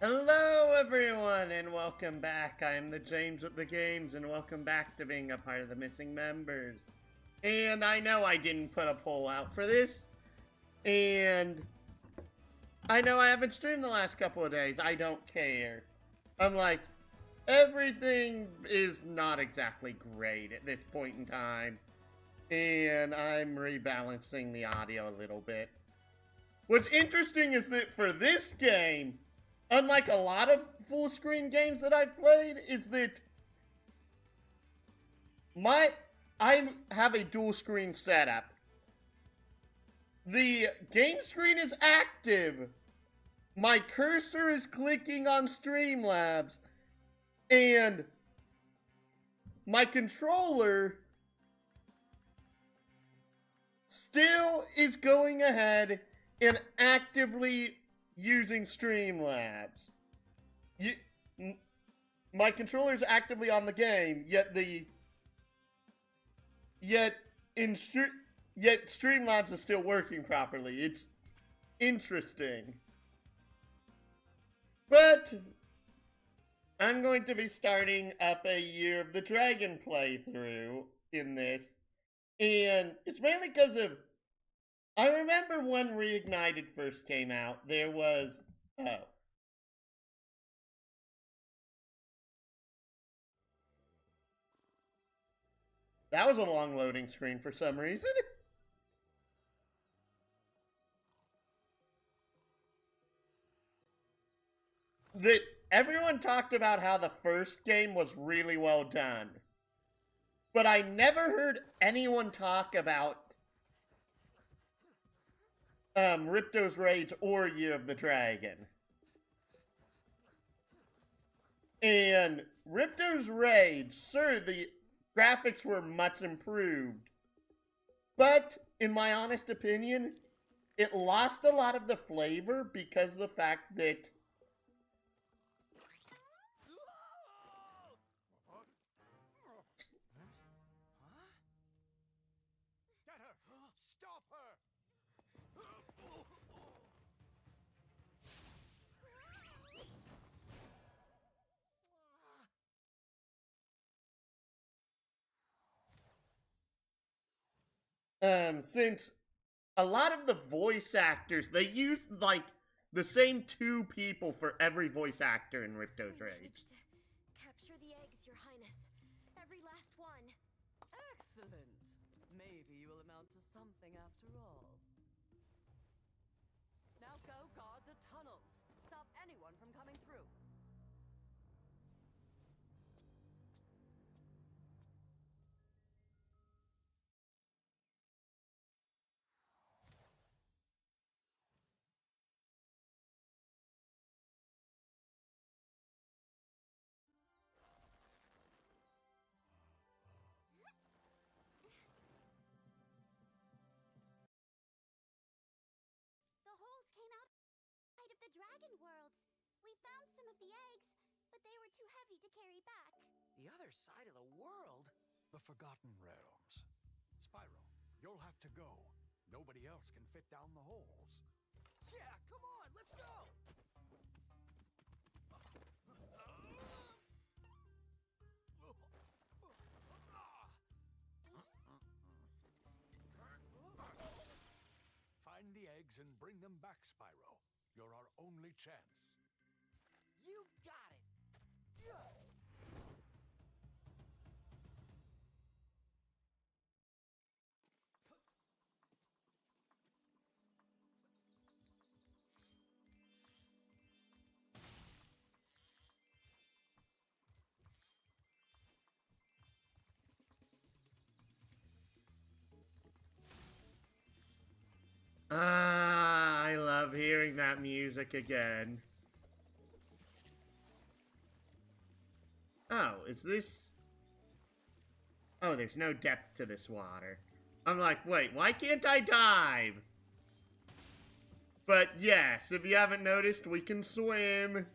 Hello everyone and welcome back. I am the James with the Games and welcome back to being a part of the missing members. And I know I didn't put a poll out for this. And I know I haven't streamed the last couple of days. I don't care. I'm like, everything is not exactly great at this point in time. And I'm rebalancing the audio a little bit. What's interesting is that for this game, unlike a lot of full screen games that I've played, is that I have a dual screen setup. The game screen is active. My cursor is clicking on Streamlabs, and my controller still is going ahead and actively using Streamlabs. My controller is actively on the game, yet Streamlabs is still working properly. It's interesting. But I'm going to be starting up a Year of the Dragon playthrough in this, and it's mainly because of I remember when Reignited first came out, there was, that was a long loading screen for some reason. That everyone talked about how the first game was really well done. But I never heard anyone talk about Ripto's Rage or Year of the Dragon. And Ripto's Rage, sure, the graphics were much improved. But, in my honest opinion, it lost a lot of the flavor because of the fact that since a lot of the voice actors, they used, like, the same two people for every voice actor in Ripto's Rage. Capture the eggs, Your Highness. Every last one. Excellent. Maybe you will amount to something after all. Now go guard the tunnels. Stop anyone from coming through. The holes came out of the dragon worlds. We found some of the eggs, but they were too heavy to carry back. The other side of the world? The Forgotten Realms. Spyro, you'll have to go. Nobody else can fit down the holes. Yeah, come on, let's go! Find the eggs and bring them back, Spyro. You're our only chance. You got it! I love hearing that music again. Oh, is this... Oh, there's no depth to this water. I'm like, wait, why can't I dive? But yes, if you haven't noticed, we can swim.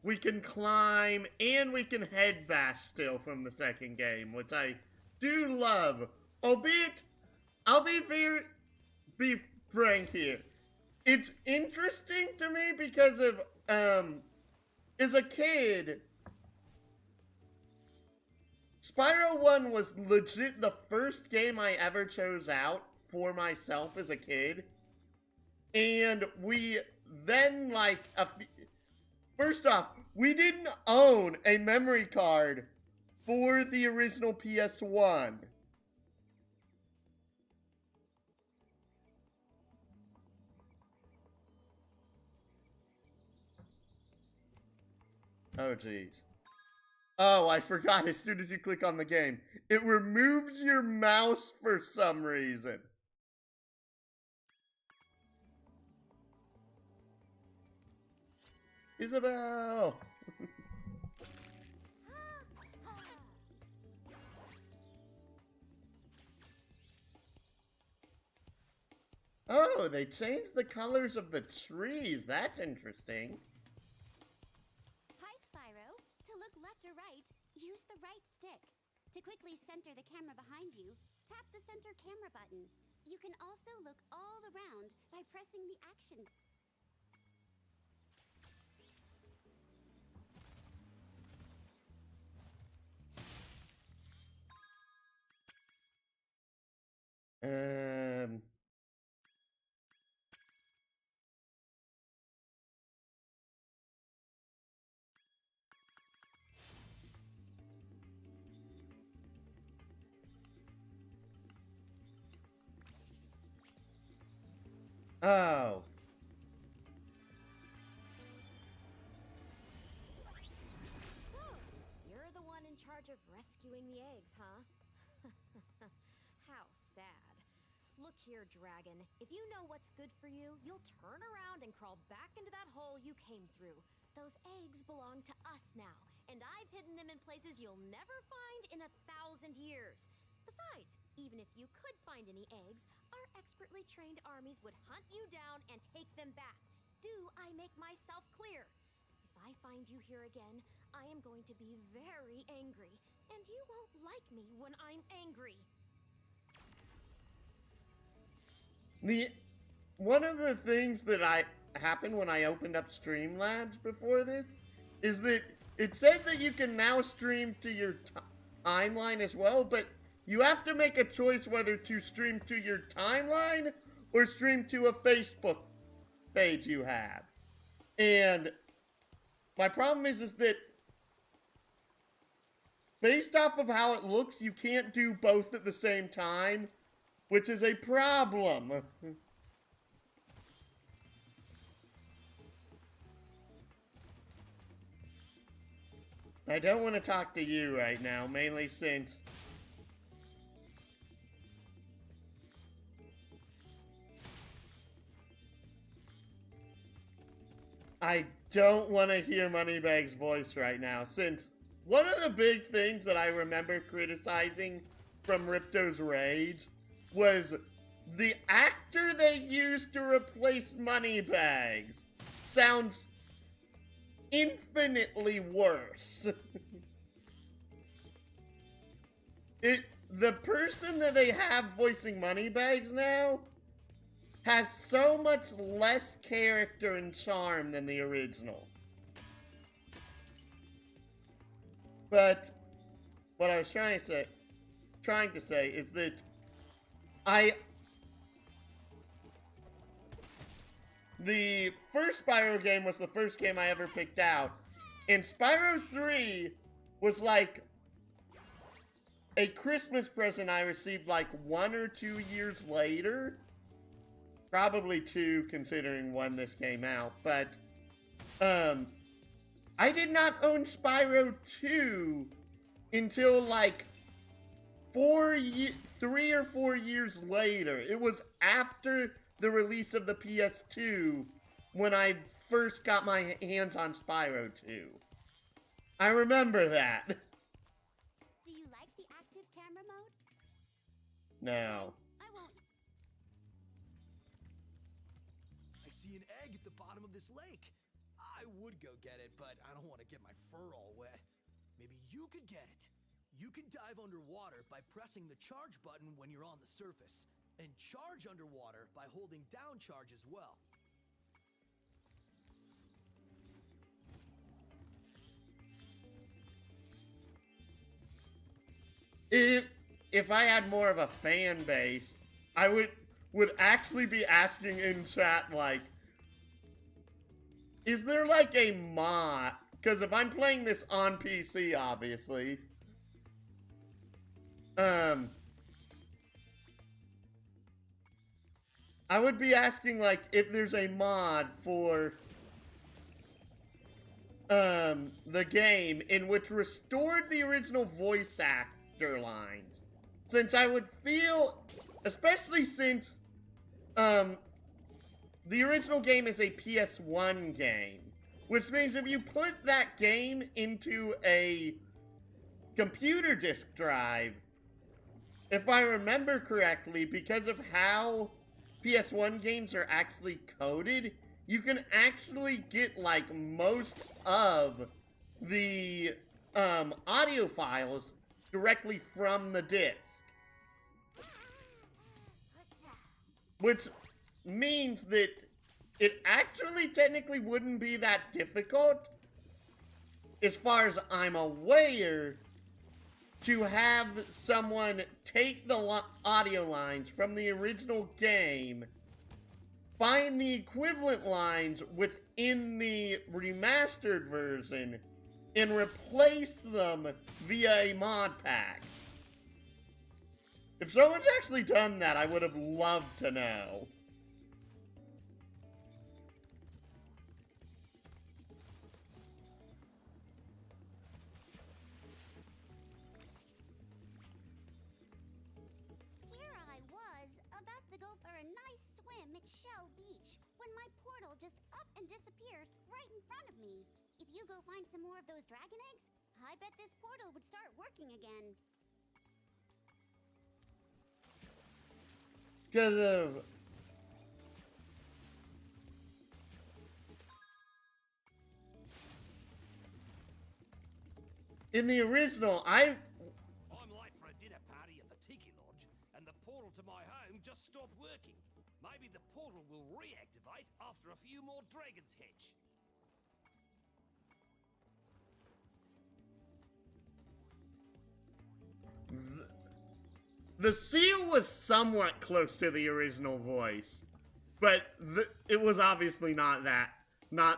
We can climb, and we can head bash still from the second game, which I do love. Albeit, I'll be frank here. it's interesting to me because of, as a kid, Spyro 1 was legit the first game I ever chose out for myself as a kid. And we then, like, first off, we didn't own a memory card for the original PS1. Oh, jeez. Oh, I forgot as soon as you click on the game. It removes your mouse for some reason. Isabel! Oh, they changed the colors of the trees. That's interesting. Hi, Spyro. To look left or right, use the right stick. To quickly center the camera behind you, tap the center camera button. You can also look all around by pressing the action. Um... Oh. So, you're the one in charge of rescuing the eggs, huh? How sad. Look here, Dragon. If you know what's good for you, you'll turn around and crawl back into that hole you came through. Those eggs belong to us now, and I've hidden them in places you'll never find in 1,000 years. Besides, even if you could find any eggs, our expertly trained armies would hunt you down and take them back. Do I make myself clear? If I find you here again, I am going to be very angry, and you won't like me when I'm angry. One of the things that happened when I opened up Streamlabs before this is that it says that you can now stream to your timeline as well, but you have to make a choice whether to stream to your timeline or stream to a Facebook page you have. And my problem is that based off of how it looks, you can't do both at the same time, which is a problem. I don't want to talk to you right now, mainly since I don't want to hear Moneybag's voice right now, since one of the big things that I remember criticizing from Ripto's Rage was the actor they used to replace Moneybags sounds infinitely worse. The person that they have voicing Moneybags now has so much less character and charm than the original. But what I was trying to say is that the first Spyro game was the first game I ever picked out, and Spyro 3 was like a Christmas present I received like 1 or 2 years later. Probably 2, considering when this came out, but I did not own Spyro 2 until like 3 or 4 years later. It was after the release of the PS2 when I first got my hands on Spyro 2. I remember that. Do you like the active camera mode? No. I won't. I see an egg at the bottom of this lake. I would go get it, but I don't want to get my fur all wet. Maybe you could get it. You can dive underwater by pressing the charge button when you're on the surface, and charge underwater by holding down charge as well. if I had more of a fan base, I would actually be asking in chat, like, is there like a mod? Because if I'm playing this on PC, obviously, I would be asking, like, if there's a mod for the game in which restored the original voice actor lines. Since I would feel, especially since the original game is a PS1 game, which means if you put that game into a computer disk drive, if I remember correctly, because of how PS1 games are actually coded, you can actually get, like, most of the audio files directly from the disc. Which means that it actually technically wouldn't be that difficult, as far as I'm aware, to have someone take the audio lines from the original game, find the equivalent lines within the remastered version, and replace them via a mod pack. If someone's actually done that, I would have loved to know. Here I was, about to go for a nice swim at Shell Beach, when my portal just up and disappears right in front of me. If you go find some more of those dragon eggs, I bet this portal would start working again. Because of... In the original, I'm late for a dinner party at the Tiki Lodge, and the portal to my home just stopped working. Maybe the portal will reactivate after a few more dragons hatch. The seal was somewhat close to the original voice, but it was obviously not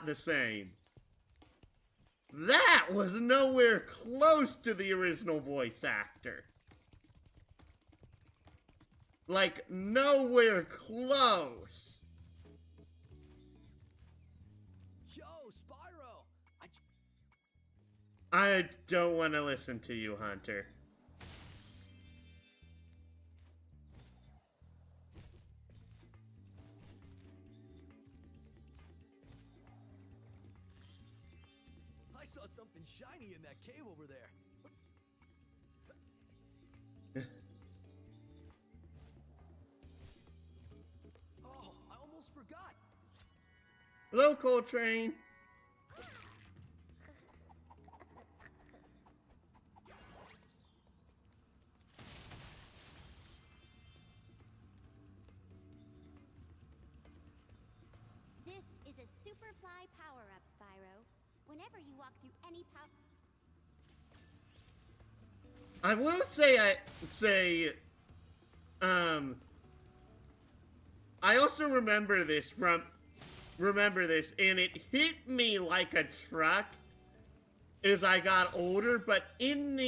the same. That was nowhere close to the original voice actor. Like, nowhere close. Yo, Spyro! I don't want to listen to you, Hunter. I saw something shiny in that cave over there. Oh, I almost forgot. Local train. This is a Superfly power-up, Spyro. Whenever you walk through any I will say, I also remember this, and it hit me like a truck as I got older, but in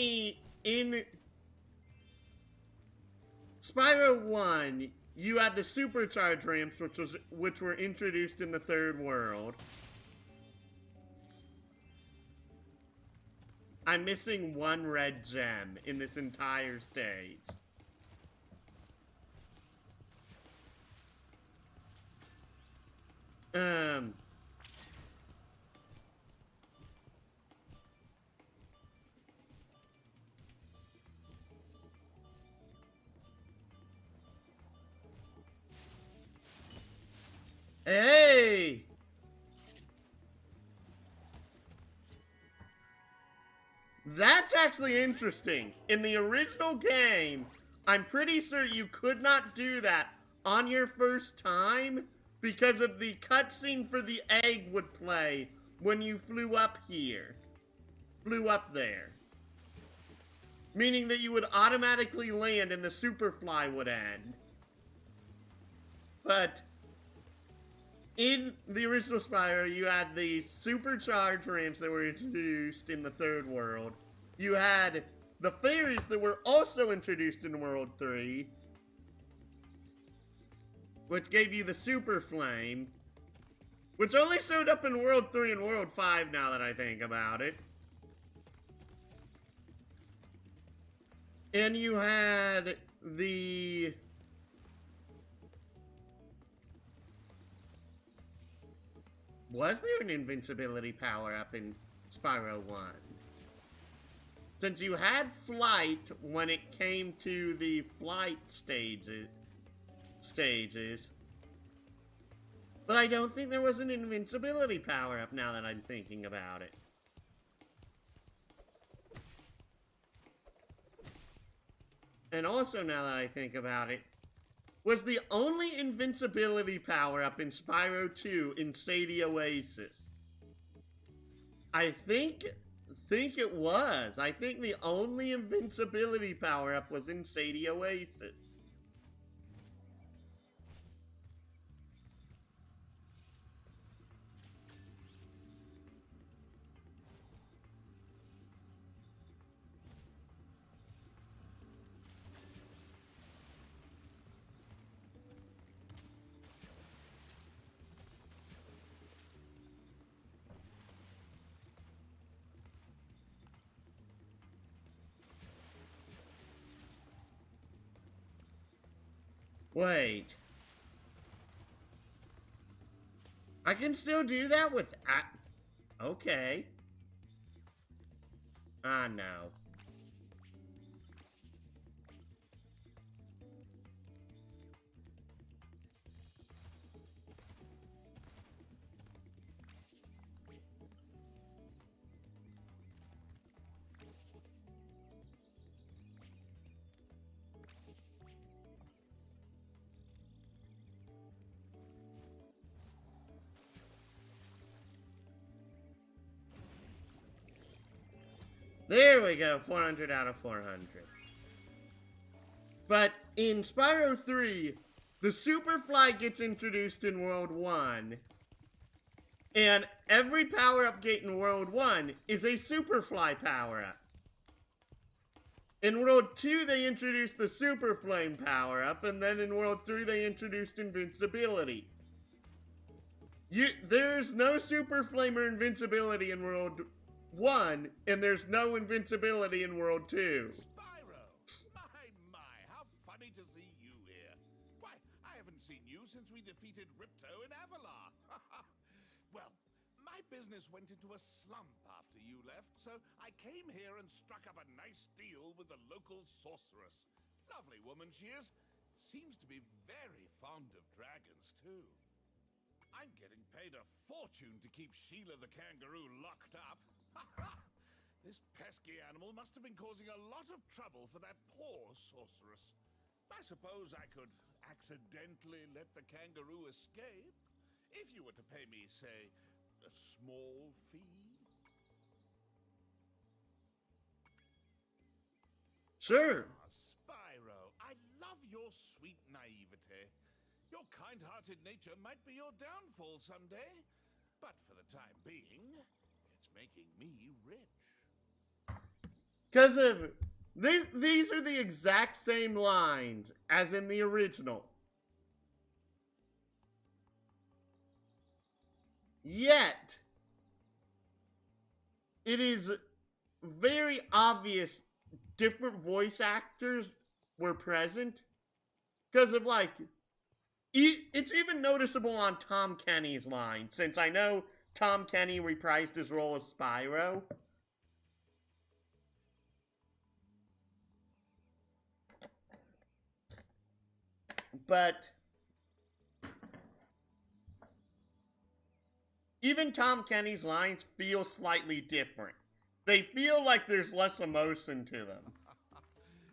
Spyro 1, you had the supercharge ramps, which were introduced in the third world. I'm missing one red gem in this entire stage. Hey! That's actually interesting. In the original game, I'm pretty sure you could not do that on your first time because of the cutscene for the egg would play when you flew up here. Flew up there. meaning that you would automatically land and the Superfly would end. But in the original Spyro, you had the supercharged ramps that were introduced in the third world. You had the fairies that were also introduced in World 3, which gave you the Super Flame, which only showed up in World 3 and World 5 now that I think about it. And you had the... Was there an invincibility power-up in Spyro 1? Since you had flight when it came to the flight stages. But I don't think there was an invincibility power-up now that I'm thinking about it. And also now that I think about it, was the only invincibility power-up in Spyro 2 in Sadie Oasis. I think it was. I think the only invincibility power-up was in Sadie Oasis. Wait. I can still do that with... Okay. Ah, no. There we go, 400 out of 400. But in Spyro 3, the Superfly gets introduced in World 1. And every power-up gate in World 1 is a Superfly power-up. In World 2, they introduced the Super Flame power-up, and then in World 3, they introduced Invincibility. There's no Super Flame or Invincibility in World 1, and there's no invincibility in World 2. Spyro! My, how funny to see you here. Why, I haven't seen you since we defeated Ripto in Avalar. Well, my business went into a slump after you left, so I came here and struck up a nice deal with the local sorceress. Lovely woman she is. Seems to be very fond of dragons, too. I'm getting paid a fortune to keep Sheila the kangaroo locked up. This pesky animal must have been causing a lot of trouble for that poor sorceress. I suppose I could accidentally let the kangaroo escape, if you were to pay me, say, a small fee. Sure. Spyro, I love your sweet naivete. Your kind-hearted nature might be your downfall someday, but for the time being, it's making me rich. Because of... These are the exact same lines as in the original. Yet, it is very obvious different voice actors were present. Because of, like... It's even noticeable on Tom Kenny's line, since I know Tom Kenny reprised his role as Spyro. But even Tom Kenny's lines feel slightly different. They feel like there's less emotion to them.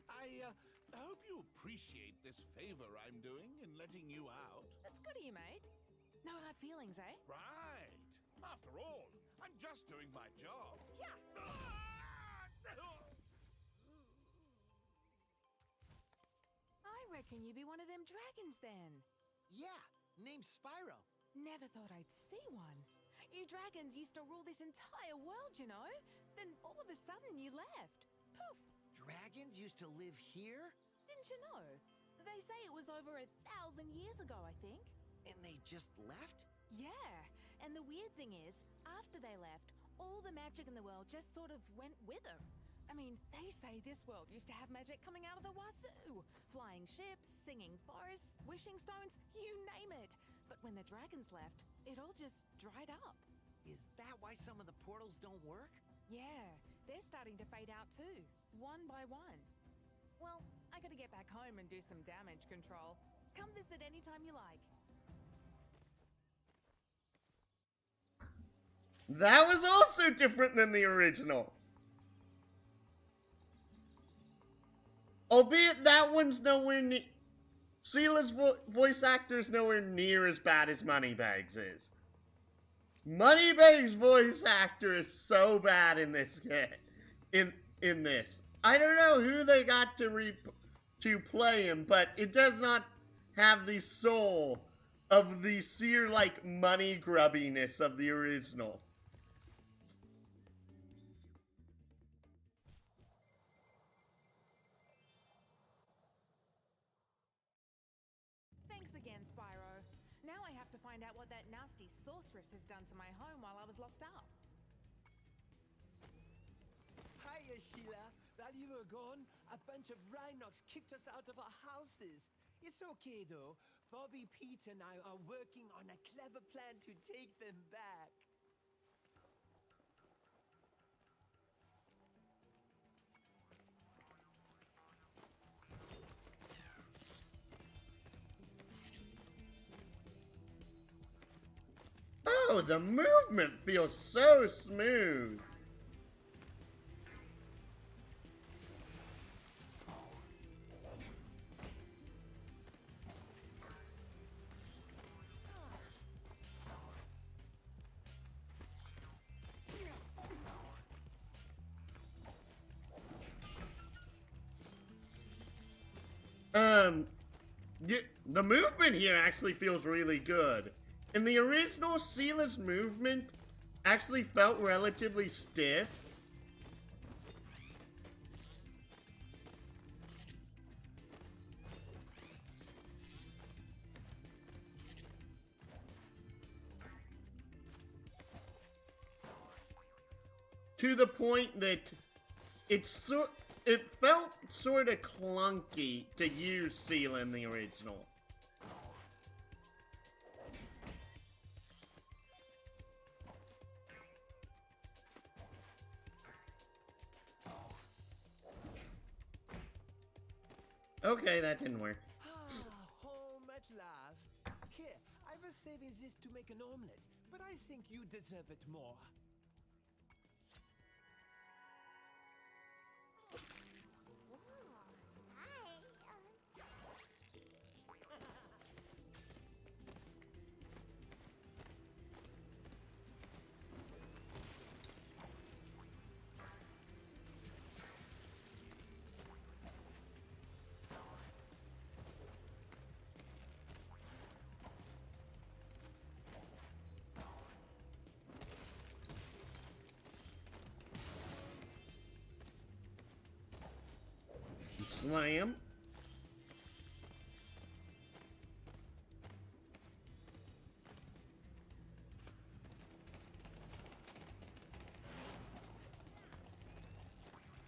I hope you appreciate this favor I'm doing in letting you out. That's good of you, mate. No hard feelings, eh? Right. After all, I'm just doing my job. Yeah. reckon you be one of them dragons then. Yeah, name's Spyro. Never thought I'd see one. You dragons used to rule this entire world, you know? Then all of a sudden you left. Poof! Dragons used to live here? Didn't you know? They say it was over 1,000 years ago, I think. And they just left? Yeah, and the weird thing is, after they left, all the magic in the world just sort of went with them. I mean, they say this world used to have magic coming out of the wazoo. Flying ships, singing forests, wishing stones, you name it. But when the dragons left, it all just dried up. Is that why some of the portals don't work? Yeah, they're starting to fade out too, one by one. Well, I gotta get back home and do some damage control. Come visit anytime you like. That was also different than the original. Albeit that one's nowhere near... Sheila's voice actor's nowhere near as bad as Moneybags is. Moneybags' voice actor is so bad in this game. In this. I don't know who they got to play him, but it does not have the soul of the sheer, money grubbiness of the original. Thanks again, Spyro. Now I have to find out what that nasty sorceress has done to my home while I was locked up. Hiya, Sheila. While you were gone, a bunch of Rhinox kicked us out of our houses. It's okay, though. Bobby, Pete, and I are working on a clever plan to take them back. Oh, the movement feels so smooth. The movement here actually feels really good. In the original, Sheila's movement actually felt relatively stiff. To the point that it felt sort of clunky to use Sheila in the original. Okay, that didn't work. Home at last. Here, I was saving this to make an omelette, but I think you deserve it more. Slam.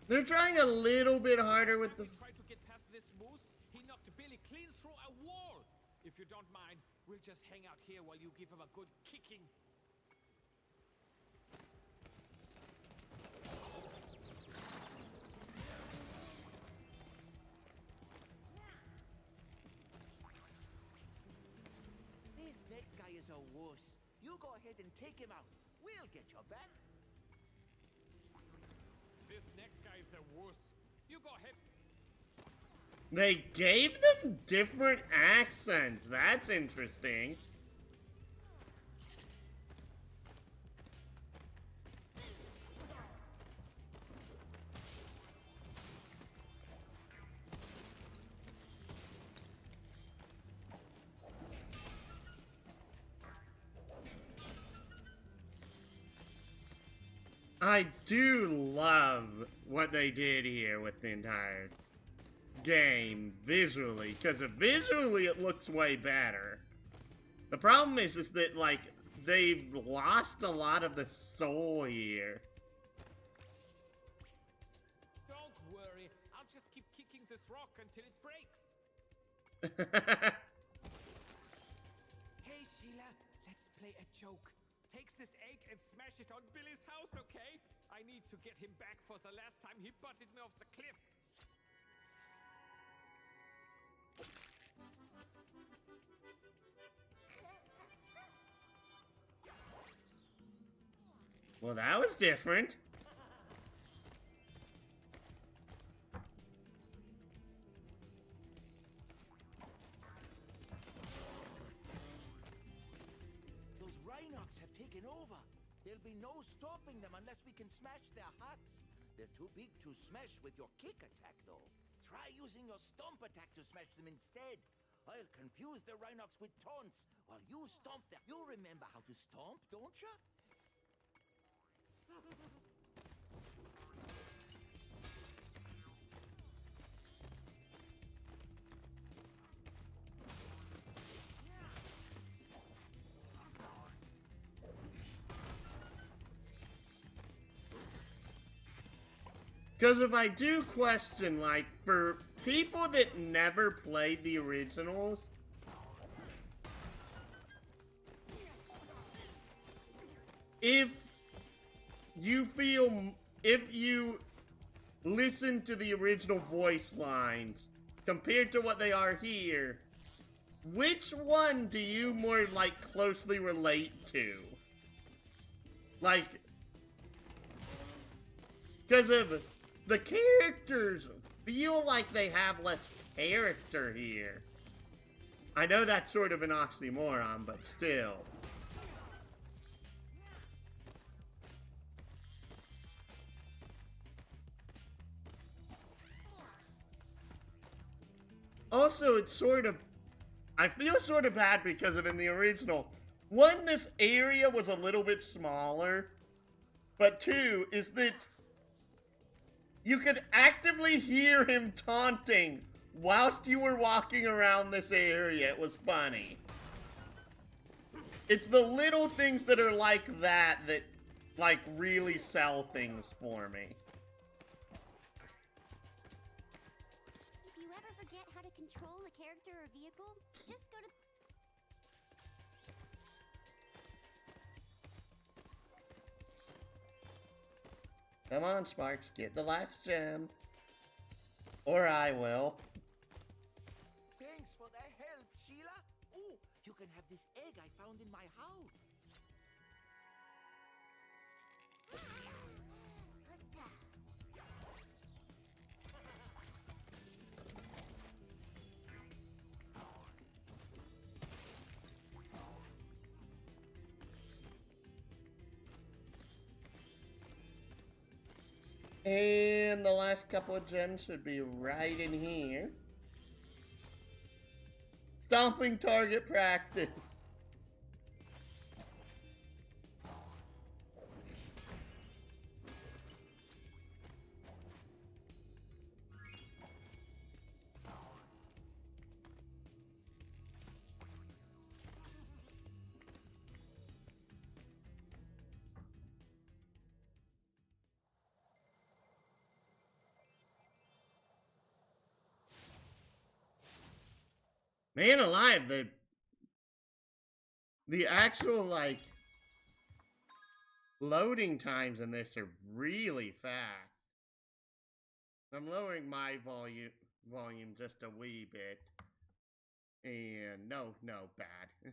They're trying a little bit harder with the... Try to get past this moose. He knocked Billy clean through a wall. If you don't mind, we'll just hang out here while you give him a good kicking. This next guy is a wuss. You go ahead and take him out. We'll get your back. This next guy is a wuss. You go ahead. They gave them different accents. That's interesting. I do love what they did here with the entire game visually, because visually it looks way better. The problem is that, like, they've lost a lot of the soul here. Don't worry, I'll just keep kicking this rock until it breaks. Hey, Sheila, let's play a joke. Take this egg and smash it on Billy's house, okay? I need to get him back for the last time he butted me off the cliff. Well, that was different. Those Rhinox have taken over. There'll be no stopping them unless we can smash their huts. They're too big to smash with your kick attack, though. Try using your stomp attack to smash them instead. I'll confuse the Rhinox with taunts while you stomp them. You remember how to stomp, don't you? Because if I do question, like, for people that never played the originals, if you listen to the original voice lines compared to what they are here, which one do you more, like, closely relate to? Like, because of the characters feel like they have less character here. I know that's sort of an oxymoron, but still. Also, it's sort of... I feel sort of bad because of in the original. One, this area was a little bit smaller. But two, is that you could actively hear him taunting whilst you were walking around this area. It was funny. It's the little things that are like that that, like, really sell things for me. If you ever forget how to control a character or vehicle, just go to... Come on, Sparks, get the last gem. Or I will. Thanks for the help, Sheila. Oh, you can have this egg I found in my house. And the last couple of gems should be right in here. Stomping target practice. Man alive, the actual, like, loading times in this are really fast. I'm lowering my volume just a wee bit. And no, bad.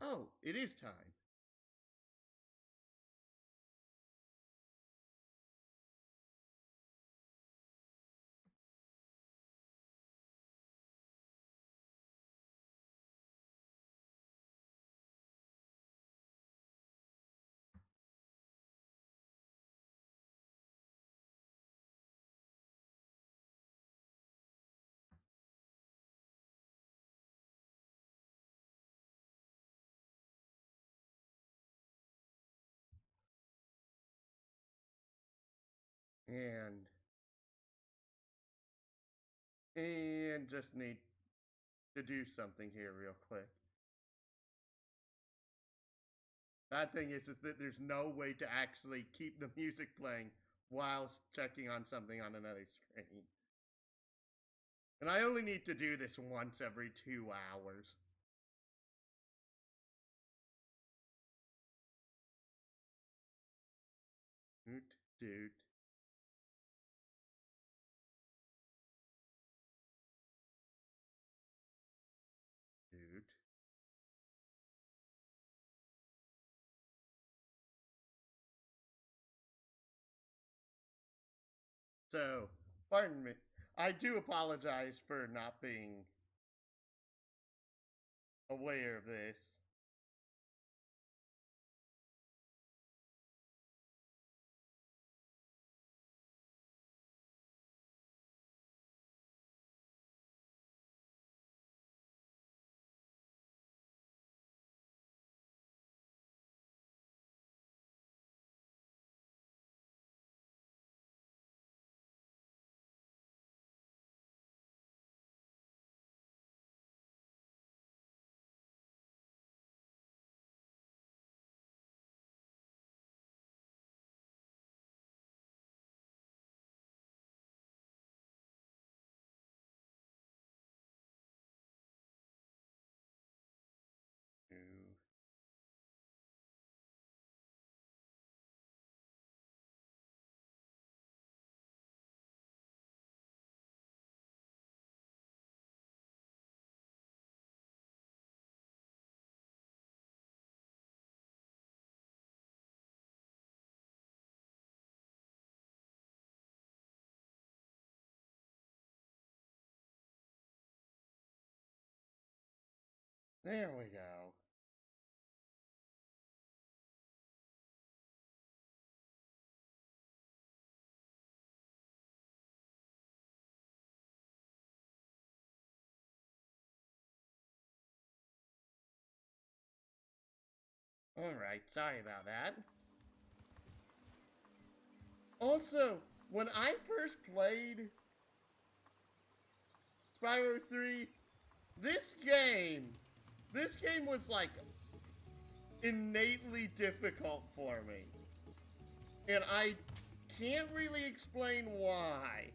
Oh, it is time. And just need to do something here real quick. Bad thing is that there's no way to actually keep the music playing while checking on something on another screen. And I only need to do this once every 2 hours. Doot, doot. Doot. So, pardon me. I do apologize for not being aware of this. Ooh. There we go. Alright, sorry about that. Also, when I first played Spyro 3, this game was like innately difficult for me. And I can't really explain why.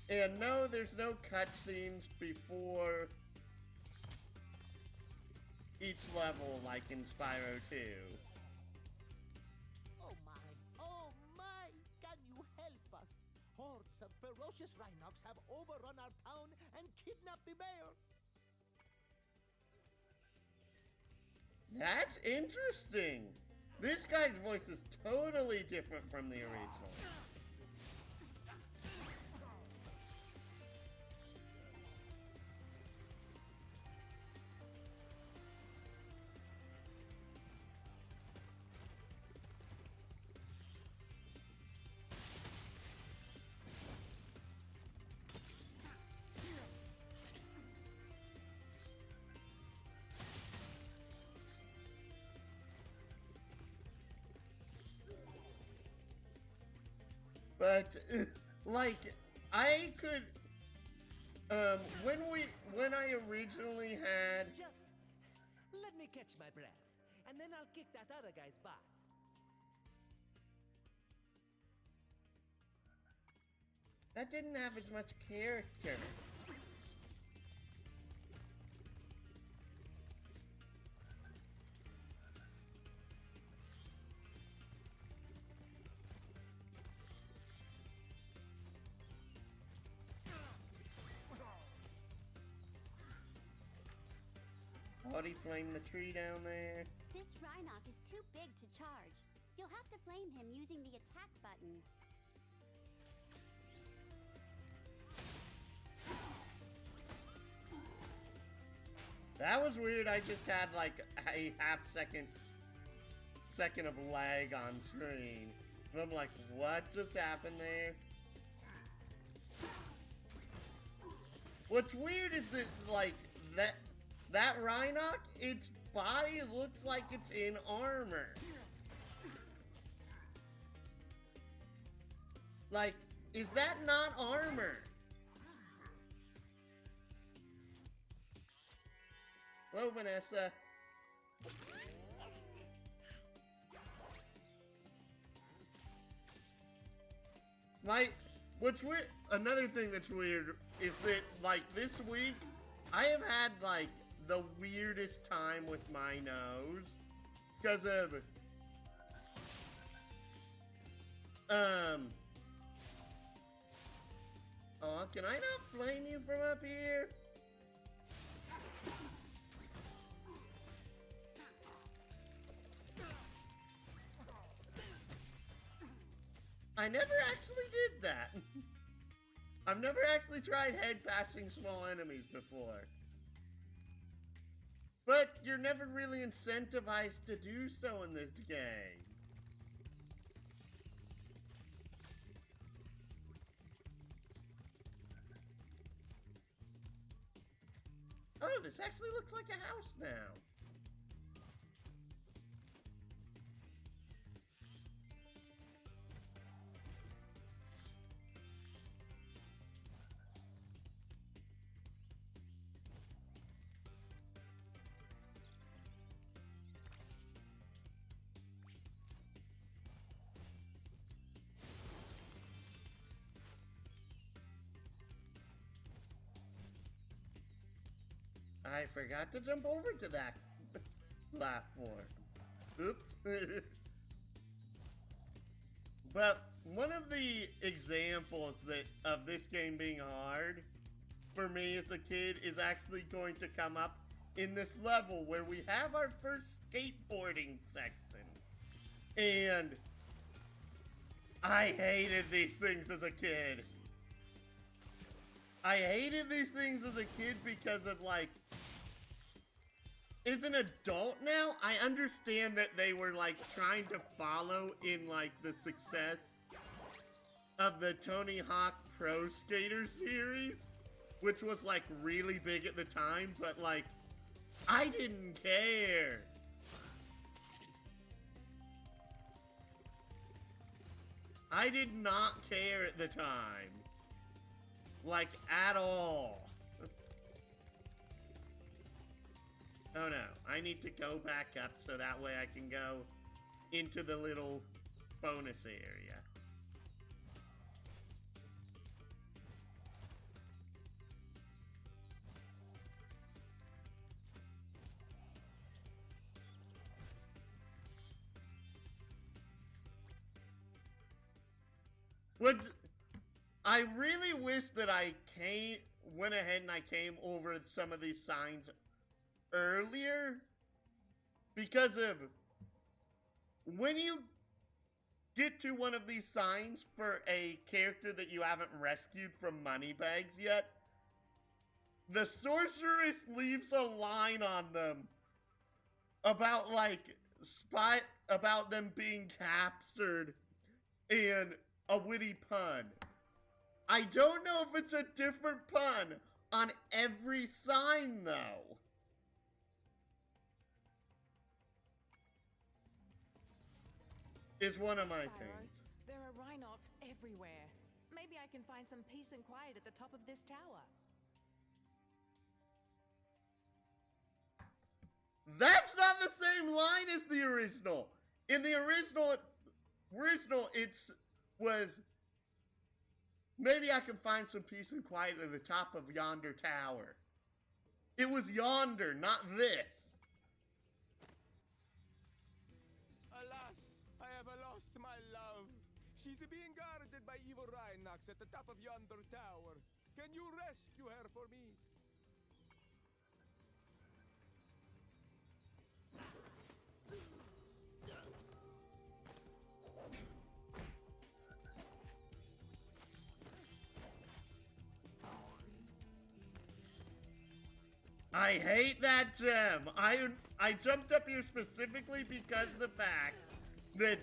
And no, there's no cutscenes before each level like in Spyro 2. Oh my, can you help us? Hordes of ferocious Rhinox have overrun our town and kidnapped the mayor. That's interesting. This guy's voice is totally different from the original. But, like, I could, when I originally had... Just let me catch my breath, and then I'll kick that other guy's butt. That didn't have as much character. Body flame the tree down there. This Rhinoc is too big to charge. You'll have to flame him using the attack button. That was weird. I just had like a second of lag on screen. And I'm like, what just happened there? What's weird is that like that Rhinoc, its body looks like it's in armor. Like, is that not armor? Hello, Vanessa. What's weird, another thing that's weird is that, like, this week, I have had, like, the weirdest time with my nose because of, oh, can I not flame you from up here? I never actually did that. I've never actually tried head passing small enemies before. But you're never really incentivized to do so in this game. Oh, this actually looks like a house now. I forgot to jump over to that platform. Oops. But one of the examples of this game being hard for me as a kid is actually going to come up in this level where we have our first skateboarding section. And I hated these things as a kid. I hated these things as a kid because of, like, as an adult now, I understand that they were, like, trying to follow in, like, the success of the Tony Hawk Pro Skater series, which was, like, really big at the time, but, like, I didn't care. I did not care at the time. Like, at all. Oh no, I need to go back up so that way I can go into the little bonus area. I really wish that I went ahead and I came over some of these signs earlier, because of when you get to one of these signs for a character that you haven't rescued from moneybags yet, the sorceress leaves a line on them about, like, about them being captured and a witty pun. I don't know if it's a different pun on every sign, though. Is one of my Spyro, things. there are Rhinocs everywhere. Maybe I can find some peace and quiet at the top of this tower. That's not the same line as the original. In the original was, maybe I can find some peace and quiet at the top of yonder tower. It was yonder, not this. Alas, I have lost my love. She's being guarded by evil Rhinocs at the top of yonder tower. Can you rescue her for me? I hate that gem. I jumped up here specifically because of the fact that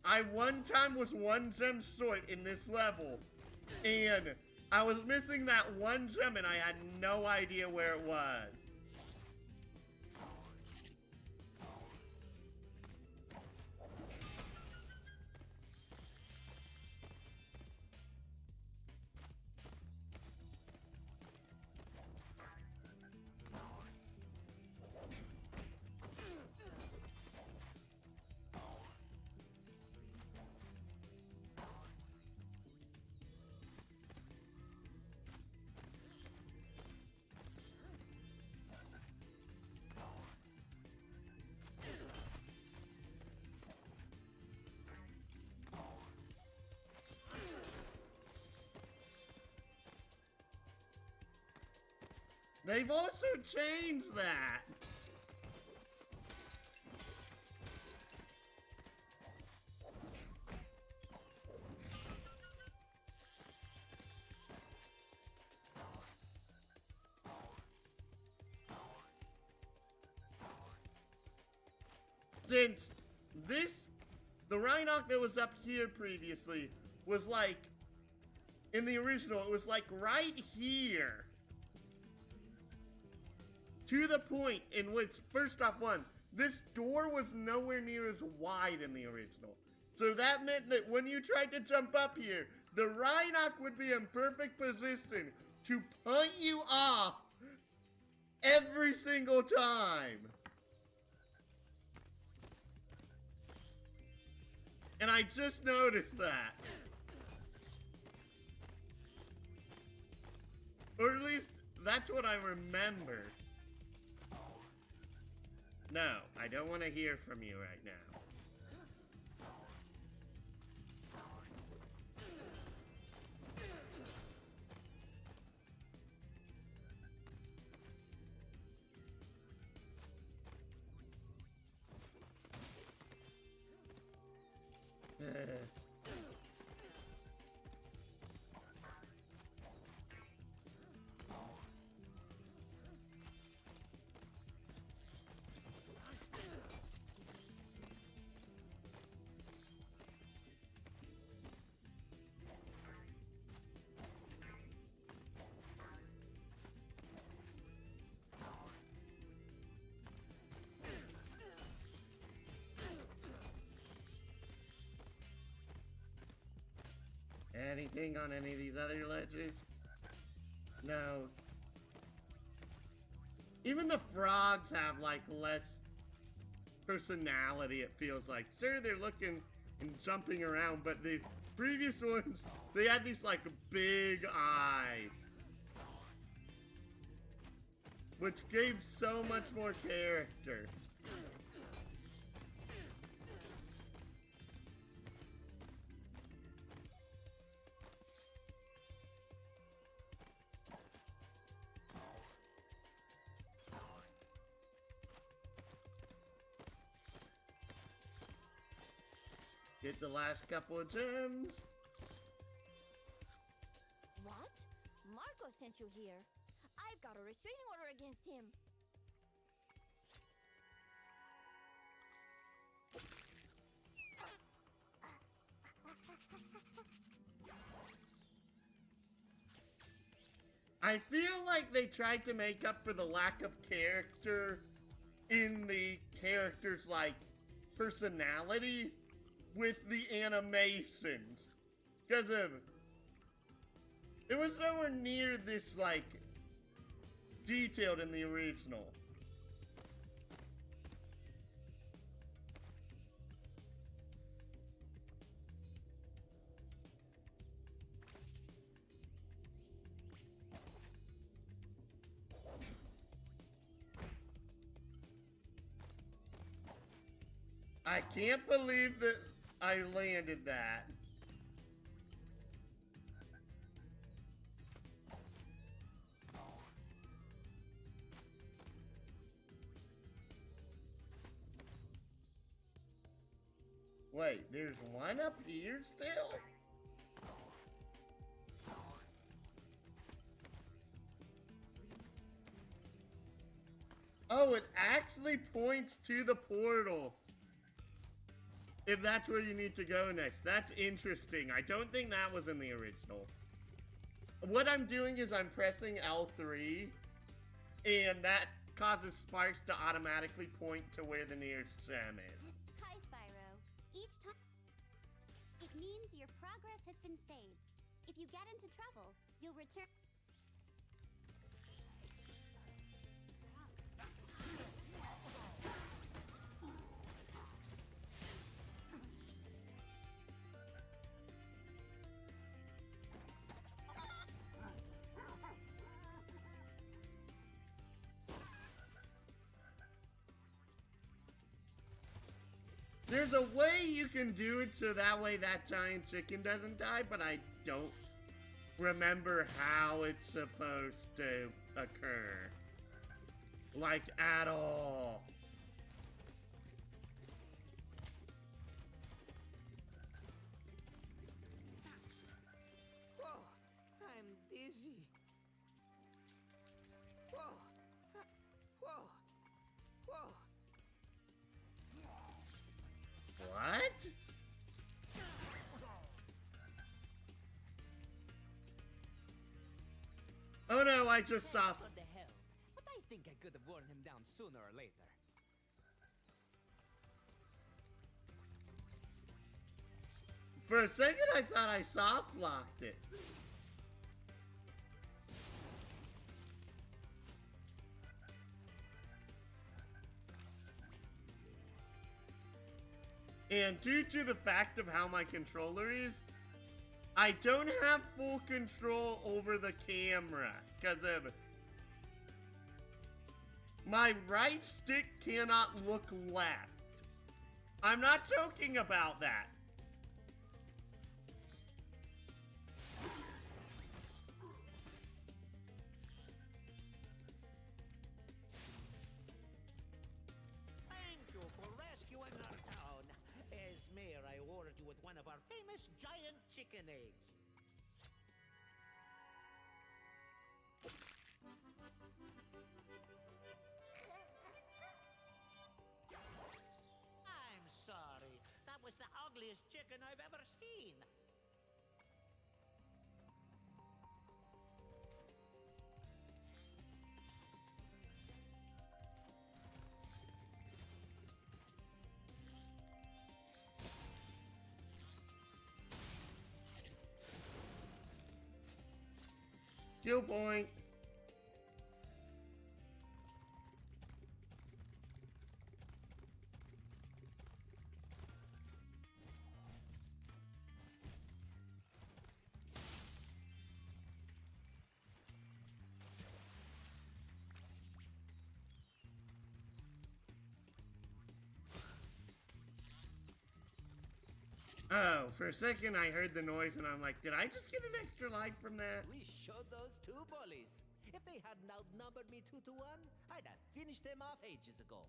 I one time was one gem short in this level, and I was missing that one gem and I had no idea where it was. They've also changed that. Since the Rhinoc that was up here previously was like, in the original, it was like right here. To the point in which, first off, this door was nowhere near as wide in the original. So that meant that when you tried to jump up here, the Rhinoc would be in perfect position to punt you off every single time. And I just noticed that. Or at least, that's what I remember. No, I don't want to hear from you right now. Anything on any of these other ledges? No. Even the frogs have like less personality, it feels like. Sure, they're looking and jumping around, but the previous ones, they had these like big eyes. Which gave so much more character. Get the last couple of gems. What? Marco sent you here. I've got a restraining order against him. I feel like they tried to make up for the lack of character in the character's like personality with the animations, because it was nowhere near this like detailed in the original. I can't believe that I landed that. Wait, there's one up here still? Oh, it actually points to the portal. If that's where you need to go next. That's interesting. I don't think that was in the original. what I'm doing is I'm pressing L3, and that causes sparks to automatically point to where the nearest gem is. Hi, Spyro. Each time it means your progress has been saved. If you get into trouble, you'll return. There's a way you can do it so that way that giant chicken doesn't die, but I don't remember how it's supposed to occur. Like, at all. Whoa, I'm dizzy. Whoa, whoa, whoa. What? Oh no, I just saw. Thanks for the help, but I think I could have worn him down sooner or later. For a second, I thought I soft locked it. And due to the fact of how my controller is, I don't have full control over the camera because of my right stick cannot look left. I'm not joking about that. Thank you for rescuing our town. As mayor, I awarded you with one of our famous giant chicken eggs. I'm sorry. That was the ugliest chicken I've ever seen. Kill point. Oh, for a second I heard the noise and I'm like, did I just get an extra life from that? We showed those two bullies. If they hadn't outnumbered me 2-1, I'd have finished them off ages ago.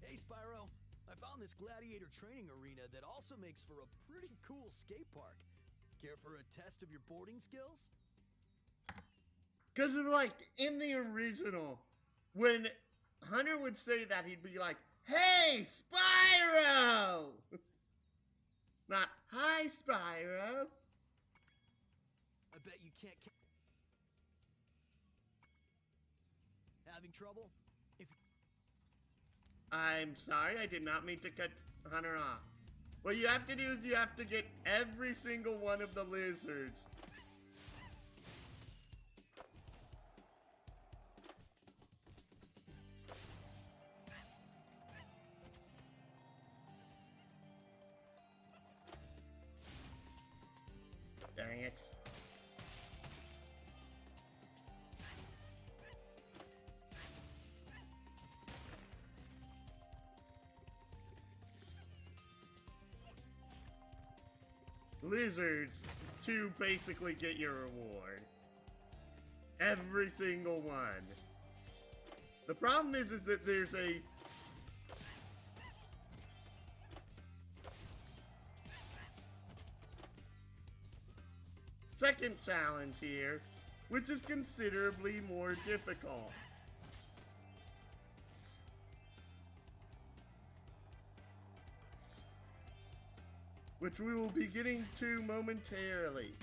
Hey, Spyro. I found this gladiator training arena that also makes for a pretty cool skate park. Care for a test of your boarding skills? Because like in the original, when Hunter would say that, he'd be like, "Hey, Spyro!" Not, "Hi, Spyro." I bet you can't. Having trouble? If I'm sorry, I did not mean to cut Hunter off. What you have to do is you have to get every single one of the lizards. Dang it. Lizards to basically get your reward. Every single one. The problem is that there's a second challenge here which is considerably more difficult. Which we will be getting to momentarily.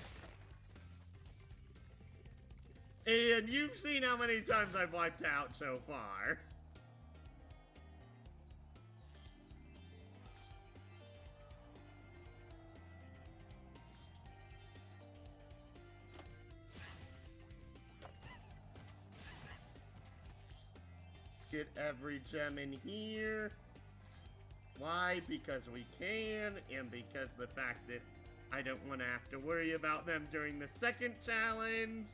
And you've seen how many times I've wiped out so far. Get every gem in here. Why? Because we can, and because the fact that I don't want to have to worry about them during the second challenge.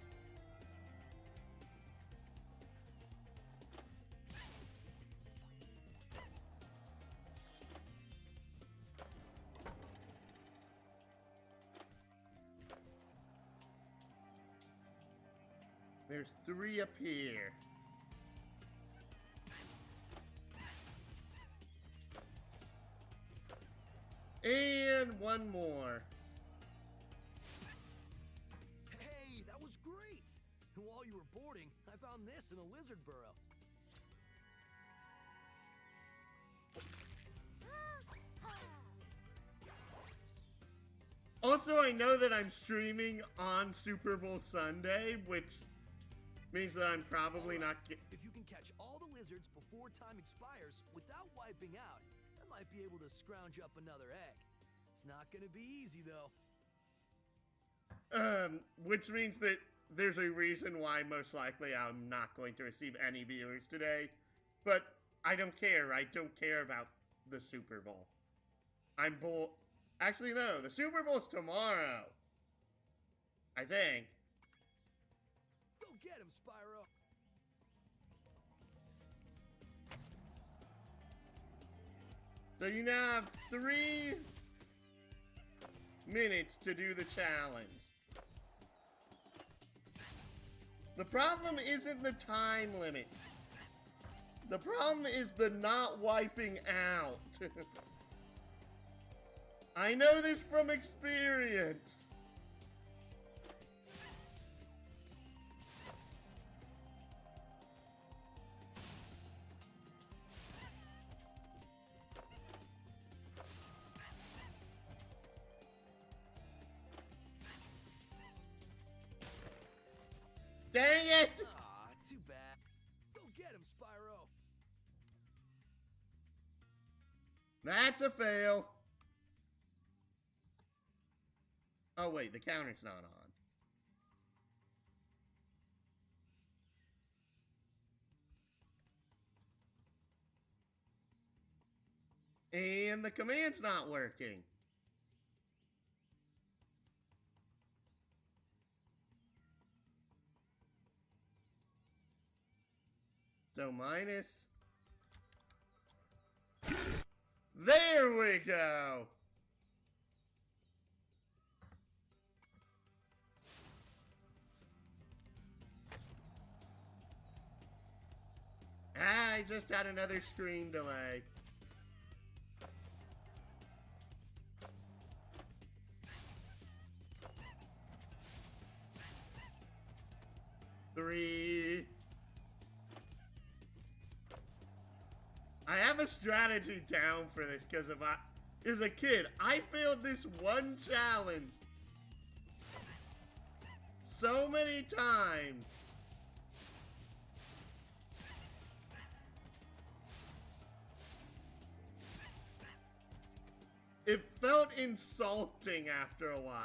There's 3 up here. And 1 more. Hey, that was great! And while you were boarding, I found this in a lizard burrow. Also, I know that I'm streaming on Super Bowl Sunday, which means that I'm probably not If you can catch all the lizards before time expires without wiping out, I might be able to scrounge up another egg. It's not gonna be easy, though. Which means that there's a reason why most likely I'm not going to receive any viewers today. But I don't care. I don't care about the Super Bowl. Actually, no. The Super Bowl's tomorrow. I think. Go get him, Spyro! So you now have 3 minutes to do the challenge. The problem isn't the time limit. The problem is the not wiping out. I know this from experience. Dang it! Aw, too bad. Go get him, Spyro! That's a fail. Oh wait, the counter's not on. And the command's not working. So minus. There we go. I just had another screen delay. Three. I have a strategy down for this because as a kid, I failed this one challenge so many times. It felt insulting after a while.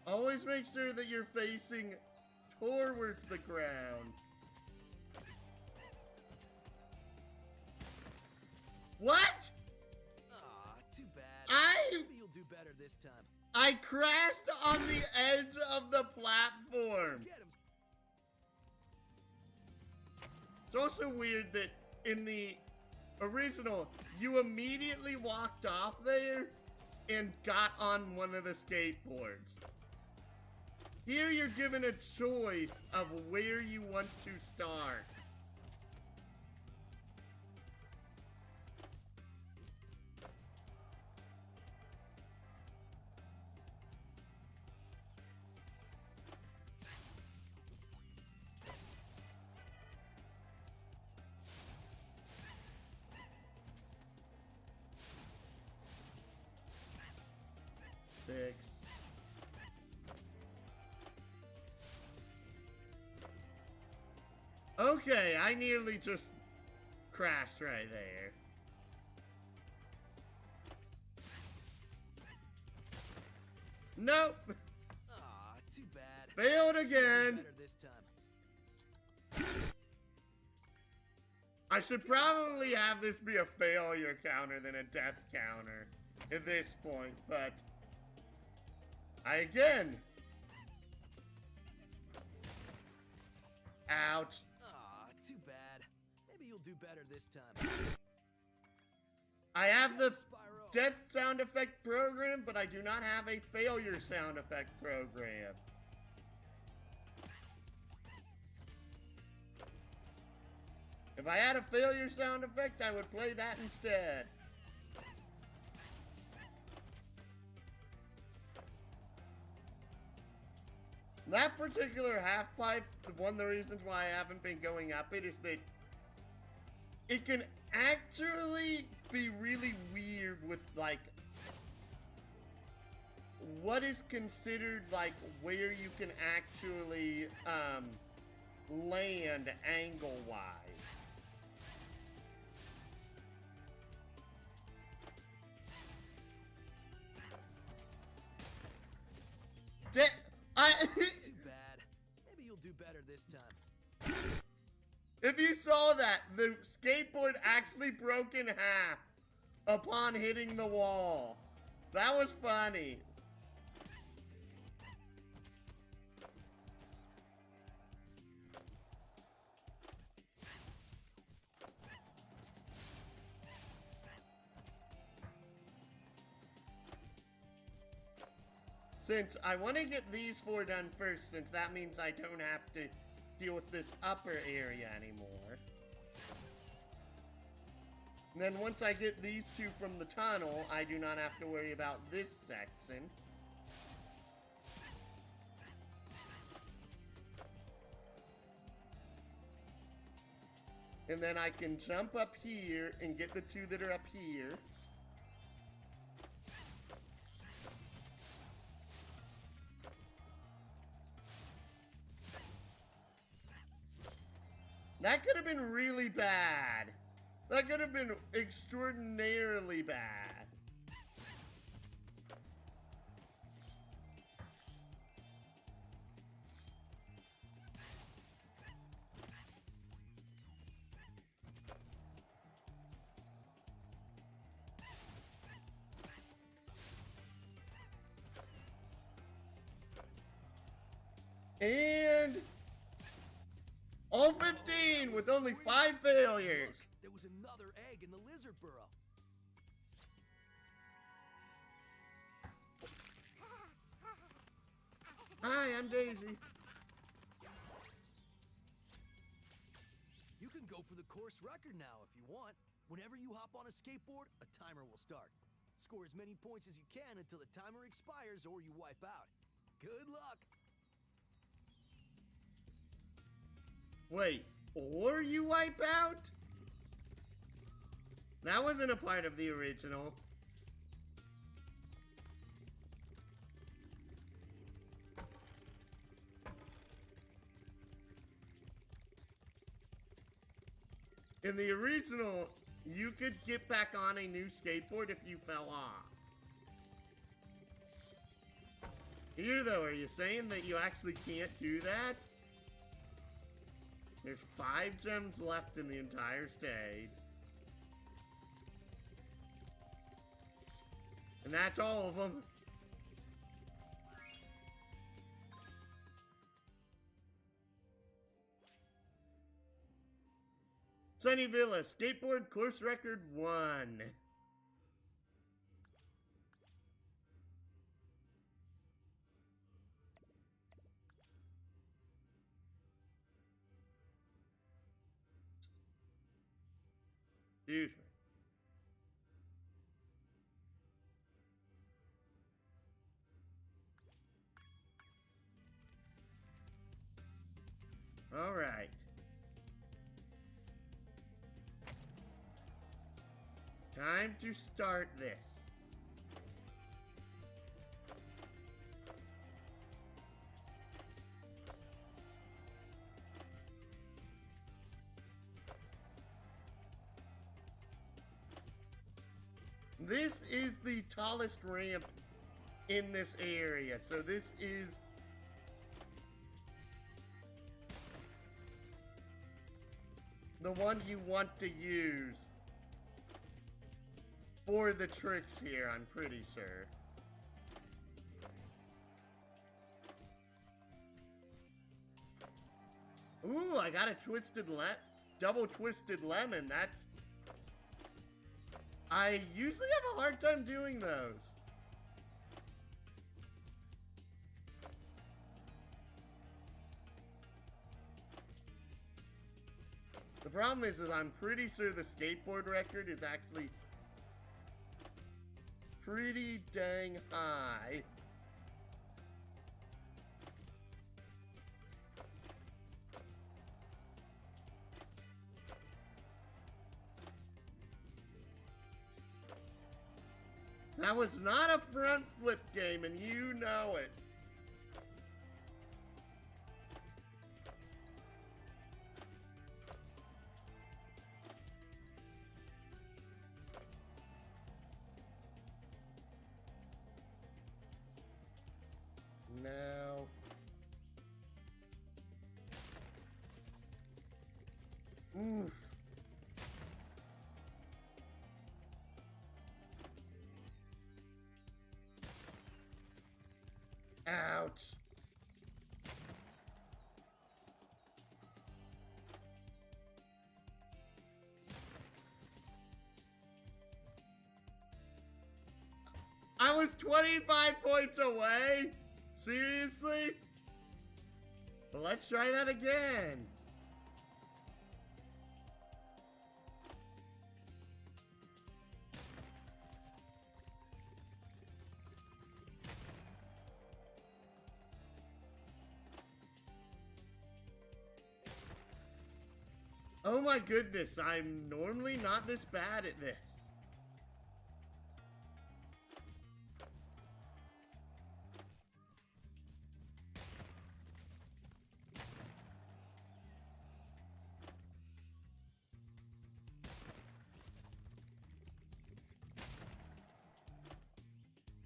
Always make sure that you're facing towards the ground. What? Aw, too bad. Maybe you'll do better this time. I crashed on the edge of the platform. Get him. It's also weird that in the original, you immediately walked off there and got on one of the skateboards. Here you're given a choice of where you want to start. Okay, I nearly just crashed right there. Nope. Aw, too bad. Failed again. Better this time. I should probably have this be a failure counter than a death counter at this point, but again. Ouch. Aw, too bad. Maybe you'll do better this time. I have the Spyro. death sound effect program, but I do not have a failure sound effect program. If I had a failure sound effect, I would play that instead. That particular half pipe, one of the reasons why I haven't been going up it is that it can actually be really weird with, like, what is considered, like, where you can actually, land angle-wise. Too bad. Maybe you'll do better this time. If you saw that, the skateboard actually broke in half upon hitting the wall. That was funny. Since I want to get these 4 done first, since that means I don't have to deal with this upper area anymore. And then once I get these 2 from the tunnel, I do not have to worry about this section. And then I can jump up here and get the 2 that are up here. That could have been really bad. That could have been extraordinarily bad. And all 15 with only 5 failures. Look, there was another egg in the lizard burrow. Hi, I'm Daisy. You can go for the course record now if you want. Whenever you hop on a skateboard, a timer will start. Score as many points as you can until the timer expires or you wipe out. Good luck. Wait, or you wipe out? That wasn't a part of the original. In the original, you could get back on a new skateboard if you fell off. Here though, are you saying that you actually can't do that? There's 5 gems left in the entire stage. And that's all of them. Sunny Villa, skateboard course record 1. Excuse me. All right. Time to start this. This is the tallest ramp in this area, so this is the one you want to use for the tricks here, I'm pretty sure. Ooh, I got a double twisted lemon. I usually have a hard time doing those. The problem is I'm pretty sure the skateboard record is actually pretty dang high. That was not a front flip game, and you know it. Now. Oof. Ouch. I was 25 points away? Seriously? Well, let's try that again. Oh my goodness, I'm normally not this bad at this.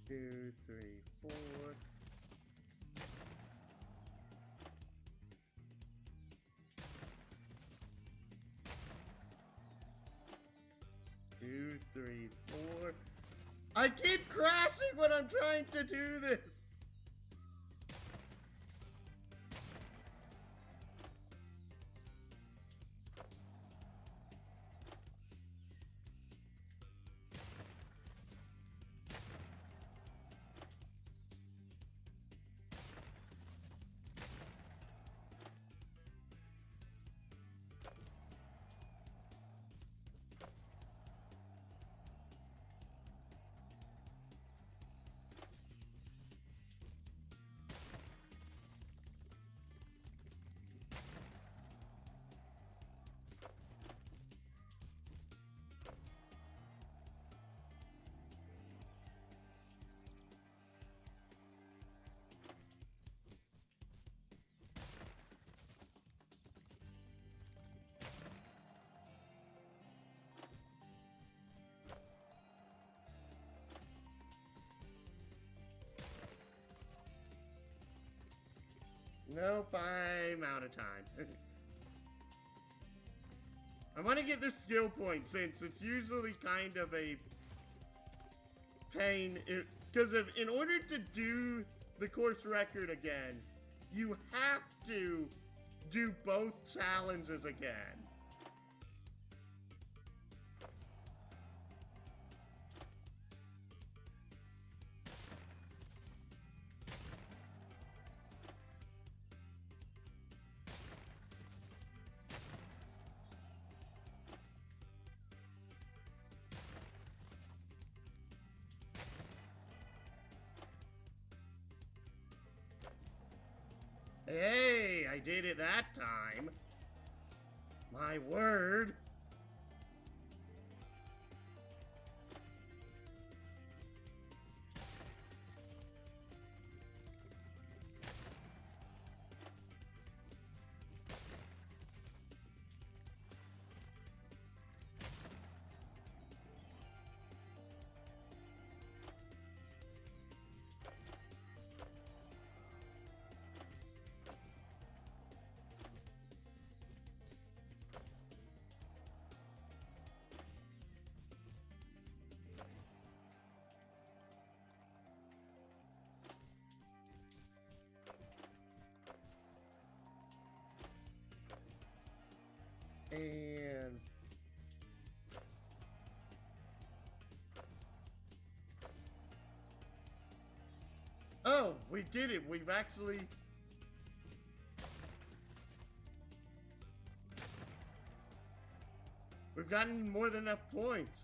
Two, three, four. Two, three, four. I keep crashing when I'm trying to do this. Nope, I'm out of time. I want to get this skill point since it's usually kind of a pain. Because in order to do the course record again, you have to do both challenges again. Hey, I did it that time. My word. Oh, we did it. We've actually... We've gotten more than enough points.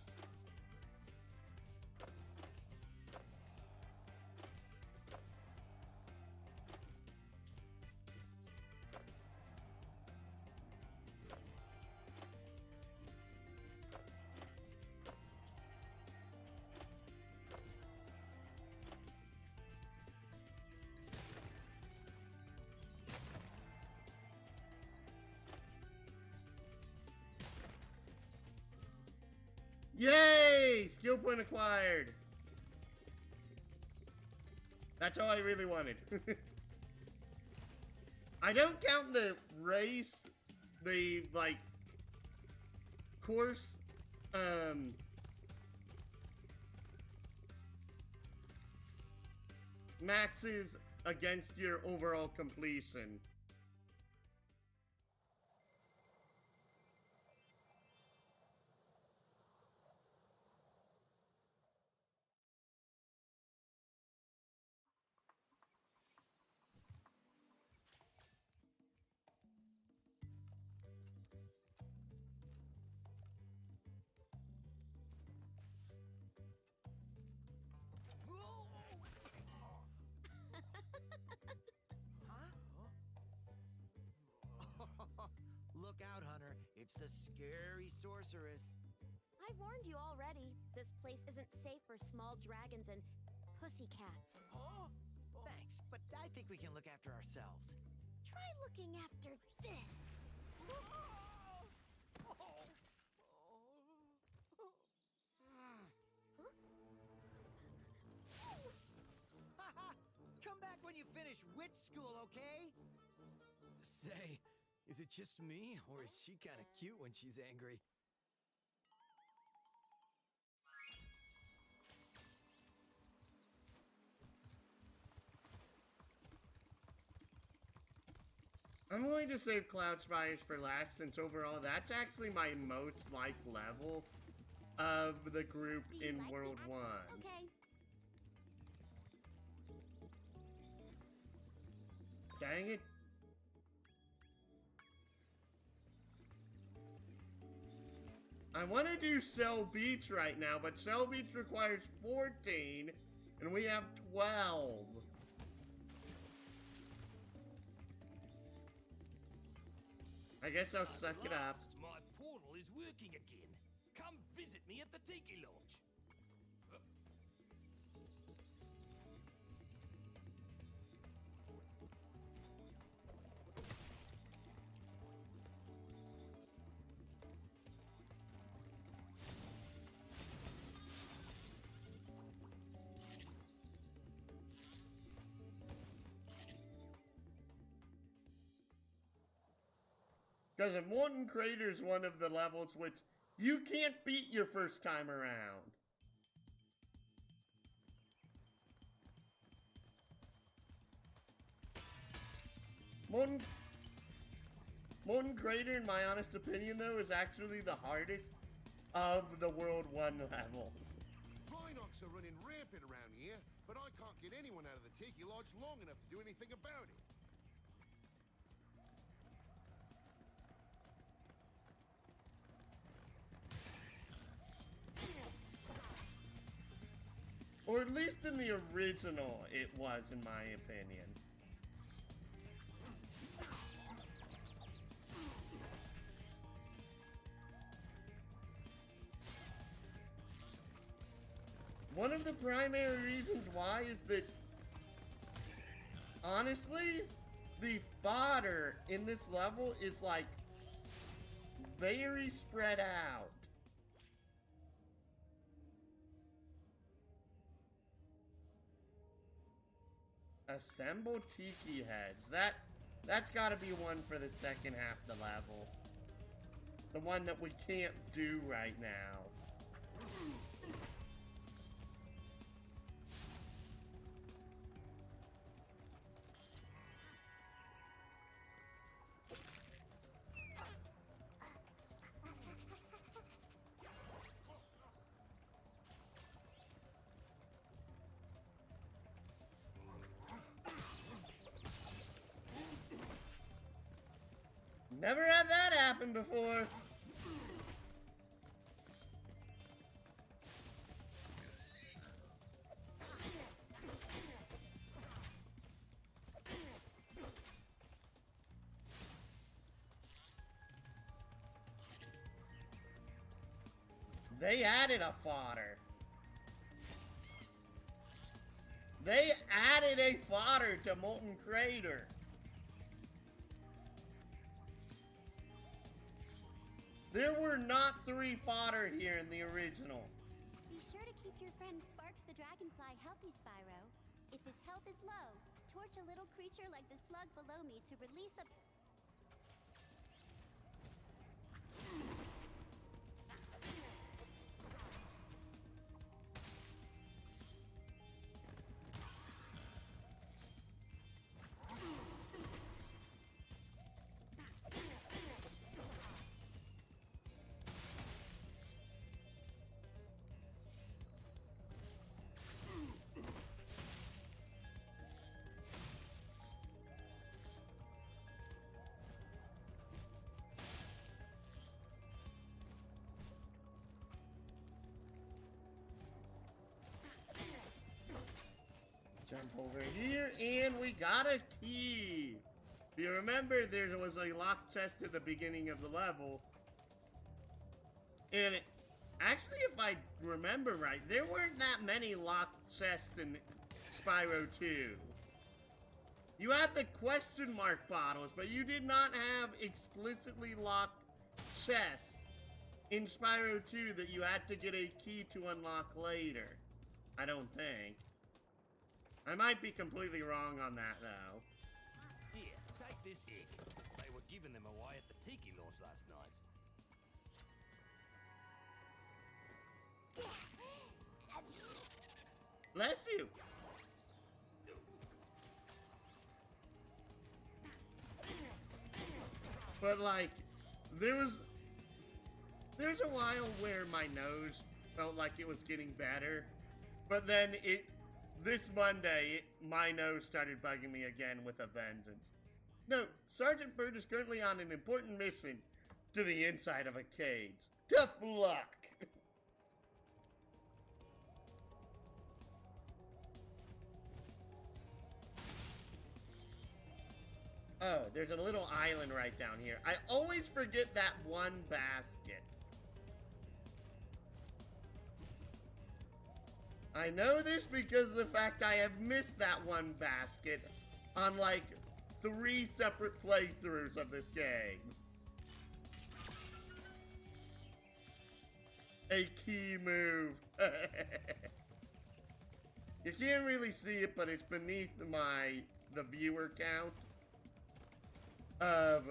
Yay! Skill point acquired. That's all I really wanted. I don't count the race, the, like, course, maxes against your overall completion. Look out, Hunter. It's the scary sorceress. I've warned you already. This place isn't safe for small dragons and pussycats. Huh? Thanks, but I think we can look after ourselves. Try looking after this. Come back when you finish witch school, okay? Say, is it just me, or is she kind of cute when she's angry? I'm going to save Cloud Spires for last, since overall that's actually my most liked level of the group in World 1. Okay. Dang it. I want to do Cell Beach right now, but Cell Beach requires 14, and we have 12. I guess I'll suck it up. My portal is working again. Come visit me at the Tiki Lodge. Because Molten Crater is one of the levels which you can't beat your first time around. Molten Crater, in my honest opinion, though, is actually the hardest of the World 1 levels. Rhinox are running rampant around here, but I can't get anyone out of the Tiki Lodge long enough to do anything about it. Or at least in the original, it was, in my opinion. One of the primary reasons why is that, honestly, the fodder in this level is, like, very spread out. Assemble Tiki Heads. That's gotta be one for the second half of the level. The one that we can't do right now. Never had that happen before. They added a fodder. They added a fodder to Molten Crater. There were not 3 fodder here in the original. Be sure to keep your friend Sparks the Dragonfly healthy, Spyro. If his health is low, torch a little creature like the slug below me to release a... Jump over here, and we got a key. If you remember, there was a locked chest at the beginning of the level. And actually, if I remember right, there weren't that many locked chests in Spyro 2. You had the question mark bottles, but you did not have explicitly locked chests in Spyro 2 that you had to get a key to unlock later. I don't think. I might be completely wrong on that, though. Here, take this egg. They were giving them away at the Tiki Lodge last night. Bless you. But like, there's a while where my nose felt like it was getting better, but then this Monday, my nose started bugging me again with a vengeance. Note, Sergeant Bird is currently on an important mission to the inside of a cage. Tough luck! Oh, there's a little island right down here. I always forget that one basket. I know this because of the fact I have missed that one basket on like 3 separate playthroughs of this game. A key move. You can't really see it, but it's beneath the viewer count of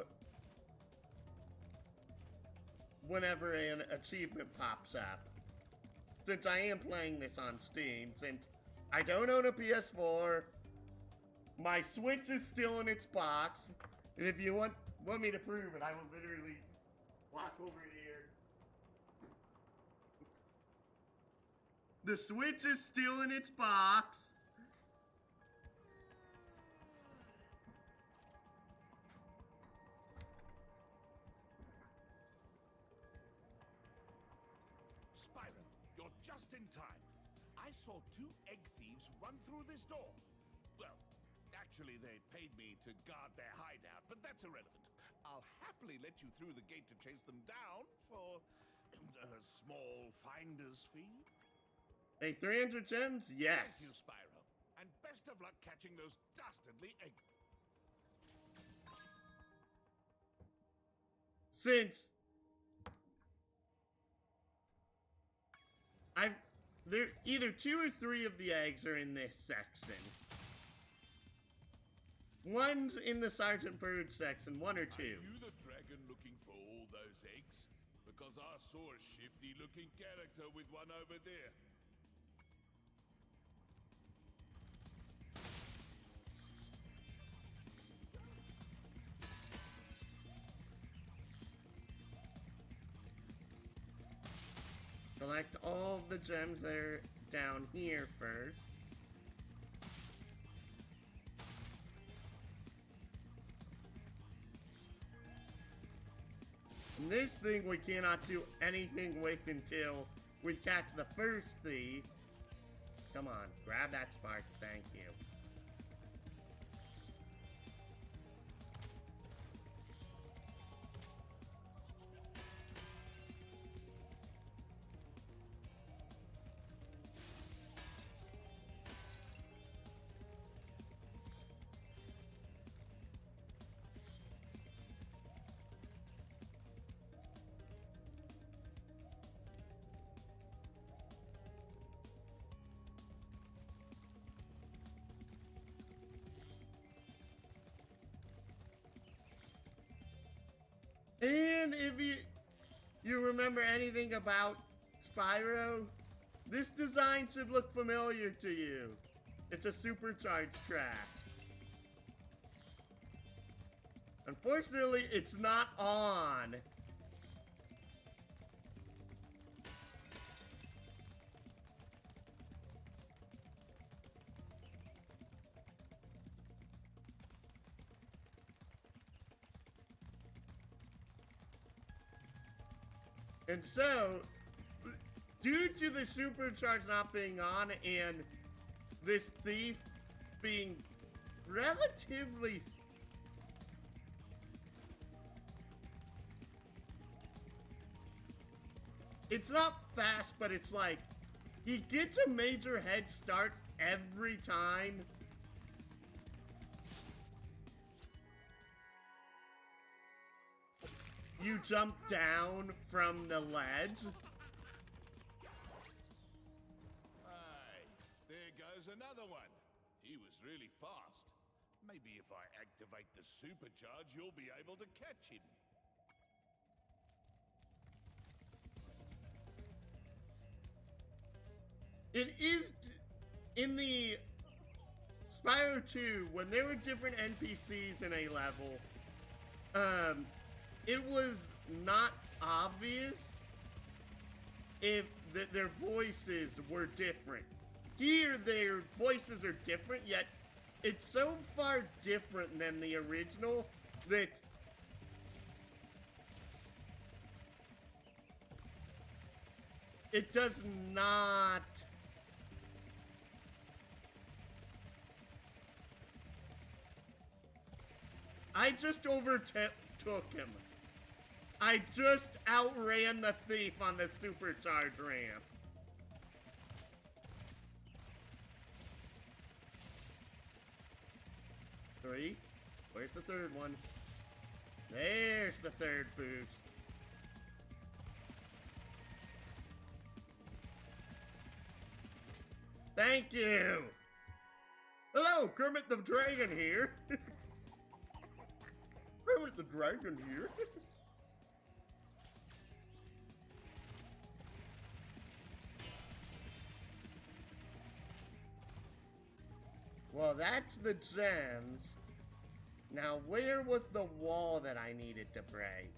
whenever an achievement pops up. Since I am playing this on Steam, since I don't own a PS4, my Switch is still in its box, and if you want me to prove it, I will literally walk over here. The Switch is still in its box. Spyro, you're just in time. I saw 2 egg thieves run through this door. Well, actually, they paid me to guard their hideout, but that's irrelevant. I'll happily let you through the gate to chase them down for a small finder's fee. Hey, 300 gems? Yes. Thank you, Spyro. And best of luck catching those dastardly egg... Since there either 2 or 3 of the eggs are in this section. One's in the Sergeant Bird section, 1 or 2. Are you the dragon looking for all those eggs? Because I saw a shifty-looking character with one over there. Collect all the gems that are down here first. And this thing we cannot do anything with until we catch the first thief. Come on, grab that spark, thank you. And if you remember anything about Spyro, this design should look familiar to you. It's a supercharged track. Unfortunately, it's not on. And so, due to the supercharge not being on and this thief being relatively... It's not fast, but it's like, he gets a major head start every time. You jump down from the ledge. Hey, there goes another one. He was really fast. Maybe if I activate the supercharge, you'll be able to catch him. It is in the Spyro 2 when there were different NPCs in a level. It was not obvious if their voices were different. Here, their voices are different, yet it's so far different than the original that it does not... I just overtook him. I just outran the thief on the supercharge ramp. Three. Where's the third one? There's the third boost. Thank you. Hello, Kermit the Dragon here. Kermit the Dragon here. Well, that's the gems. Now, where was the wall that I needed to break?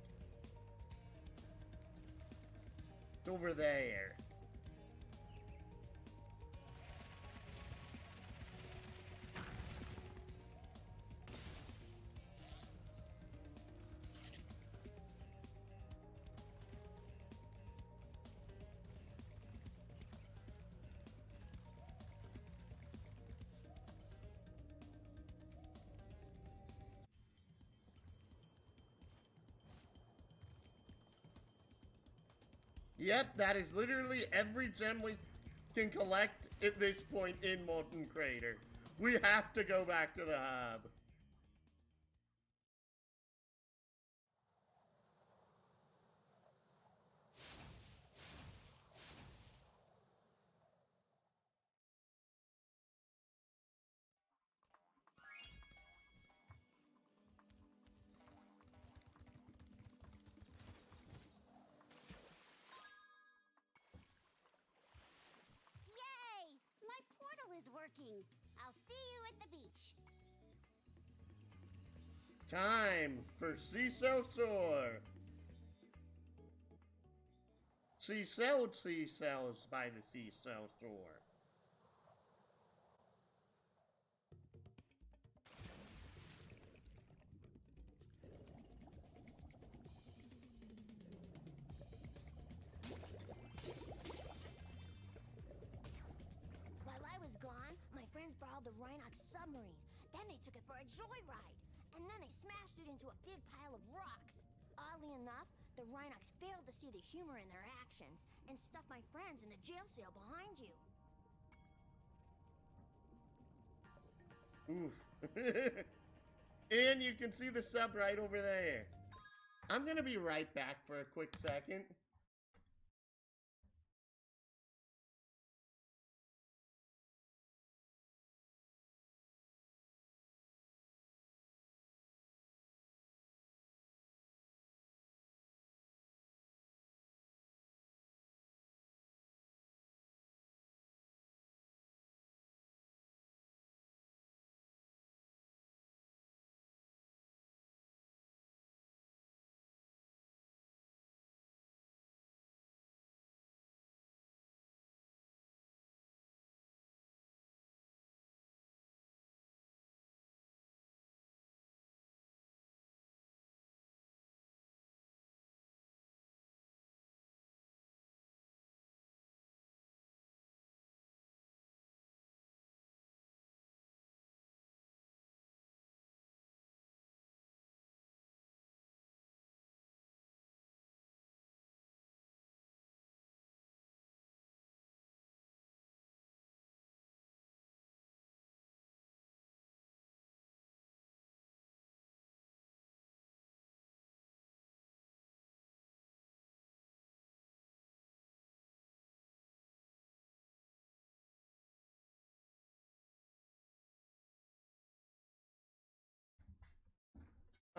It's over there. Yep, that is literally every gem we can collect at this point in Molten Crater. We have to go back to the hub. Working. I'll see you at the beach. Time for Seesaw. She sold seashells by the seashell shore. Rhinox submarine. Then they took it for a joyride. And then they smashed it into a big pile of rocks. Oddly enough, the Rhinox failed to see the humor in their actions and stuffed my friends in the jail cell behind you. Oof. And you can see the sub right over there. I'm gonna be right back for a quick second.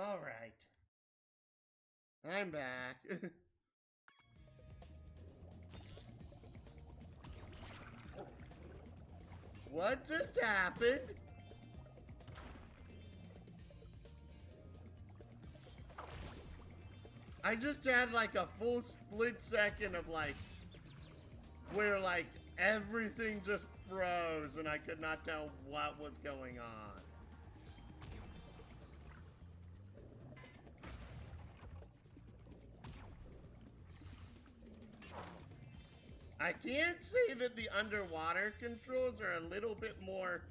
All right. I'm back. What just happened? I just had like a full split second of like, where like everything just froze and I could not tell what was going on. I can't say that the underwater controls are a little bit more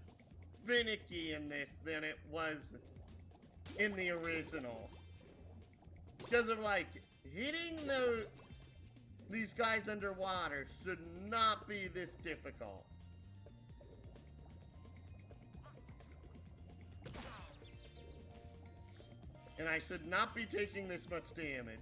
finicky in this than it was in the original. Because of like, hitting these guys underwater should not be this difficult. And I should not be taking this much damage.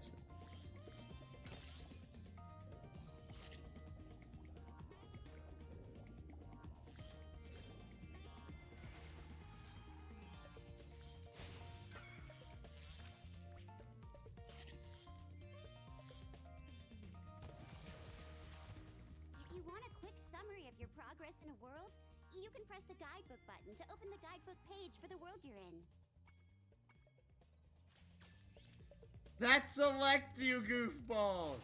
If you want a quick summary of your progress in a world, you can press the guidebook button to open the guidebook page for the world you're in. That select you, goofballs!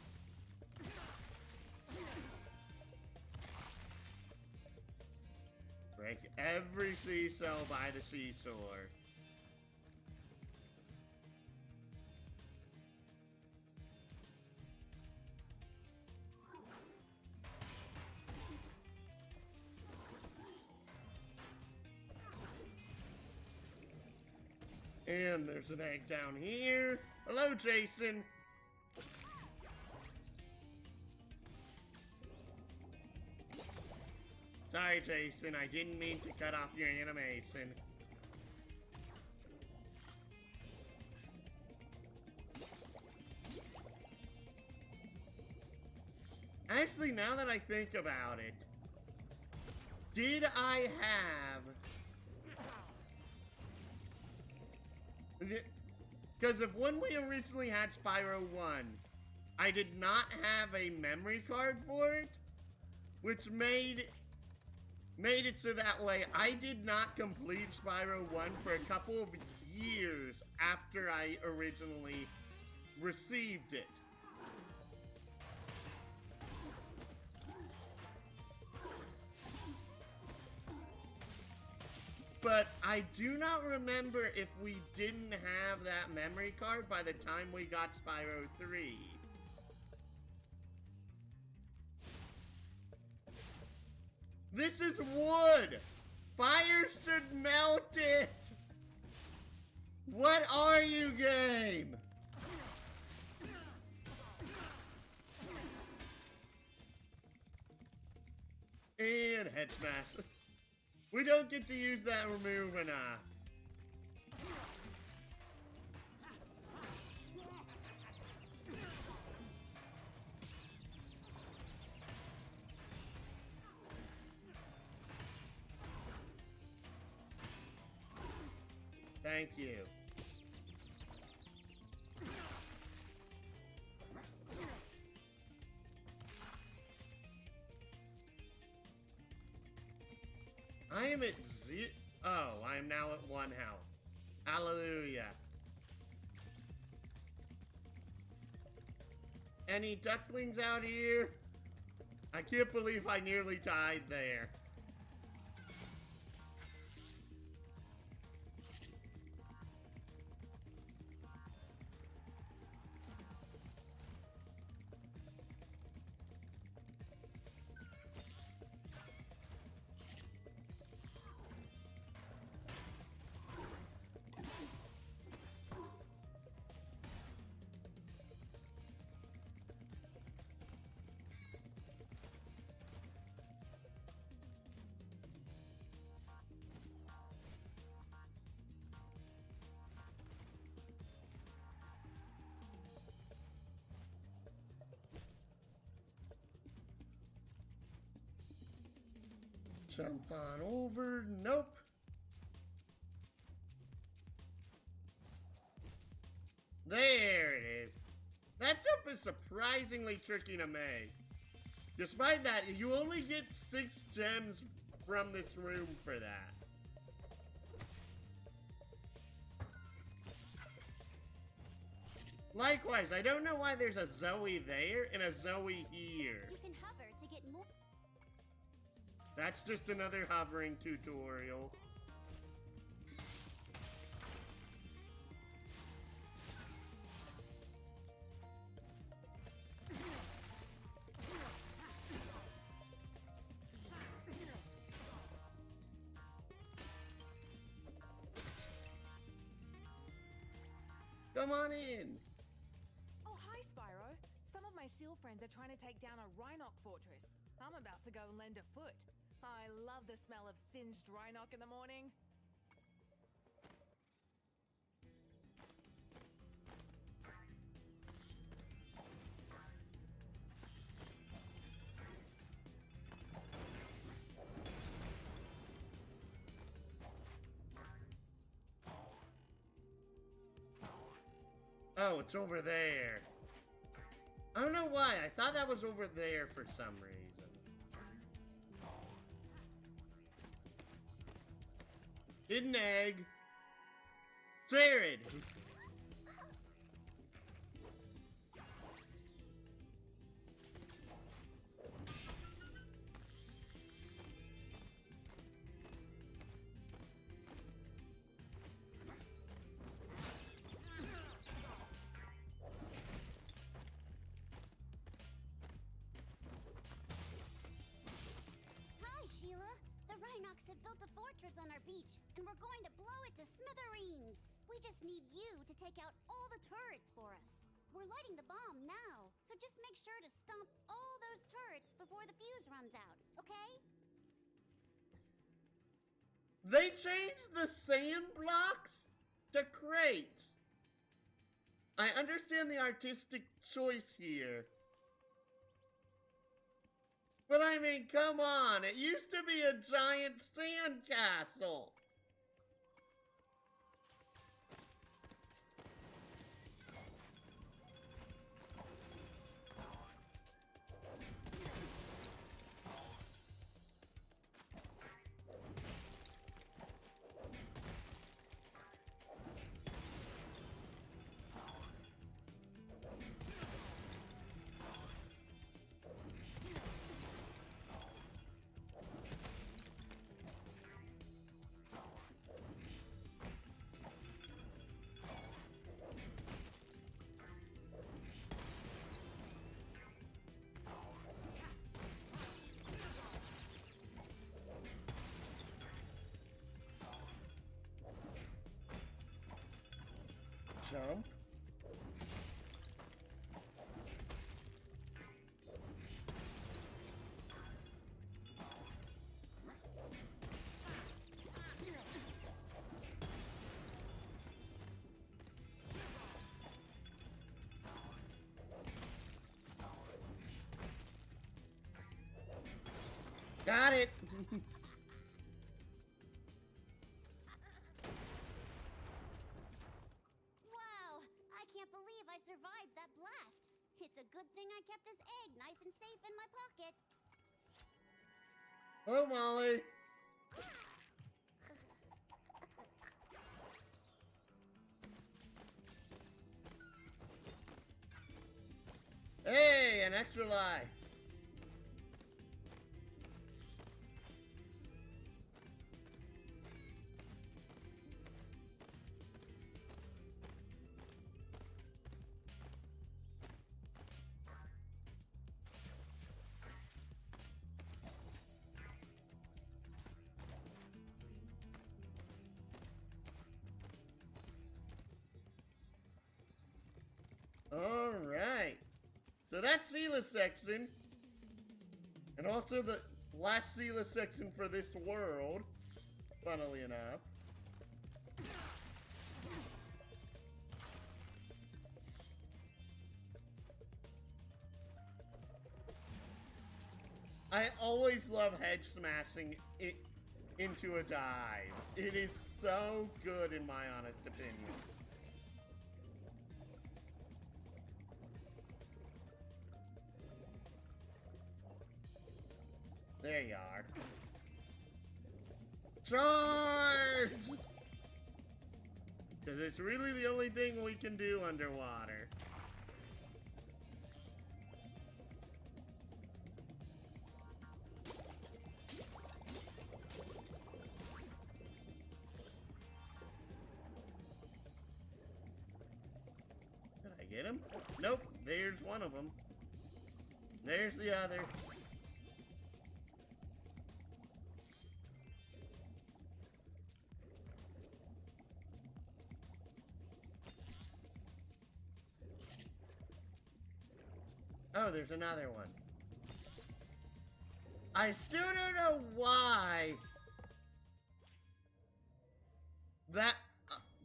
Break every seesaw by the seesaw. And there's an egg down here. Hello, Jason. Sorry, Jason. I didn't mean to cut off your animation. Actually, now that I think about it, did I have... Because if when we originally had Spyro 1, I did not have a memory card for it, which made it so that way I did not complete Spyro 1 for a couple of years after I originally received it. But I do not remember if we didn't have that memory card by the time we got Spyro 3. This is wood! fire should melt it! What are you, game? And head smash. We don't get to use that remove enough. Thank you. I am at I am now at 1 health. Hallelujah. Any ducklings out here? I can't believe I nearly died there. Jump on over. Nope. There it is. That jump is surprisingly tricky to make. Despite that, you only get 6 gems from this room for that. Likewise, I don't know why there's a Zoe there and a Zoe here. You can hover to get more. That's just another hovering tutorial. Come on in. Oh, hi, Spyro. Some of my seal friends are trying to take down a Rhinoc fortress. I'm about to go and lend a foot. I love the smell of singed Rhinoc in the morning. Oh, it's over there. I don't know why. I thought that was over there for some reason. Hidden egg. Jared. Have built a fortress on our beach, and we're going to blow it to smithereens. We just need you to take out all the turrets for us. We're lighting the bomb now, so just make sure to stomp all those turrets before the fuse runs out, okay? They changed the sand blocks to crates. I understand the artistic choice here. But I mean, come on, it used to be a giant sand castle. Jump. Got it! Wow! I can't believe I survived that blast. It's a good thing I kept this egg nice and safe in my pocket. Hello, Molly. Hey, an extra life. Alright. So that's Sealess section. And also the last Sealess section for this world, funnily enough. I always love hedge smashing it into a dive. It is so good in my honest opinion. There you are. Charge! Because it's really the only thing we can do underwater. Did I get him? Nope, there's one of them. There's the other. Oh, there's another one. I still don't know why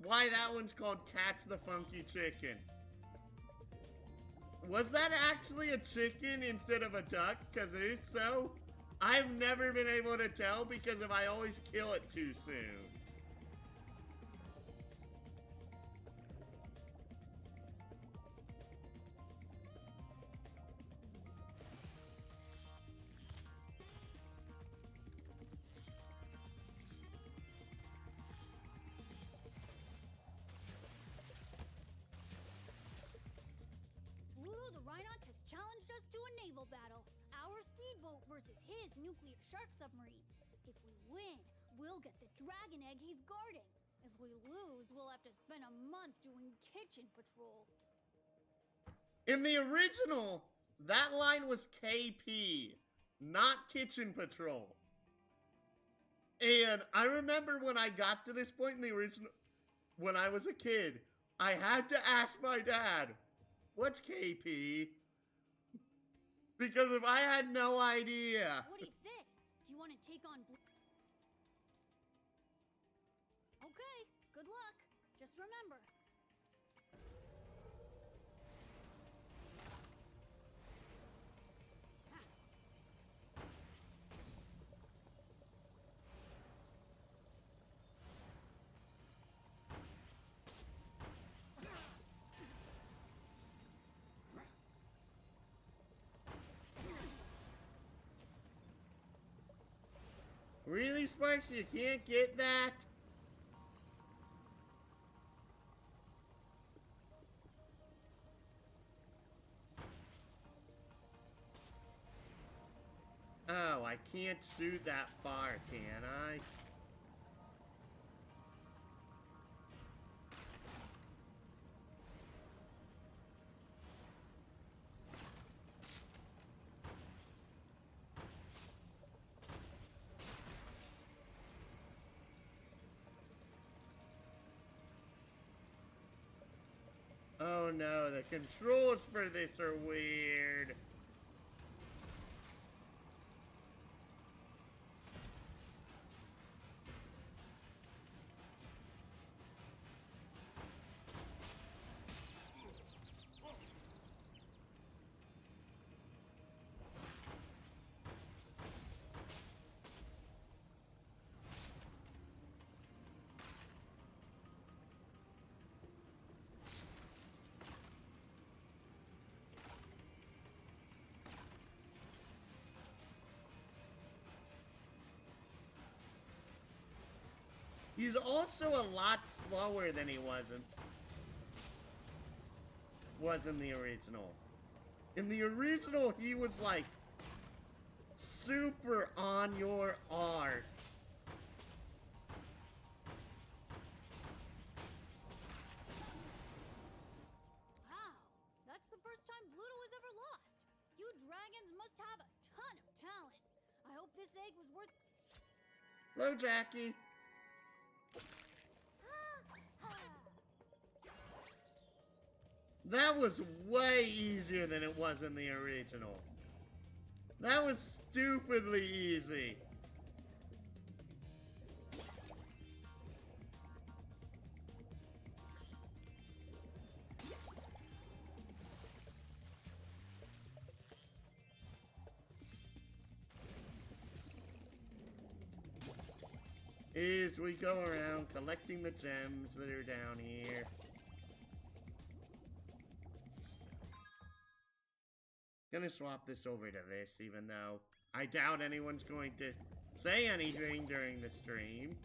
why that one's called Catch the Funky Chicken. Was that actually a chicken instead of a duck? Because if so, I've never been able to tell because I always kill it too soon. Challenged us to a naval battle. Our speedboat versus his nuclear shark submarine. If we win, we'll get the dragon egg he's guarding. If we lose, we'll have to spend a month doing kitchen patrol. In the original, that line was KP, not kitchen patrol. And I remember when I got to this point in the original, when I was a kid, I had to ask my dad, what's KP? Because if I had no idea. What do you say? Do you want to take on Okay, good luck. Just remember. Really, Sparks? You can't get that? Oh, I can't shoot that far, can I? Oh no, the controls for this are weird. He's also a lot slower than he was in the original. In the original, he was like super on your arse. Wow, that's the first time Pluto has ever lost. You dragons must have a ton of talent. I hope this egg was worth... Hello, Jackie. That was way easier than it was in the original. That was stupidly easy. As we go around collecting the gems that are down here. Gonna swap this over to this, even though I doubt anyone's going to say anything during the stream.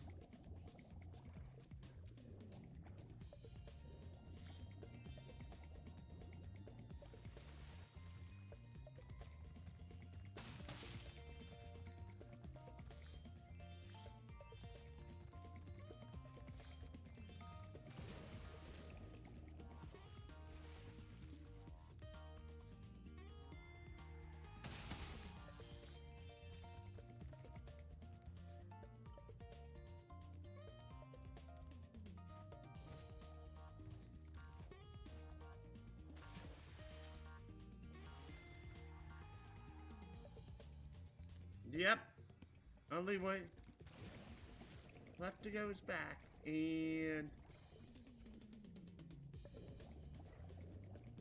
Yep. Only way left to go is back. And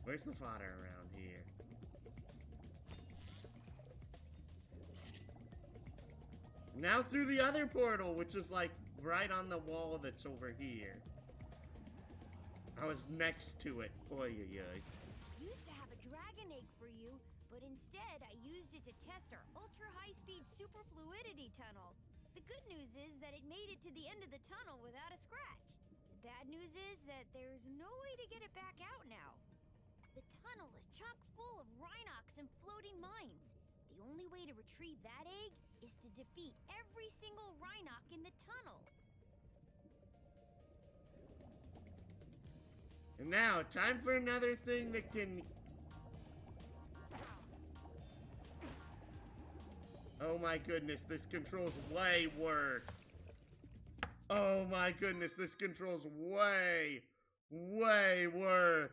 where's the fodder around here? Now through the other portal, which is like right on the wall that's over here. I was next to it. Oy, oy, oy. Used to have a dragon egg for you, but instead I used it to test our ultra-high-speed superfluidity tunnel. The good news is that it made it to the end of the tunnel without a scratch. The bad news is that there's no way to get it back out now. The tunnel is chock full of Rhinox and floating mines. The only way to retrieve that egg is to defeat every single Rhinox in the tunnel. And now, time for another thing that can... Oh my goodness, this controls way worse. Oh my goodness, this controls way, way worse.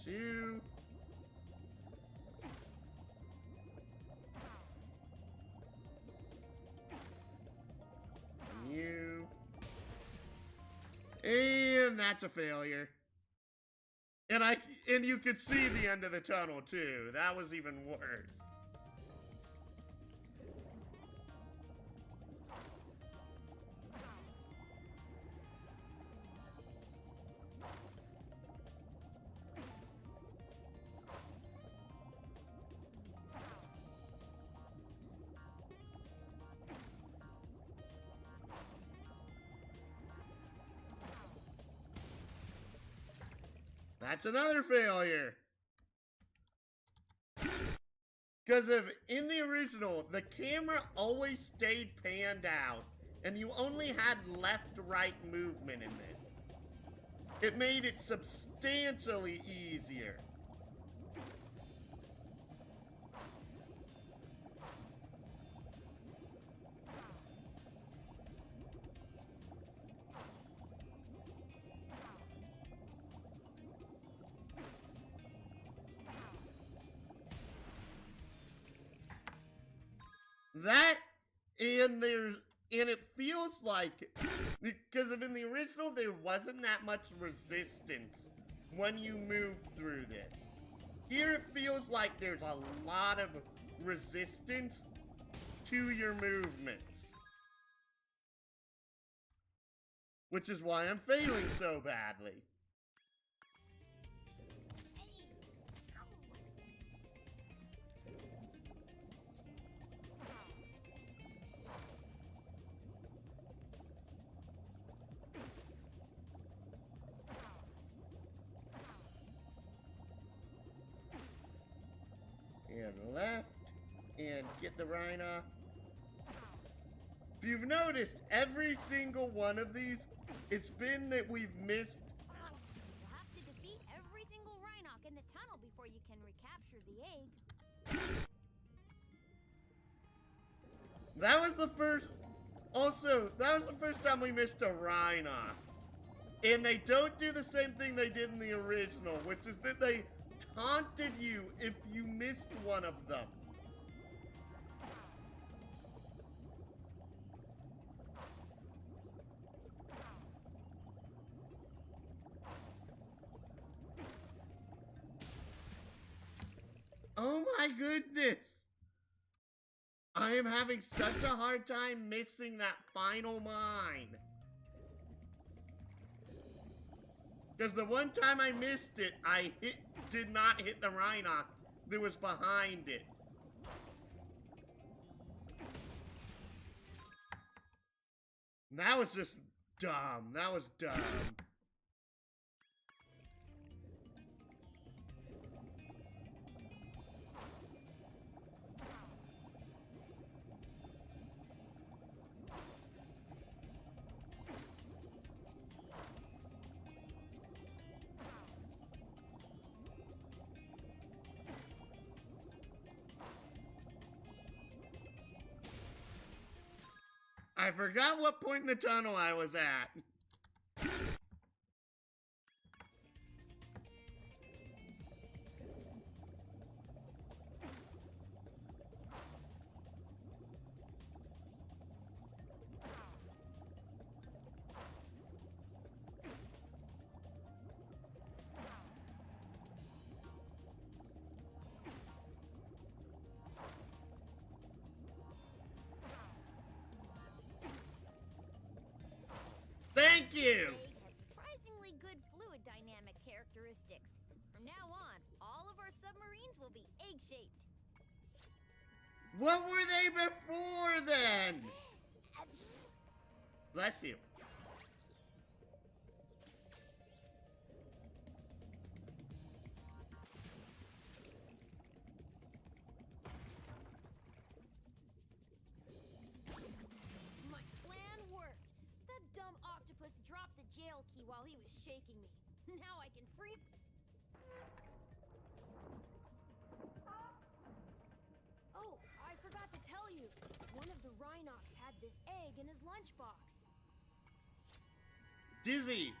You. You. And that's a failure. And you could see the end of the tunnel too. That was even worse. That's another failure. Because in the original, the camera always stayed panned out, and you only had left-right movement in this. It made it substantially easier. That, and it feels like, because in the original there wasn't that much resistance when you move through this. Here it feels like there's a lot of resistance to your movements. Which is why I'm failing so badly. And left, and get the Rhino. If you've noticed, every single one of these, it's been that we've missed. You'll have to defeat every single Rhinoc in the tunnel before you can recapture the egg. That was the first. Also, that was the first time we missed a Rhinoc. And they don't do the same thing they did in the original, which is that they taunted you if you missed one of them. Oh my goodness! I am having such a hard time missing that final mine. Because the one time I missed it, I did not hit the Rhinoc that was behind it. That was just dumb. That was dumb. I forgot what point in the tunnel I was at. Thank you! The egg has surprisingly good fluid dynamic characteristics. From now on, all of our submarines will be egg-shaped. What were they before then? Bless you. My plan worked. That dumb octopus dropped the jail key while he was shaking me. Now I can free... Oh, I forgot to tell you. One of the Rhinocs had this egg in his lunchbox. Dizzy.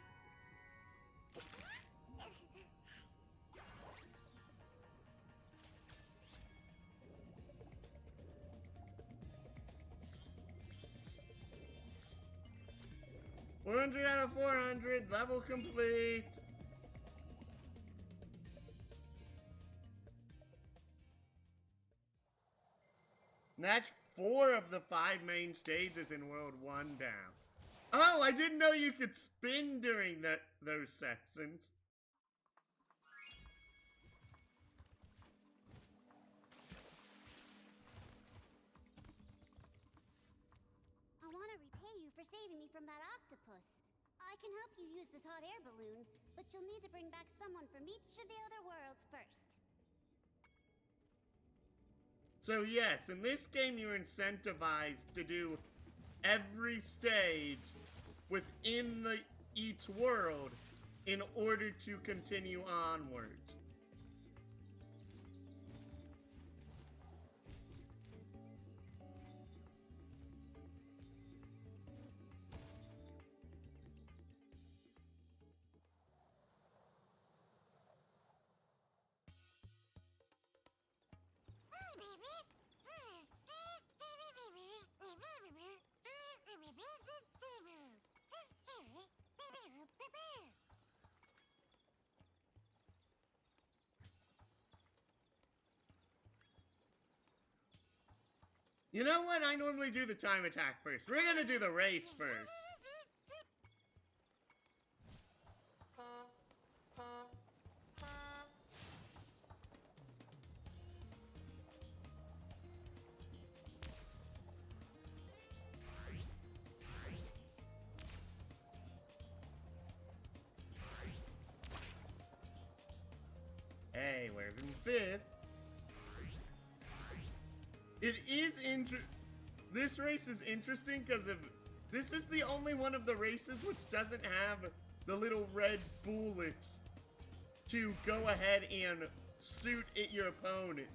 $100 out of 400, level complete. And that's 4 of the 5 main stages in World 1 down. Oh, I didn't know you could spin during those sections. I want to repay you for saving me from that octopus. I can help you use this hot air balloon, but you'll need to bring back someone from each of the other worlds first. So yes, in this game you're incentivized to do every stage within each world in order to continue onwards. You know what? I normally do the time attack first. We're gonna do the race first. Hey, we're in fifth. It is this race is interesting because this is the only one of the races which doesn't have the little red bullets to go ahead and shoot at your opponents.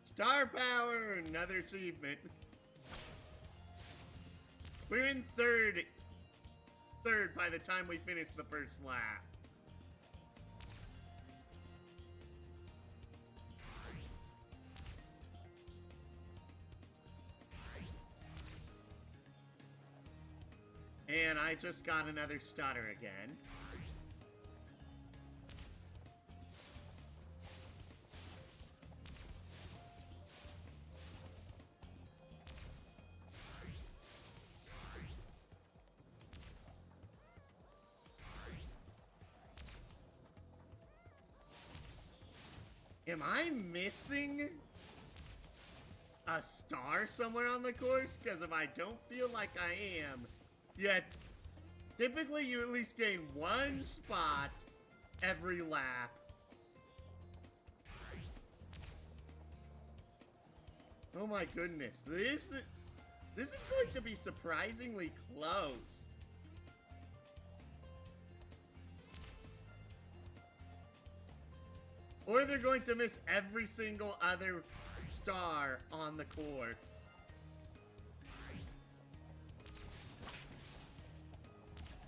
Star power, another achievement. We're in third by the time we finish the first lap. And I just got another stutter again. Am I missing a star somewhere on the course? Because if I don't feel like I am, yet typically you at least gain one spot every lap. Oh my goodness, this is going to be surprisingly close. Or they're going to miss every single other star on the course.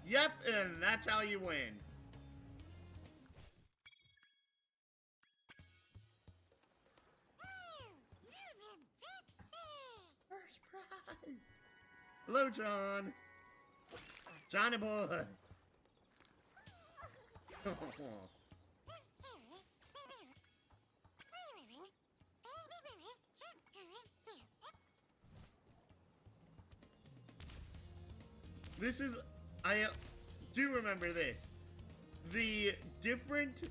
Yep, and that's how you win. First prize. Hello, John. Johnny boy. This is, I do remember this. The different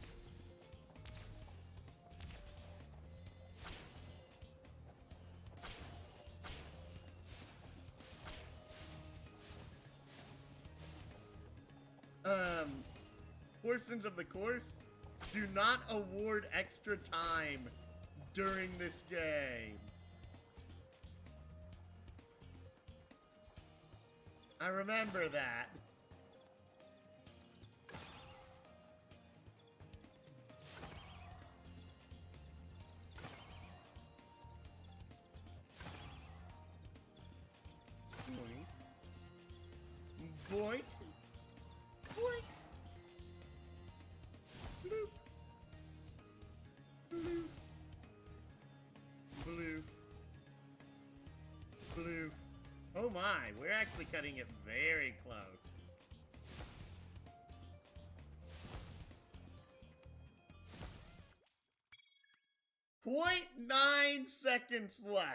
portions of the course do not award extra time during this game. I remember that. Boink. Boink. Boink. Bloop. Bloop. Bloop. Bloop. Oh my, we're actually cutting it very close. .9 seconds left.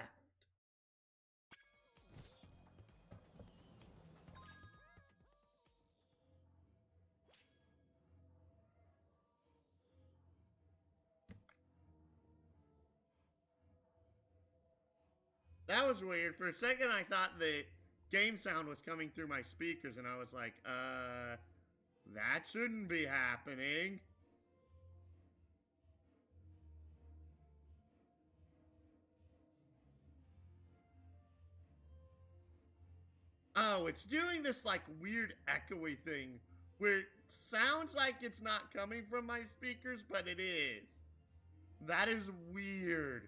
That was weird. For a second, I thought the game sound was coming through my speakers, and I was like, that shouldn't be happening. Oh, it's doing this like weird echoey thing where it sounds like it's not coming from my speakers, but it is. That is weird.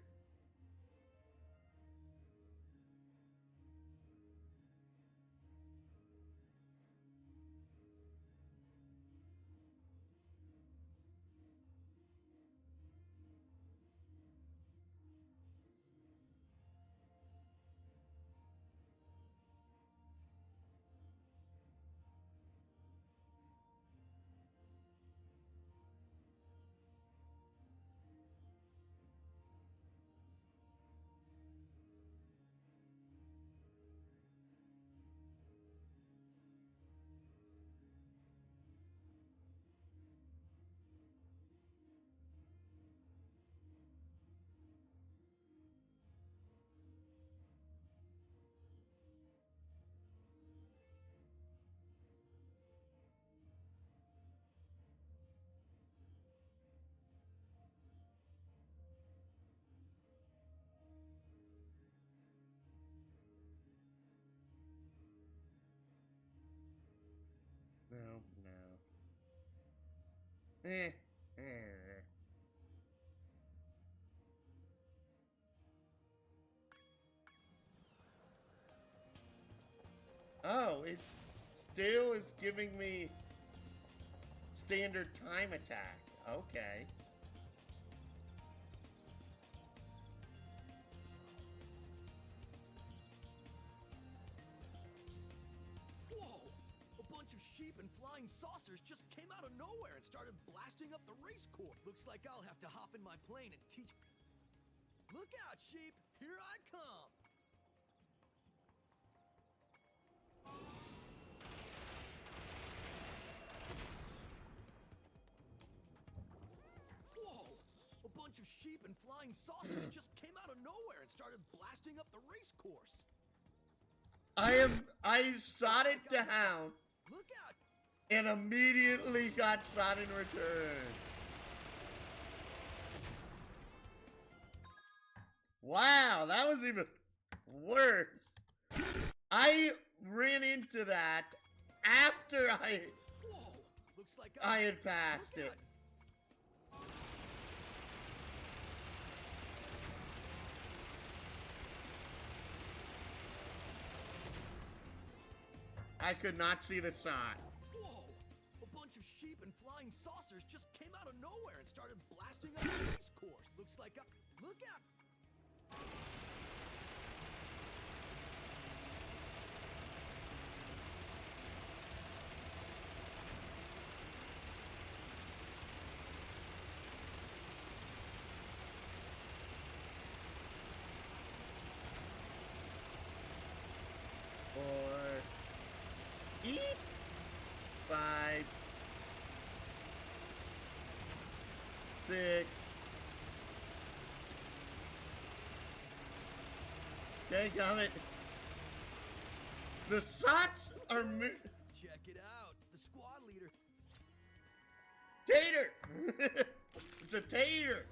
No, no. Oh, it still is giving me standard time attack. Okay. Whoa! A bunch of sheep and flying saucers just came out of nowhere and started blasting up the race course. Looks like I'll have to hop in my plane and teach. Look out, sheep! Here I come! Whoa! A bunch of sheep and flying saucers just came out of nowhere and started blasting up the race course. I shot it down. Look out! And immediately got shot in return. Wow, that was even worse. I ran into that after Whoa! Looks like I had passed it. I could not see the shot. Whoa! A bunch of sheep and flying saucers just came out of nowhere and started blasting up the race course. Looks like look out! Eat 5, 6. Okay, got it. The shots are Check it out. The squad leader. Tater! It's a tater!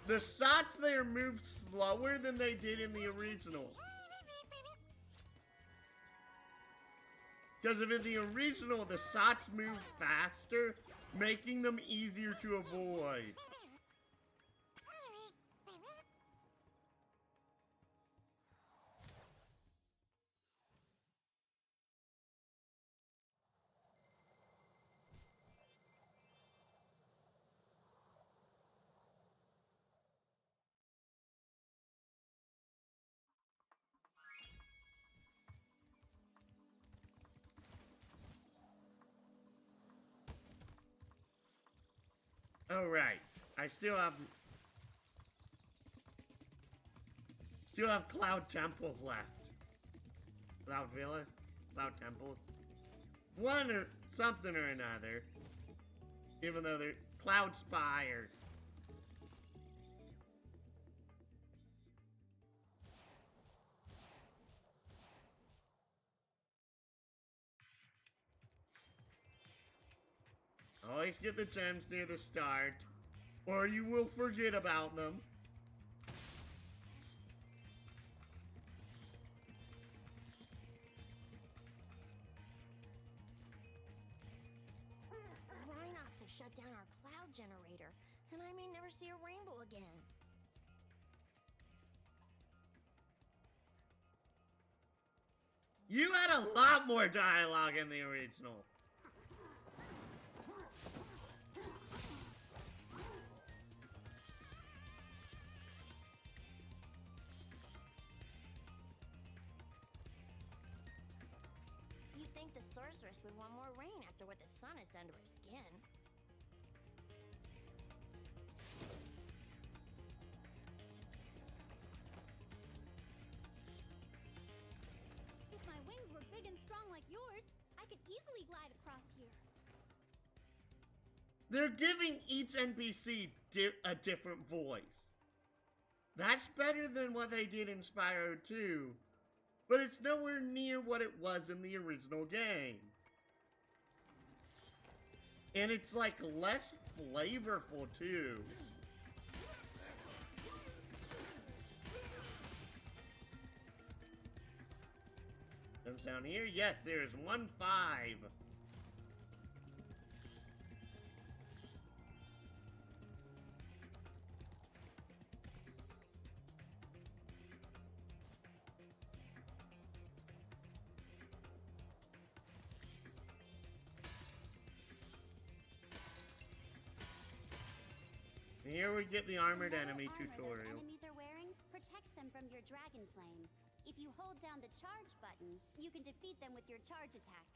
The shots there move slower than they did in the original. Because in the original, the shots move faster, making them easier to avoid. Oh, right. I still have Cloud Temples left. Cloud Villa? Cloud Temples? One or something or another. Even though they're Cloud Spires. Always get the gems near the start, or you will forget about them. down our cloud generator, and I may never see a rainbow again. You had a lot more dialogue in the original. You'd think the sorceress would want more rain after what the sun has done to her skin. If my wings were big and strong like yours, I could easily glide across here. They're giving each NPC a different voice. That's better than what they did in Spyro 2, but it's nowhere near what it was in the original game. And it's like less flavorful too. Comes down here. Yes, there is 1-5. Here we get the armored enemy tutorial. Enemies are wearing protects them from your dragon flame. If you hold down the charge button, you can defeat them with your charge attack.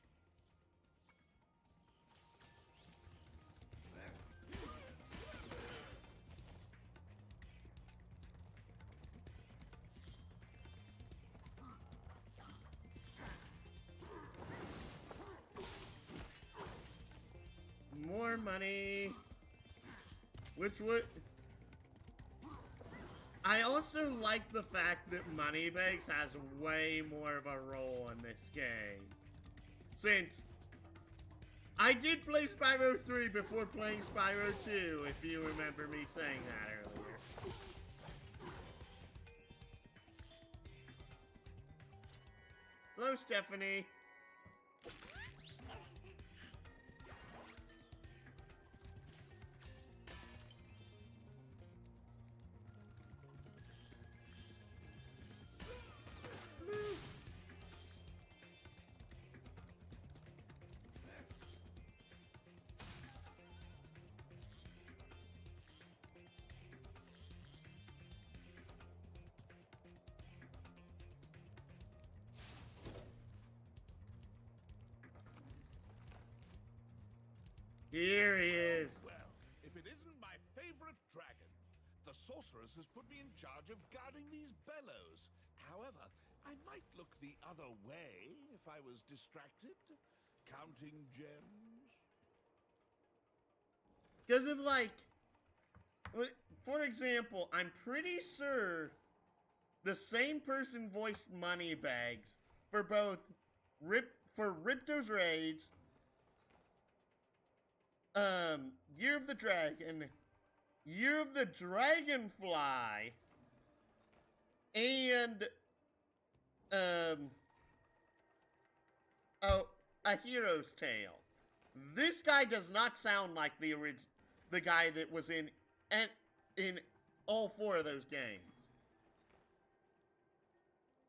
More money. Which would... I also like the fact that Moneybags has way more of a role in this game. Since I did play Spyro 3 before playing Spyro 2, if you remember me saying that earlier. Hello, Stephanie. Here he is. Well, if it isn't my favorite dragon, the sorceress has put me in charge of guarding these bellows. However, I might look the other way if I was distracted, counting gems. Because of, like, for example, I'm pretty sure the same person voiced Moneybags for both Ripto's Rage, Year of the Dragon, Year of the Dragonfly, and, A Hero's Tale. This guy does not sound like the guy that was in all four of those games.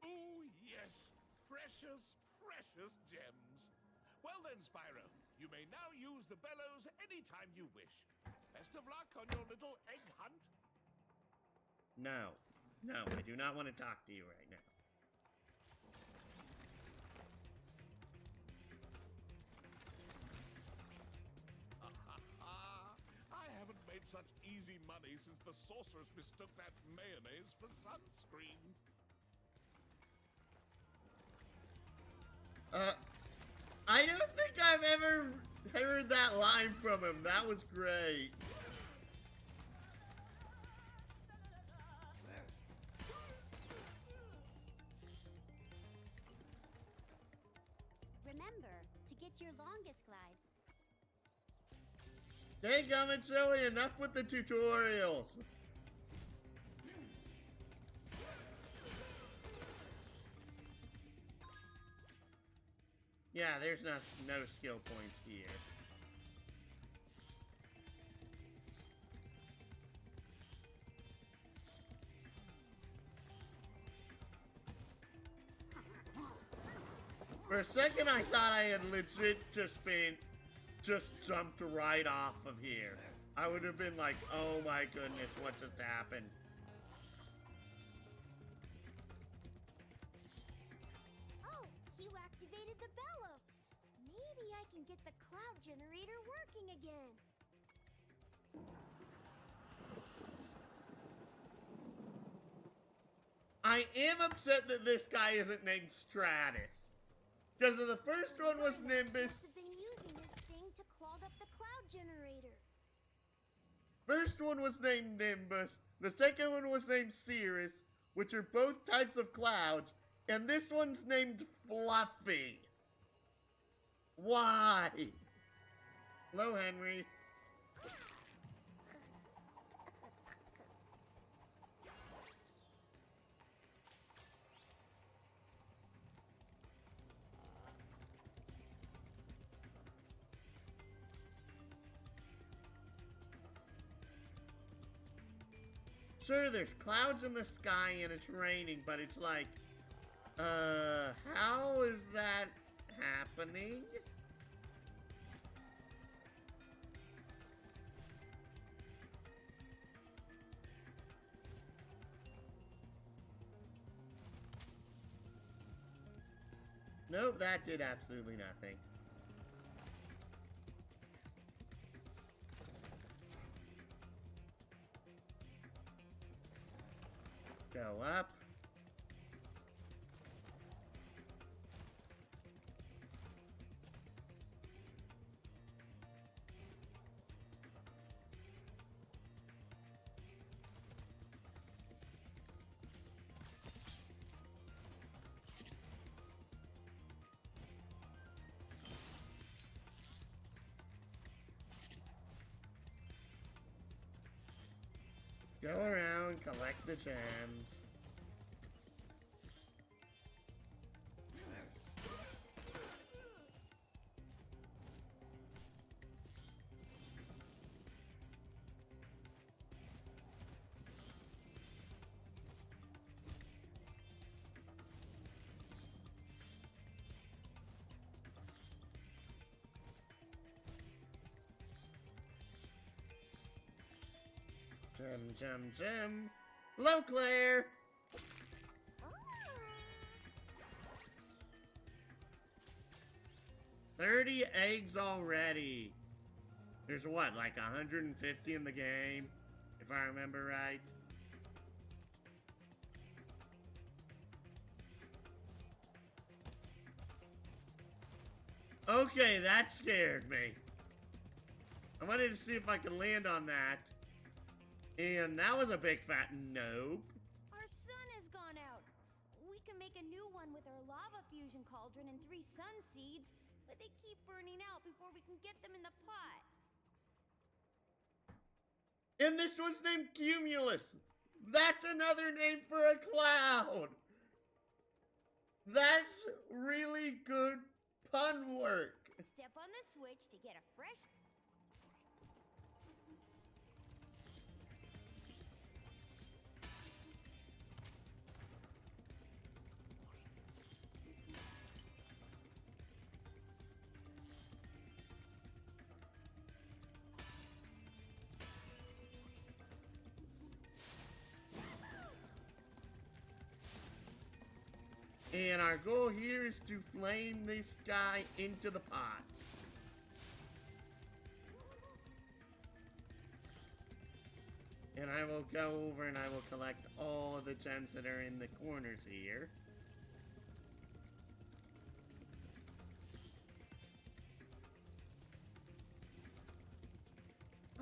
Oh, yes. Precious, precious gems. Well then, Spyro, you may now use the bellows anytime you wish. Best of luck on your little egg hunt. No, I do not want to talk to you right now. I haven't made such easy money since the sorceress mistook that mayonnaise for sunscreen. I don't think I've ever heard that line from him. That was great. Remember to get your longest glide. Hey, Gum and Joey, enough with the tutorials. Yeah, there's no skill points here. For a second, I thought I had legit just jumped right off of here. I would have been like, oh my goodness, what just happened? Oh, you activated the bellows. Maybe I can get the cloud generator working again. I am upset that this guy isn't named Stratus. Because the first one was Nimbus. Must have been using this thing to clog up the cloud generator. First one was named Nimbus. The second one was named Cirrus, which are both types of clouds. And this one's named Fluffy. Why? Hello, Henry. Sure, there's clouds in the sky and it's raining, but it's like, how is that happening? Nope, that did absolutely nothing. Go up. Go around, collect the gems. Gem. Hello, Claire! 30 eggs already. There's what, like 150 in the game, if I remember right. Okay, that scared me. I wanted to see if I could land on that. And that was a big fat nope. Our sun has gone out. We can make a new one with our lava fusion cauldron and 3 sun seeds, but they keep burning out before we can get them in the pot. And this one's named Cumulus. That's another name for a cloud. That's really good pun work. Step on the switch to get a fresh... And our goal here is to flame this guy into the pot. And I will go over and I will collect all of the gems that are in the corners here.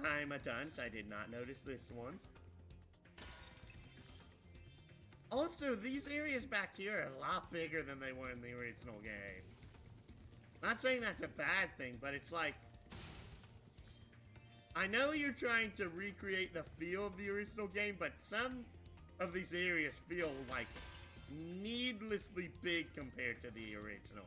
I'm a dunce, I did not notice this one. Also, these areas back here are a lot bigger than they were in the original game. Not saying that's a bad thing, but it's like... I know you're trying to recreate the feel of the original game, but some of these areas feel like needlessly big compared to the original.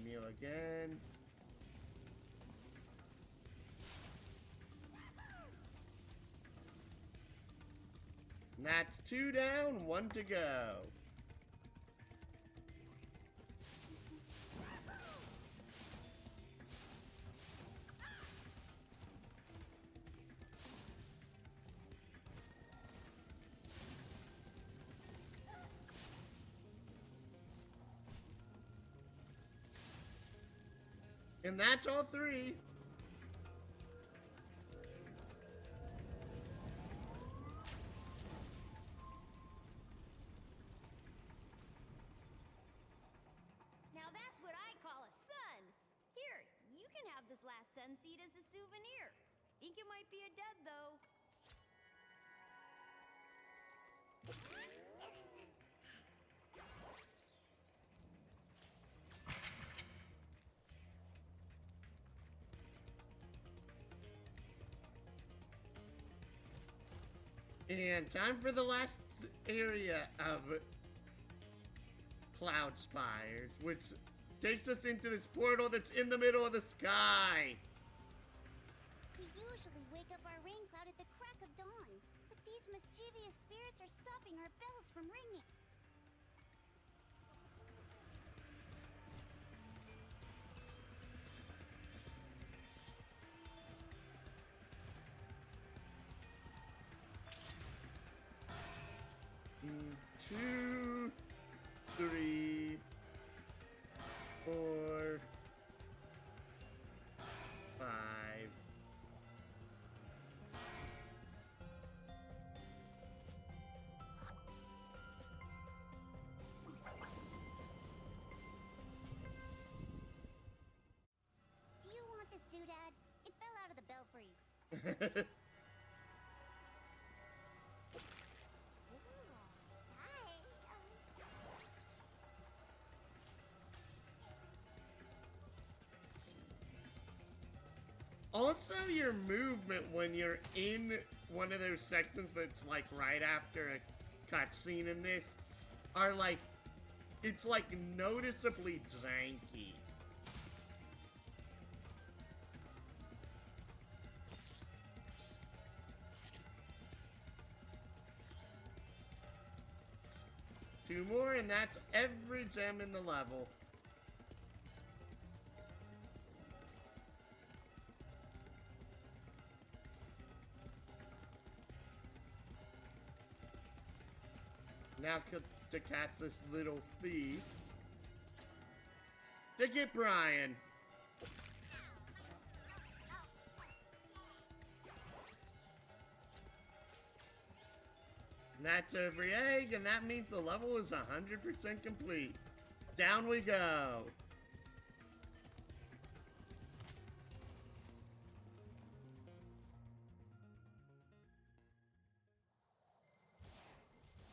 meal again. And that's 2 down, 1 to go. And that's all 3. Now that's what I call a sun. Here, you can have this last sun seed as a souvenir. Think it might be a dud, though. And time for the last area of Cloud Spires, which takes us into this portal that's in the middle of the sky. We usually wake up our rain cloud at the crack of dawn, but these mischievous spirits are stopping our bells from ringing. Two, 3, 4, 5. Do you want this doodad? It fell out of the belfry. Also, your movement when you're in one of those sections that's like right after a cutscene in this are like, it's like noticeably janky. Two more and that's every gem in the level. Now to catch this little thief. To get Brian. And that's every egg, and that means the level is 100% complete. Down we go.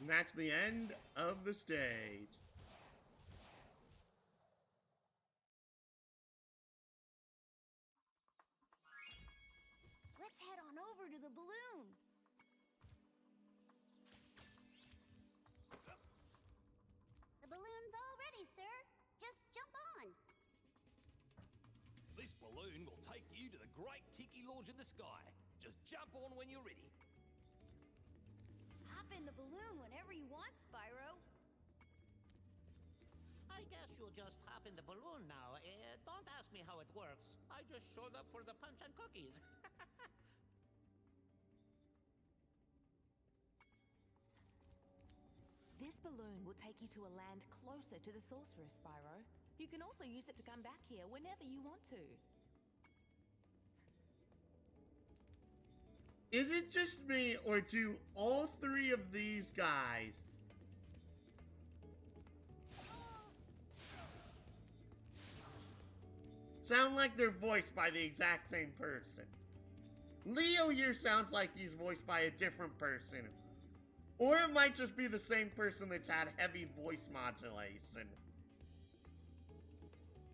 And that's the end of the stage. Let's head on over to the balloon. The balloon's all ready, sir. Just jump on. This balloon will take you to the great Tiki Lodge in the sky. Just jump on when you're ready. Hop in the balloon whenever you want, Spyro. I guess you'll just hop in the balloon now. Don't ask me how it works. I just showed up for the punch and cookies. This balloon will take you to a land closer to the sorceress, Spyro. You can also use it to come back here whenever you want to. Is it just me, or do all 3 of these guys sound like they're voiced by the exact same person? Leo here sounds like he's voiced by a different person. Or it might just be the same person that's had heavy voice modulation.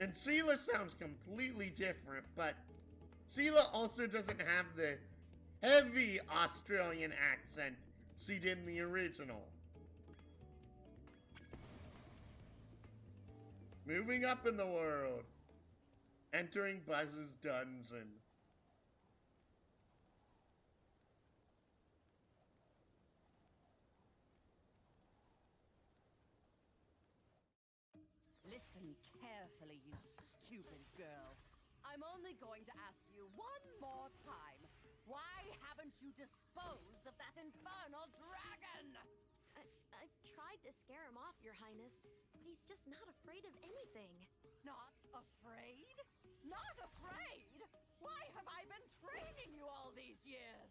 And Sheila sounds completely different, but Sheila also doesn't have the heavy Australian accent she did in the original. Moving up in the world. Entering Buzz's dungeon. Listen carefully, you stupid girl. I'm only going to ask you one more time. Why haven't you disposed of that infernal dragon? I've tried to scare him off, Your Highness, but he's just not afraid of anything. Not afraid? Not afraid? Why have I been training you all these years?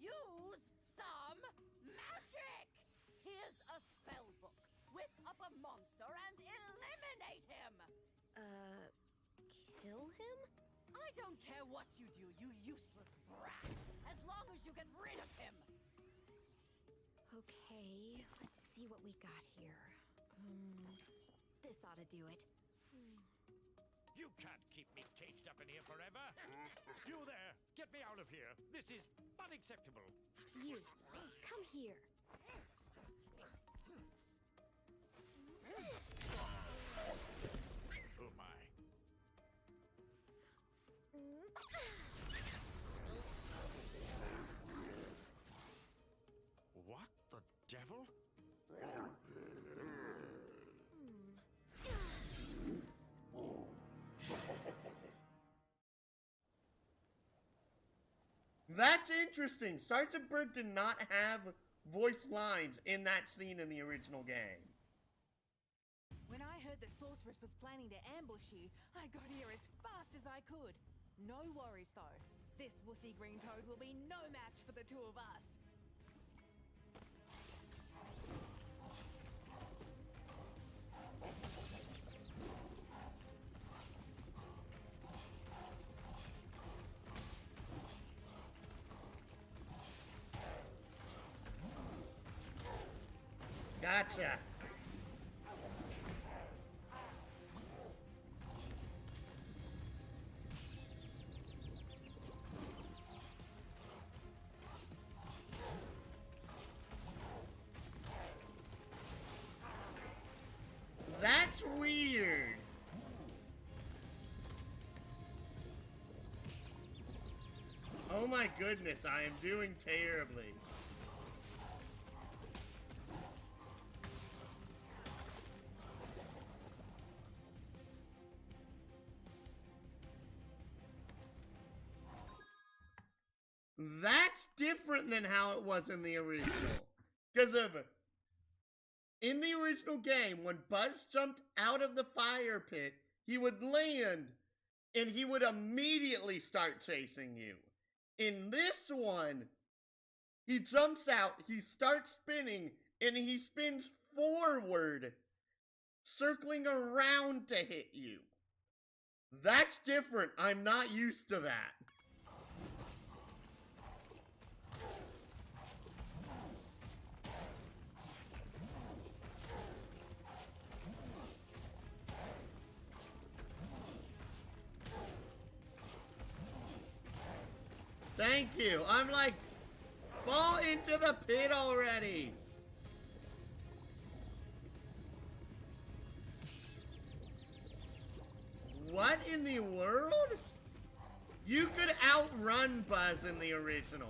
Use some magic! Here's a spell book. Whip up a monster and eliminate him! Kill him? I don't care what you do, you useless brat, as long as you get rid of him! Okay, let's see what we got here. This ought to do it. You can't keep me caged up in here forever. You there, get me out of here. This is unacceptable. You, come here. Oh my. What the devil? That's interesting. Sergeant Bird did not have voice lines in that scene in the original game. When I heard the sorceress was planning to ambush you, I got here as fast as I could. No worries though. This wussy green toad will be no match for the two of us. Gotcha. That's weird. Oh my goodness, I am doing terribly. That's different than how it was in the original. Because in the original game, when Buzz jumped out of the fire pit, he would land and he would immediately start chasing you. In this one, he jumps out, he starts spinning, and he spins forward, circling around to hit you. That's different. I'm not used to that. Thank you. I'm like, fall into the pit already. What in the world? You could outrun Buzz in the original.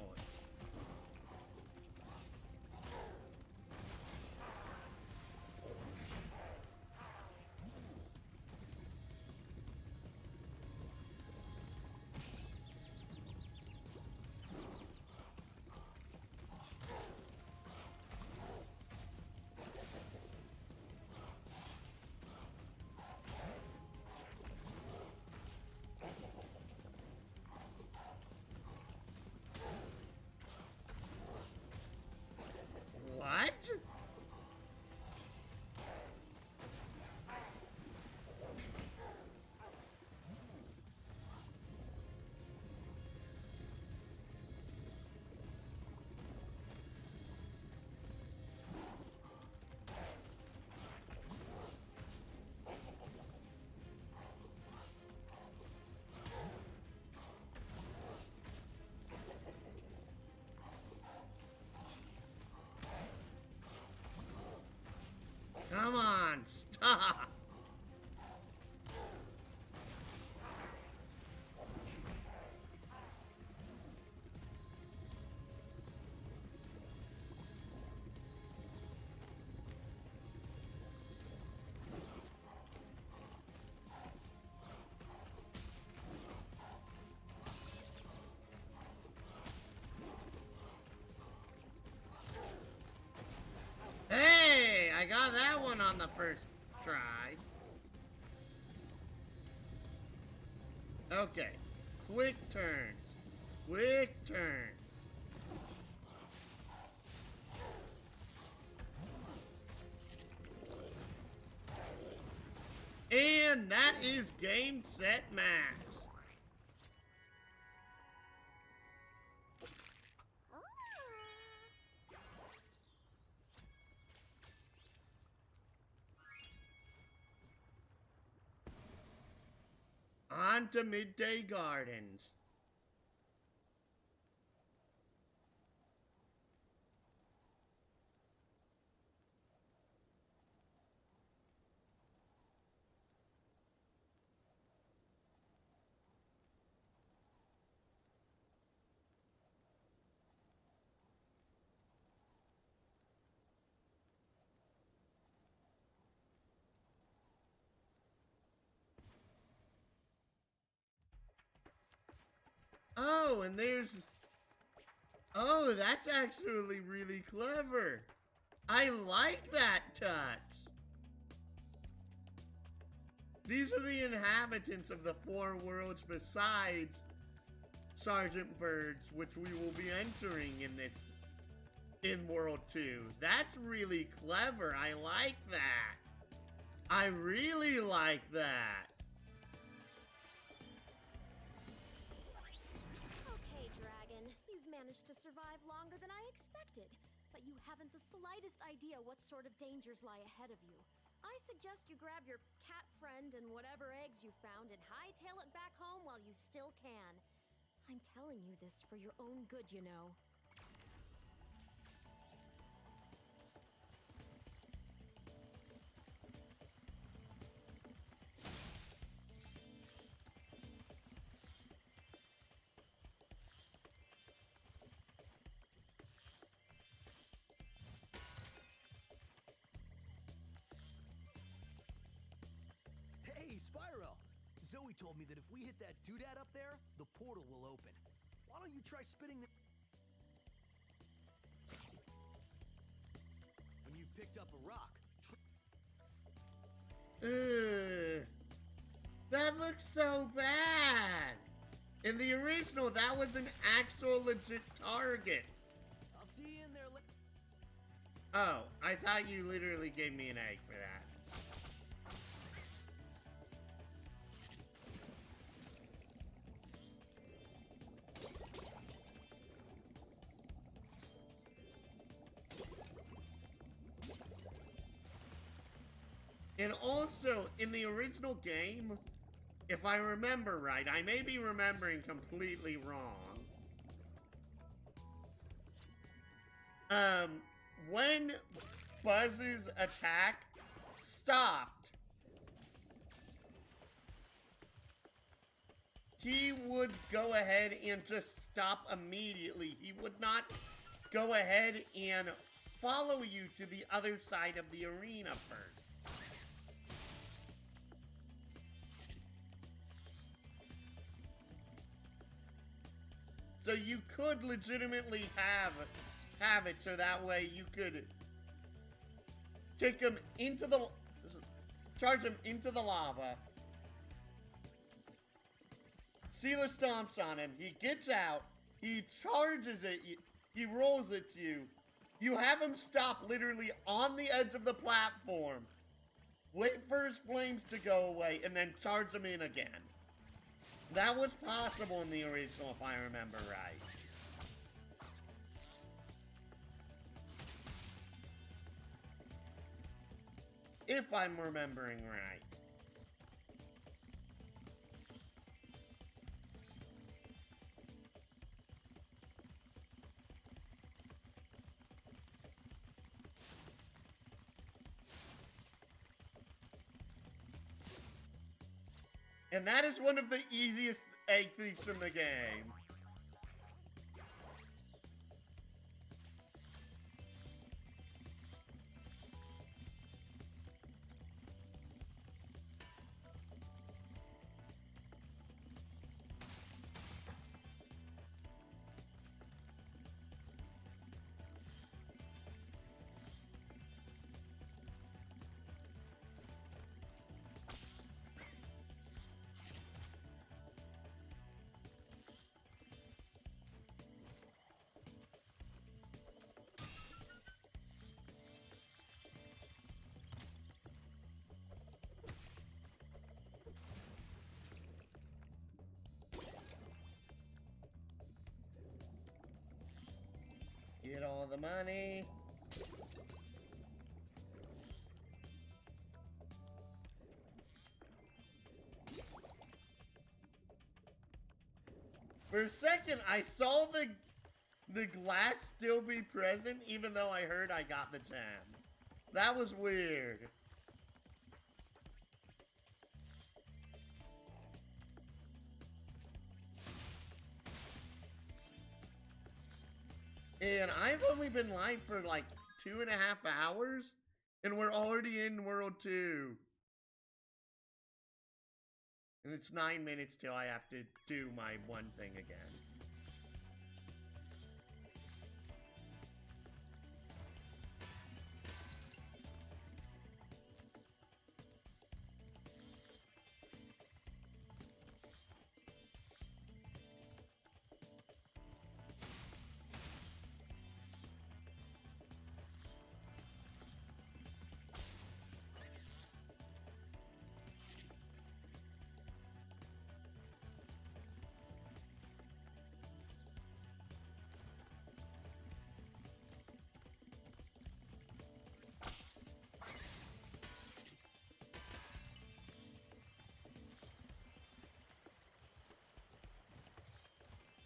on the first try. Okay. Quick turns. Quick turns. And that is game, set, match. On to Midday Gardens. Oh, and there's... Oh, that's actually really clever. I like that touch. These are the inhabitants of the 4 worlds besides Sergeant Bird's, which we will be entering in World 2. That's really clever. I like that. I really like that. Okay, Dragon. You've managed to survive longer than I expected, but you haven't the slightest idea what sort of dangers lie ahead of you. I suggest you grab your cat friend and whatever eggs you found and hightail it back home while you still can. I'm telling you this for your own good, you know. Hey, Spyro! Zoe told me that if we hit that doodad up there, the portal will open. Why don't you try spitting the... When you've picked up a rock... That looks so bad. In the original, that was an actual legit target. I'll see you in there later. Oh, I thought you literally gave me an egg for that. And also, in the original game, if I remember right, I may be remembering completely wrong. When Buzz's attack stopped, he would go ahead and just stop immediately. He would not go ahead and follow you to the other side of the arena first. So you could legitimately have it so that way you could take him into the... charge him into the lava. Sela stomps on him. He gets out. He charges at you. He rolls at you. You have him stop literally on the edge of the platform. Wait for his flames to go away and then charge him in again. That was possible in the original, if I remember right. If I'm remembering right. And that is one of the easiest egg thieves in the game. all the money. For a second, I saw the glass still be present, even though I heard I got the gem. That was weird. And I've only been live for like 2.5 hours, and we're already in World 2. And it's 9 minutes till I have to do my one thing again.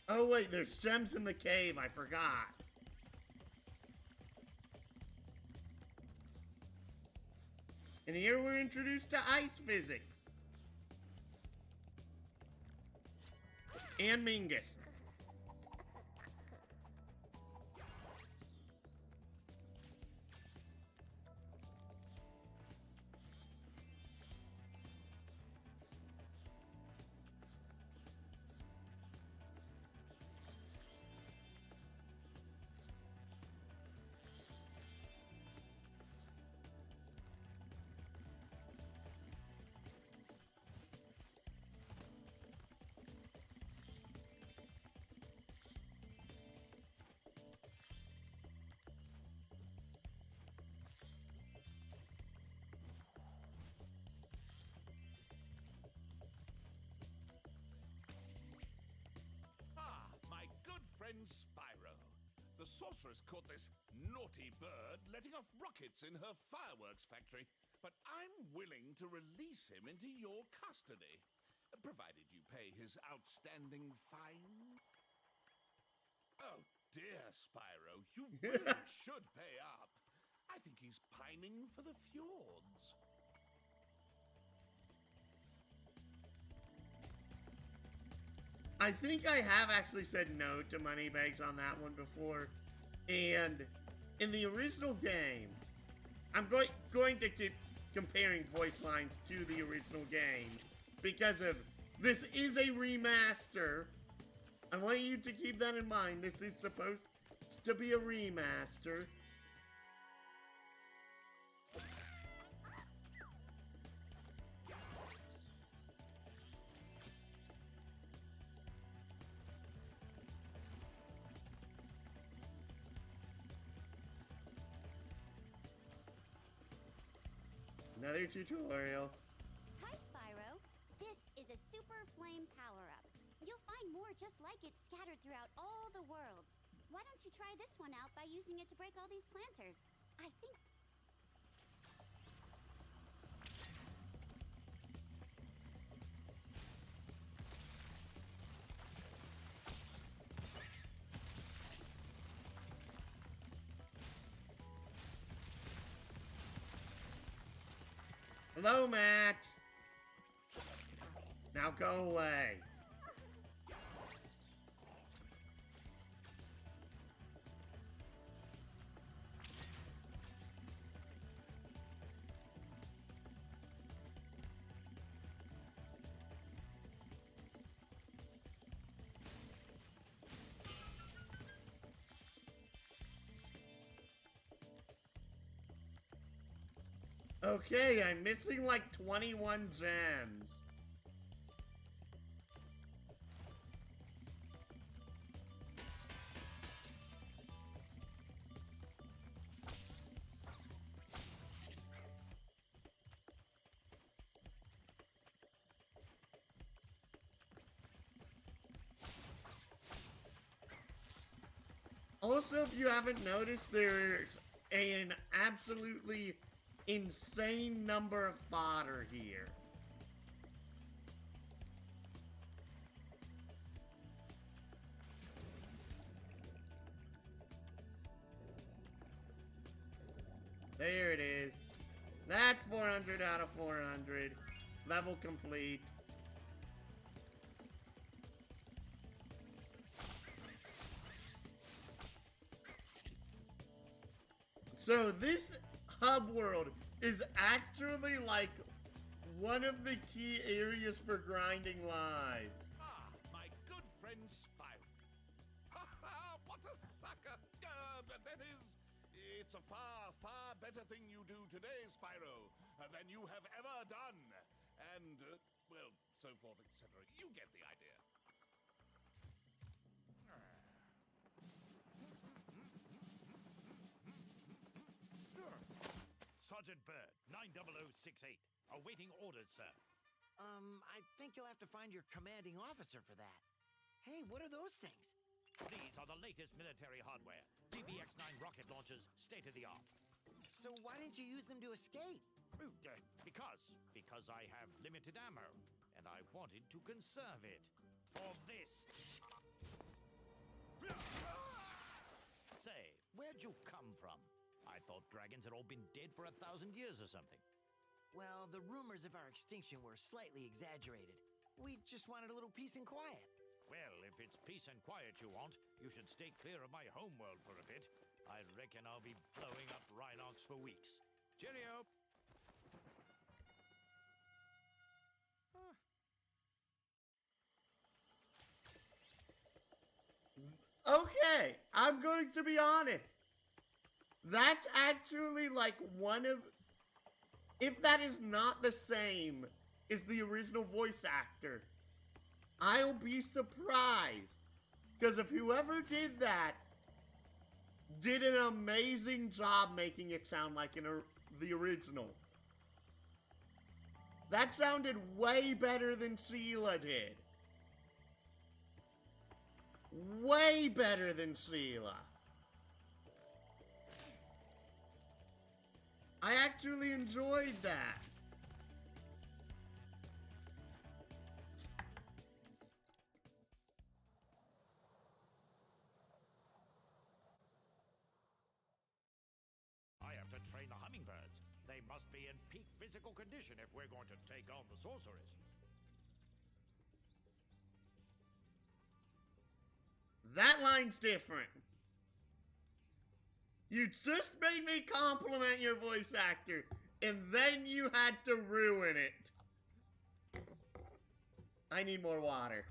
Oh wait, there's gems in the cave, I forgot. And here we're introduced to ice physics. And Mingus. Spyro. The sorceress caught this naughty bird letting off rockets in her fireworks factory, but I'm willing to release him into your custody, provided you pay his outstanding fine. Oh dear, Spyro, you really should pay up. I think he's pining for the fjords. I think I have actually said no to Moneybags on that one before. And in the original game, I'm going to keep comparing voice lines to the original game because of this is a remaster. I want you to keep that in mind. This is supposed to be a remaster. Another tutorial. Hi, Spyro. This is a super flame power-up. You'll find more just like it scattered throughout all the worlds. Why don't you try this one out by using it to break all these planters? I think... Hello, Matt. Now go away. Okay, I'm missing like 21 gems. Also, if you haven't noticed, there's an absolutely insane number of fodder here. There it is. That's 400 out of 400. Level complete. So this hub world is actually like one of the key areas for grinding lives. Ah, my good friend Spyro. Ha ha, what a sucker! That is, it's a far, far better thing you do today, Spyro, than you have ever done. And, well, so forth, etc. You get the idea. Sergeant Bird, 90068. Awaiting orders, sir. I think you'll have to find your commanding officer for that. Hey, what are those things? These are the latest military hardware. DBX-9 rocket launchers, state of the art. So why didn't you use them to escape? Because I have limited ammo, and I wanted to conserve it for this. Say, where'd you come from? I thought dragons had all been dead for 1,000 years or something. Well, the rumors of our extinction were slightly exaggerated. We just wanted a little peace and quiet. Well, if it's peace and quiet you want, you should stay clear of my homeworld for a bit. I reckon I'll be blowing up Rhinox for weeks. Cheerio! Okay, I'm going to be honest. That's actually like one of... If that is not the same as the original voice actor, I'll be surprised. Because if whoever did that did an amazing job making it sound like the original. That sounded way better than Sheila did. Way better than Sheila. I actually enjoyed that. I have to train the hummingbirds. They must be in peak physical condition if we're going to take on the sorceress. That line's different. You just made me compliment your voice actor, and then you had to ruin it. I need more water.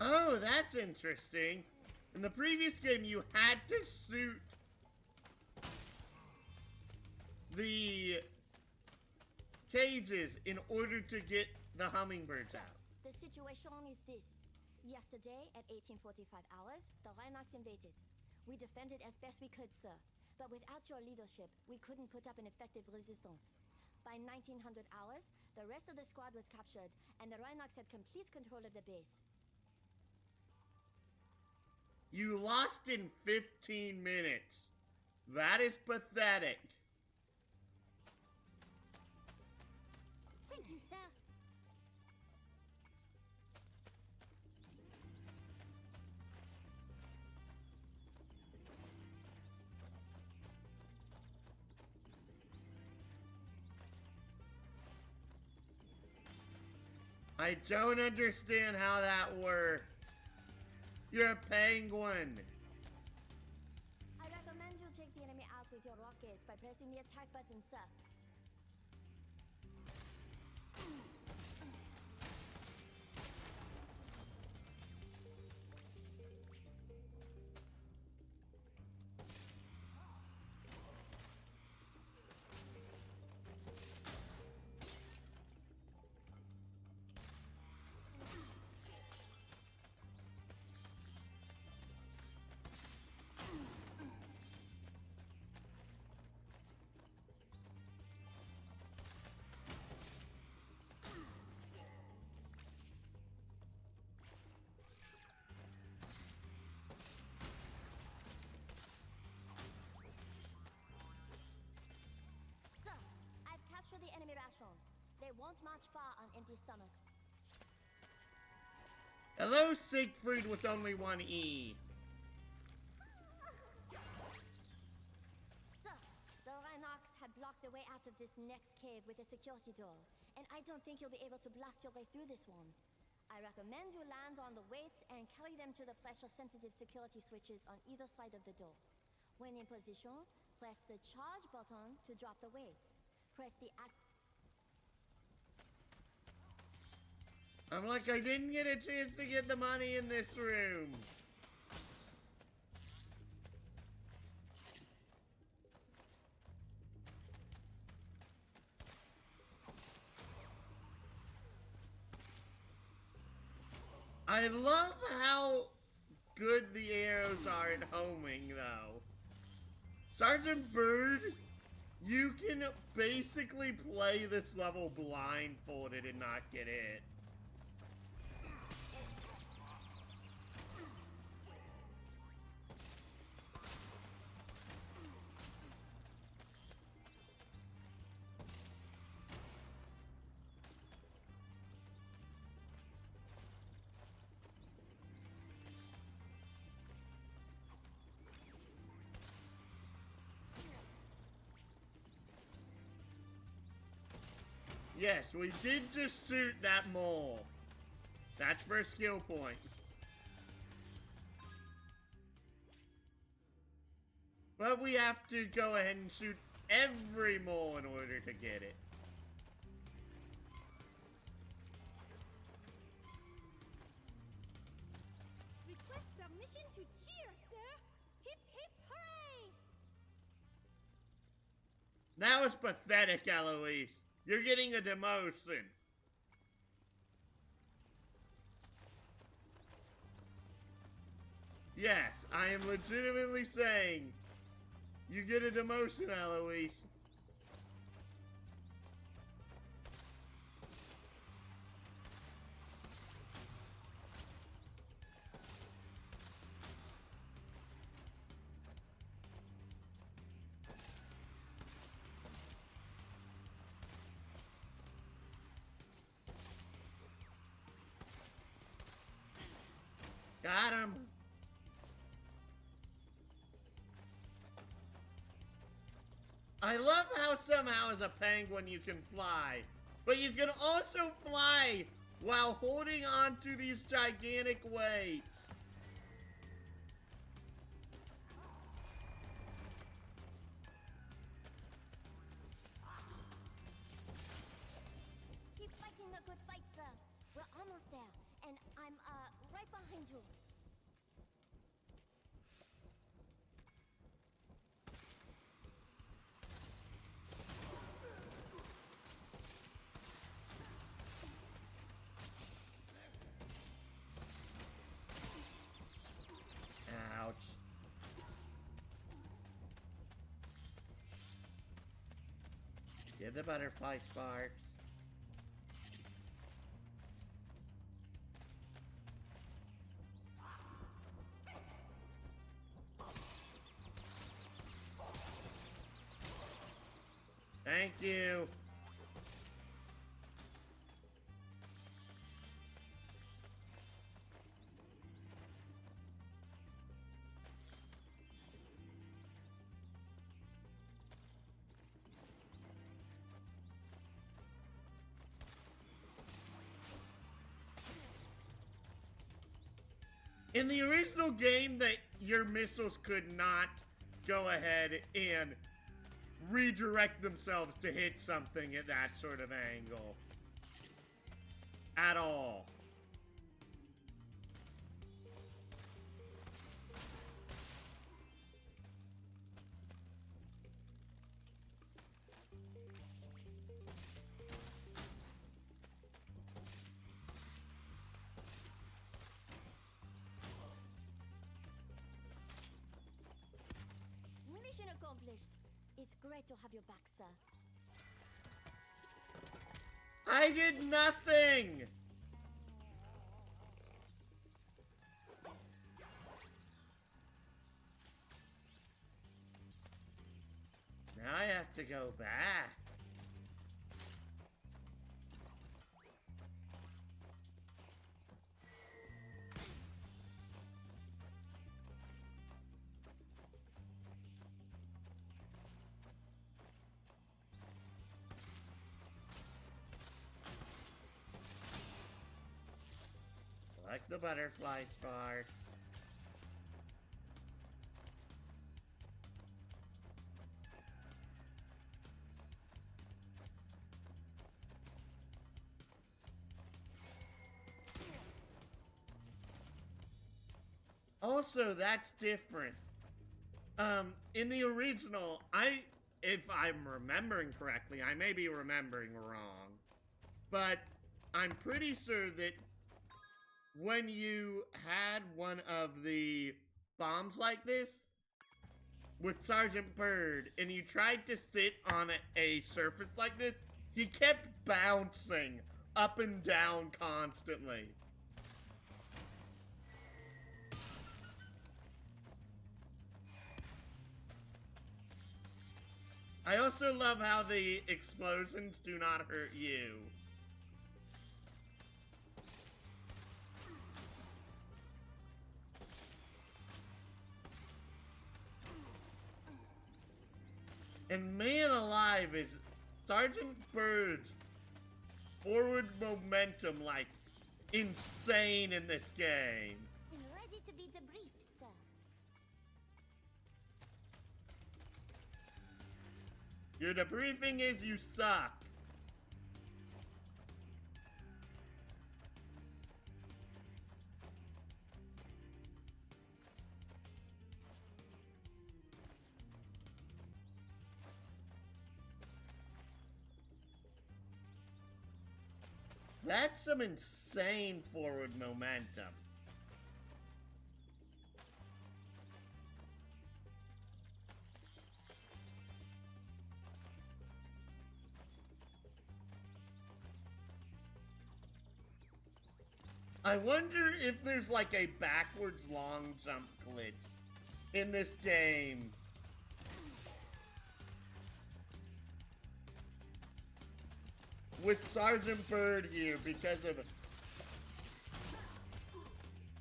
Oh, that's interesting. In the previous game, you had to shoot the cages in order to get the hummingbirds out. The situation is this. Yesterday, at 1845 hours, the Rhinox invaded. We defended as best we could, sir. But without your leadership, we couldn't put up an effective resistance. By 1900 hours, the rest of the squad was captured, and the Rhinox had complete control of the base. You lost in 15 minutes. That is pathetic. Thank you, sir. I don't understand how that works. You're a penguin. I recommend you take the enemy out with your rockets by pressing the attack button, sir. Capture the enemy rations. They won't march far on empty stomachs. Hello, Siegfried with only one E. Sir, the Rhinox have blocked the way out of this next cave with a security door, and I don't think you'll be able to blast your way through this one. I recommend you land on the weights and carry them to the pressure-sensitive security switches on either side of the door. When in position, press the charge button to drop the weight. Press the I'm like, I didn't get a chance to get the money in this room. I love how good the arrows are at homing, though. Sergeant Bird, you can basically play this level blindfolded and not get hit. Yes, we did just shoot that mole. That's for a skill point. But we have to go ahead and shoot every mole in order to get it. Request permission to cheer, sir. Hip hip hooray! That was pathetic, Eloise. You're getting a demotion. Yes, I am legitimately saying you get a demotion, Eloise. Got him. I love how somehow as a penguin you can fly, but you can also fly while holding on to these gigantic weights. Keep fighting the good fight, sir. We're almost there, and I'm right behind you. Ouch. Get the butterfly sparks. Thank you. In the original game, that your missiles could not go ahead and redirect themselves to hit something at that sort of angle. At all. Mission accomplished. It's great to have you back, sir. I did nothing! Now I have to go back. Like the butterfly sparks. Also, that's different. In the original, if I'm remembering correctly, I may be remembering wrong, but I'm pretty sure that when you had one of the bombs like this with Sergeant Bird and you tried to sit on a surface like this, he kept bouncing up and down constantly. I also love how the explosions do not hurt you. And man alive, is Sergeant Bird's forward momentum like insane in this game. I'm ready to be debriefed, sir. Your debriefing is you suck. That's some insane forward momentum. I wonder if there's like a backwards long jump glitch in this game. With Sergeant Bird here because of...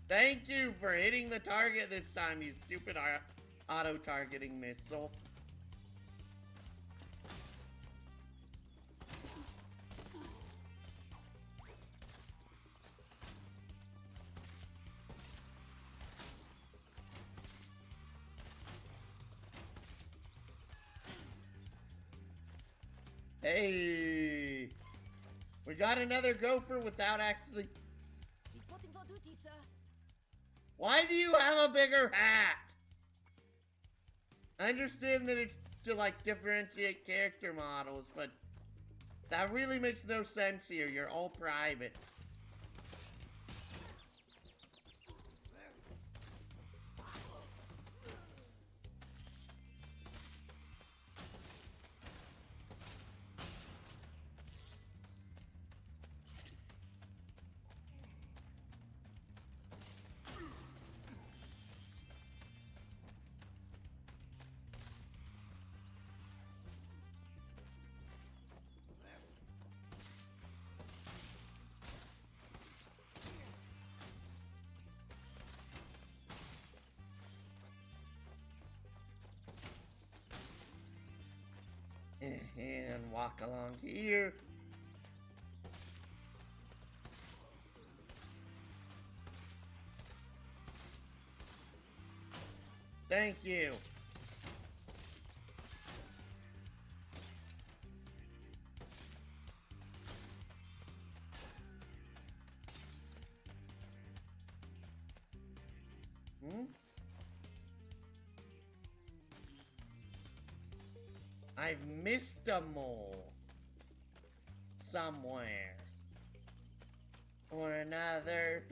Thank you for hitting the target this time, you stupid auto-targeting missile. Hey! We got another gopher without actually... Reporting for duty, sir. Why do you have a bigger hat? I understand that it's to like differentiate character models, but that really makes no sense here. You're all privates. And walk along here. Thank you. I've missed a mole somewhere or another.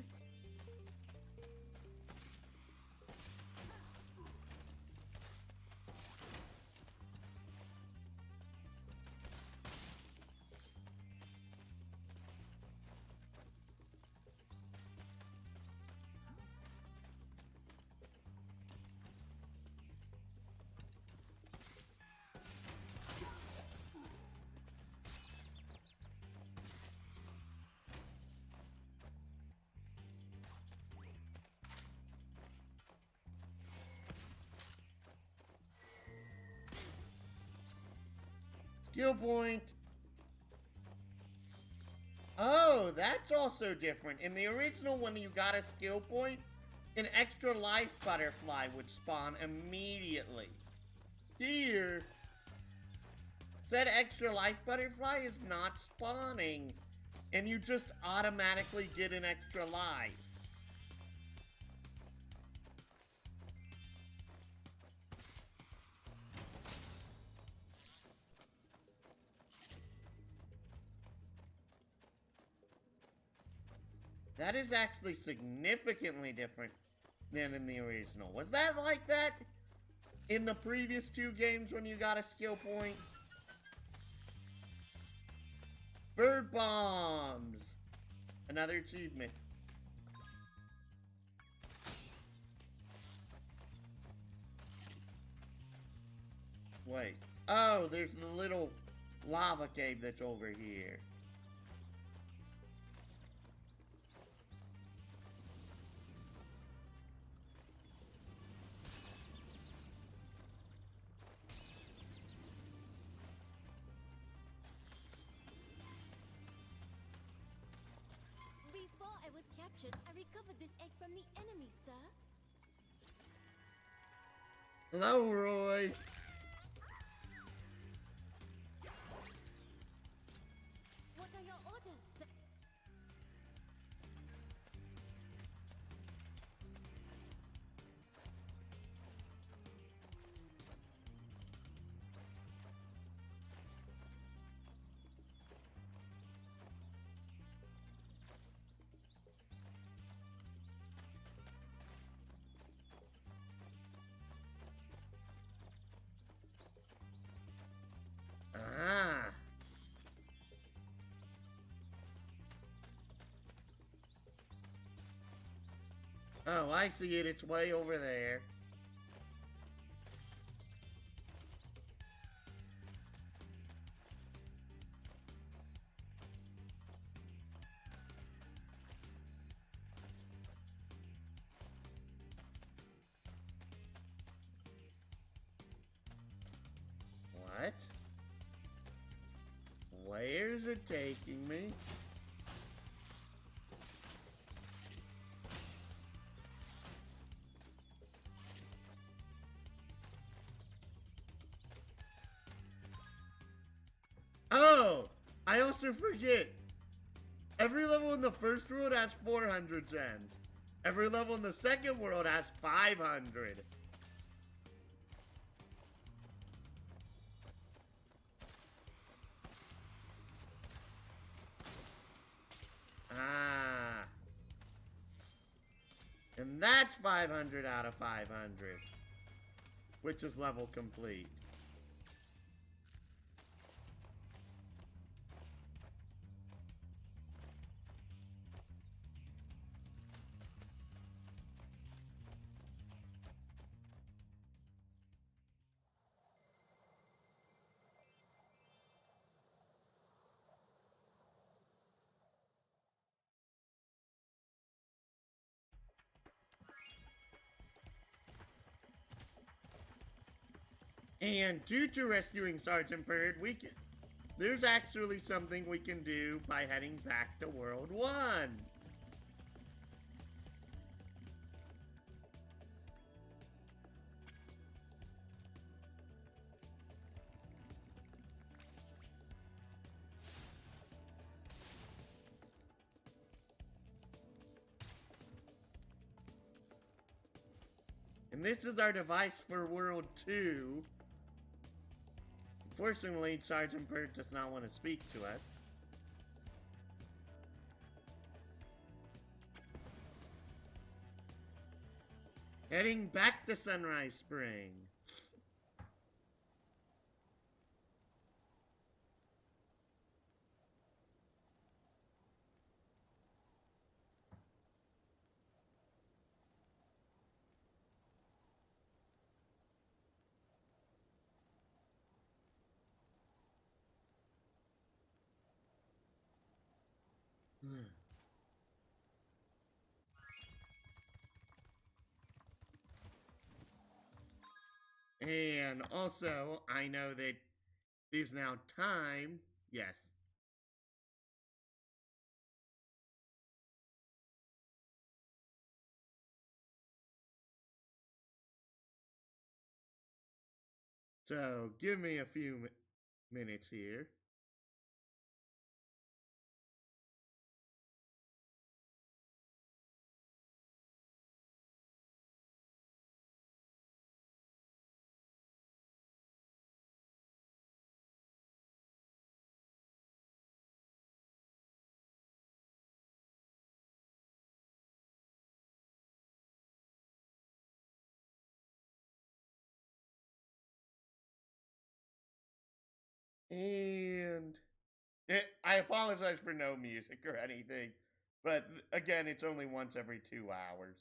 Skill point. Oh, that's also different. In the original, when you got a skill point, an extra life butterfly would spawn immediately. Here, said extra life butterfly is not spawning, and you just automatically get an extra life. That is actually significantly different than in the original. Was that like that in the previous two games when you got a skill point? Bird bombs! Another achievement. Wait. Oh, there's the little lava cave that's over here. Before I was captured, I recovered this egg from the enemy, sir. Hello, Roy. What are your orders, sir? Ah. Oh, I see it. It's way over there. What? Where's it taking me? Oh! I also forget. Every level in the first world has 400 gems. Every level in the second world has 500. Ah. And that's 500 out of 500. Which is level complete. And due to rescuing Sergeant Bird, there's actually something we can do by heading back to World 1. And this is our device for World 2. Unfortunately, Sergeant Bird does not want to speak to us. Heading back to Sunrise Spring. And also, I know that it is now time. Yes. So, give me a few minutes here. And I apologize for no music or anything, but again, it's only once every 2 hours.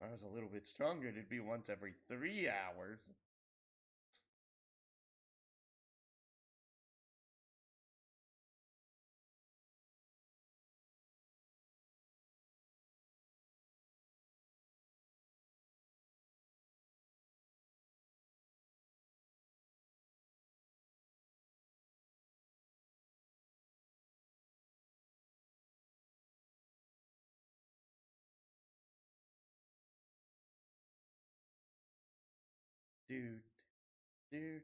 If I was a little bit stronger, it'd be once every 3 hours. Dude, dude.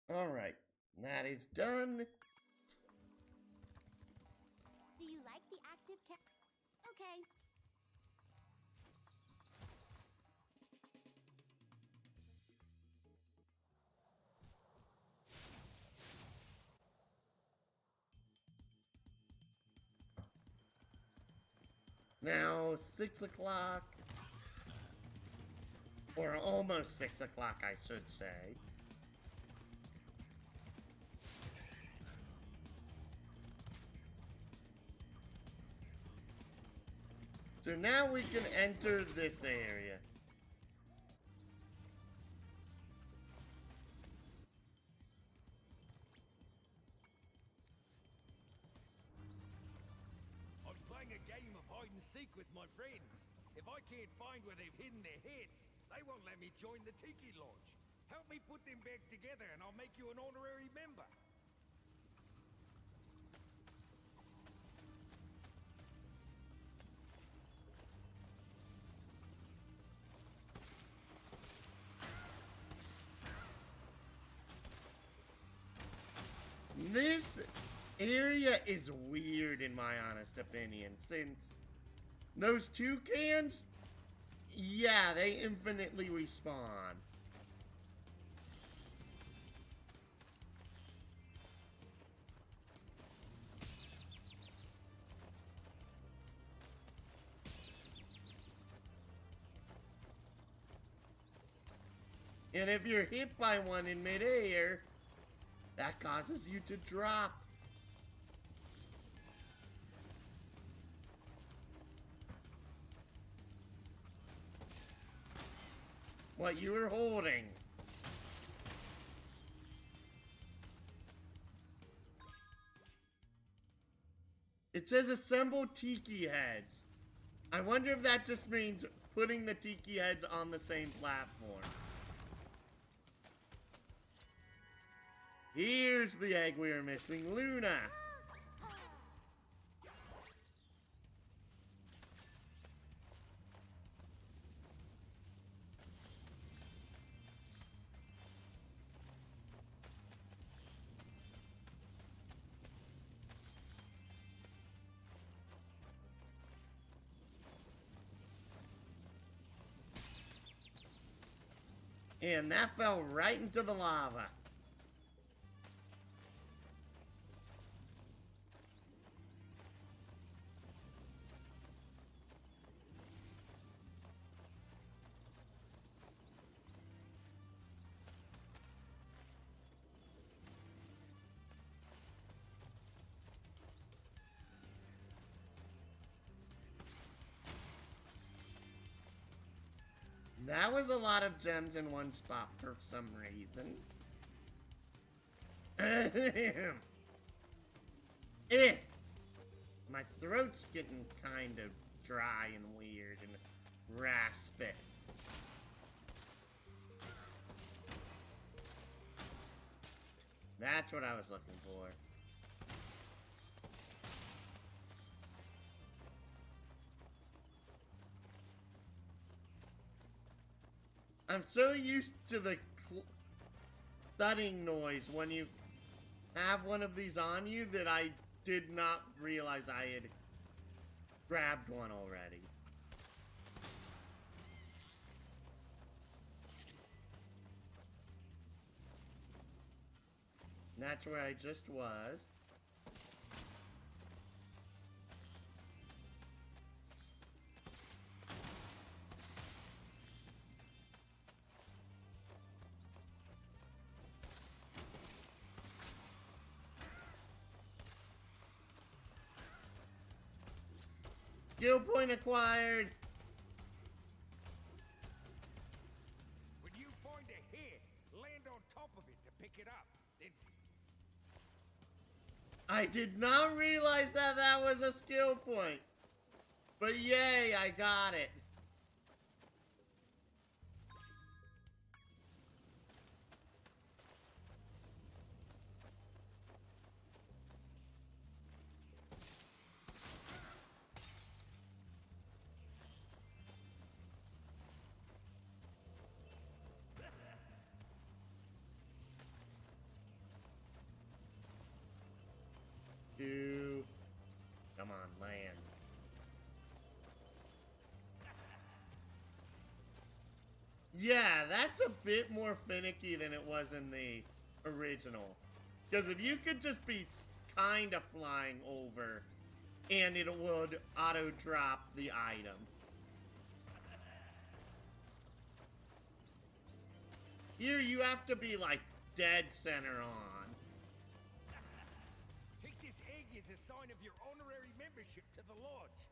Alright, that is done. Do you like the active Okay. Now, 6 o'clock. Or almost 6 o'clock, I should say. So now we can enter this area. I'm playing a game of hide and seek with my friends. If I can't find where they've hidden their heads, they won't let me join the Tiki Lodge. Help me put them back together and I'll make you an honorary member. This area is weird in my honest opinion, since those toucans, yeah, they infinitely respawn. And if you're hit by one in midair, that causes you to drop. what you were holding. It says assemble tiki heads. I wonder if that just means putting the tiki heads on the same platform. Here's the egg we were missing, Luna. And that fell right into the lava. That was a lot of gems in one spot for some reason. My throat's getting kind of dry and weird and raspy. That's what I was looking for. I'm so used to the thudding noise when you have one of these on you that I did not realize I had grabbed one already. And that's where I just was. Skill point acquired. When you find a head, land on top of it to pick it up. Then I did not realize that that was a skill point. But yay, I got it. Come on, land. Yeah, that's a bit more finicky than it was in the original. Because if you could just be kind of flying over, and it would auto-drop the item. Here you have to be like dead center on. take this egg as a sign of your honorary membership to the lodge.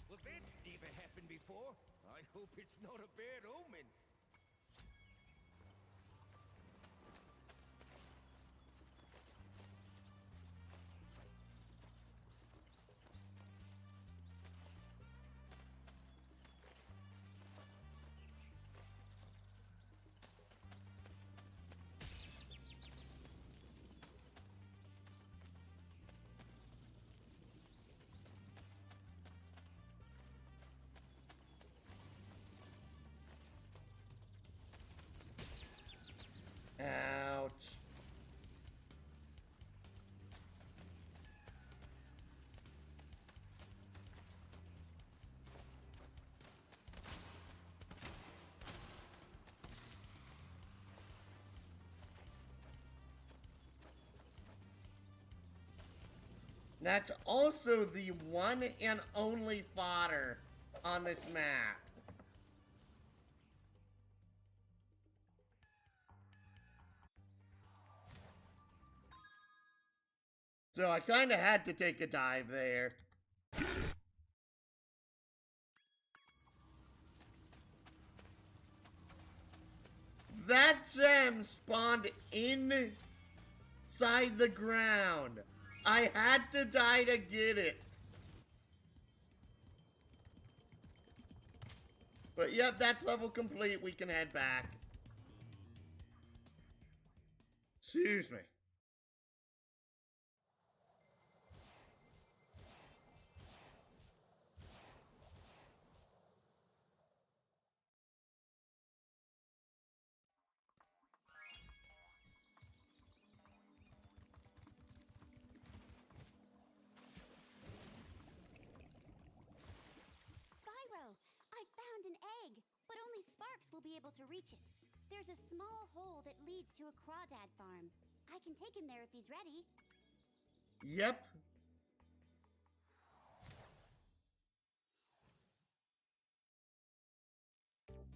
Well, that's never happened before. I hope it's not a bad omen. Ouch. That's also the one and only fodder on this map. So I kind of had to take a dive there. That gem spawned inside the ground. I had to die to get it. But yep, that's level complete. We can head back. Excuse me. Spyro, I found an egg, but only Sparks will be able to reach it. There's a small hole that leads to a crawdad farm. I can take him there if he's ready. Yep.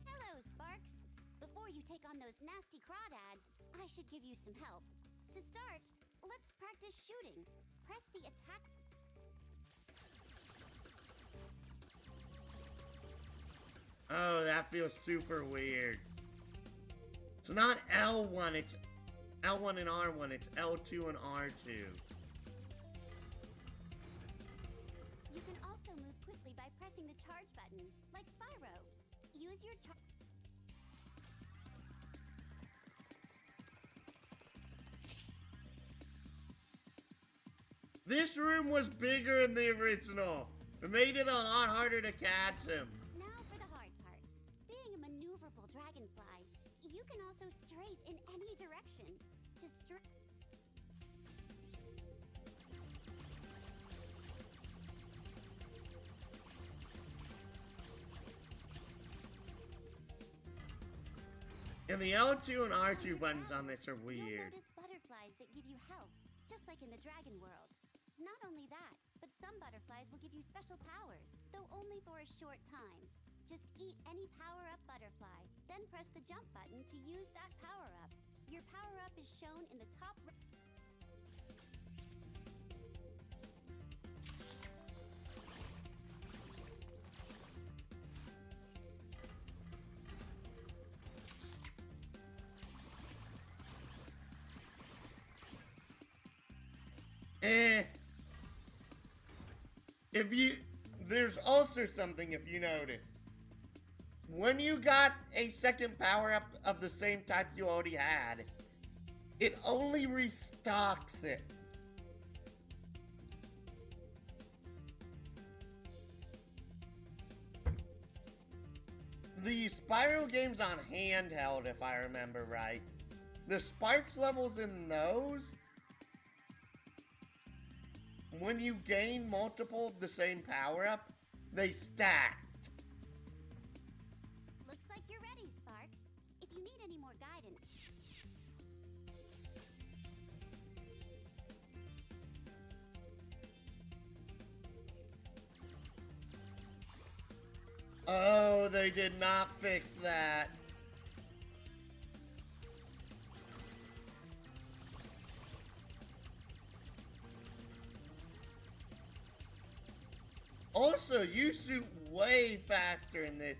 Hello, Sparks. Before you take on those nasty crawdads, I should give you some help. To start, let's practice shooting. Press the attack. Oh, that feels super weird. It's not L1, it's L1 and R1, it's L2 and R2. You can also move quickly by pressing the charge button, like Spyro. Use your charge. This room was bigger in the original. It made it a lot harder to catch him. Now for the hard part. Being a maneuverable dragonfly, you can also strafe in any direction. To And the L2 and R2 buttons on this are You'll weird. notice butterflies that give you health, just like in the dragon world. Not only that, but some butterflies will give you special powers, though only for a short time. Just eat any power-up butterfly, then press the jump button to use that power-up. Your power-up is shown in the top right. There's also something if you notice. When you got a second power up of the same type you already had, it only restocks it. The Spyro games on handheld, if I remember right, the Sparks levels in those, when you gain multiple of the same power-up, they stacked. Looks like you're ready, Sparks. If you need any more guidance. Oh, they did not fix that. Also, you shoot way faster in this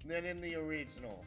than in the original.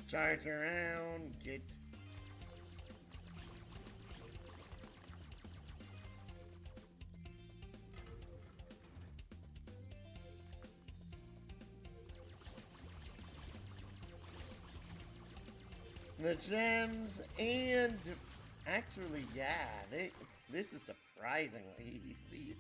Charge around, get... the gems, and actually, yeah, this is surprisingly easy.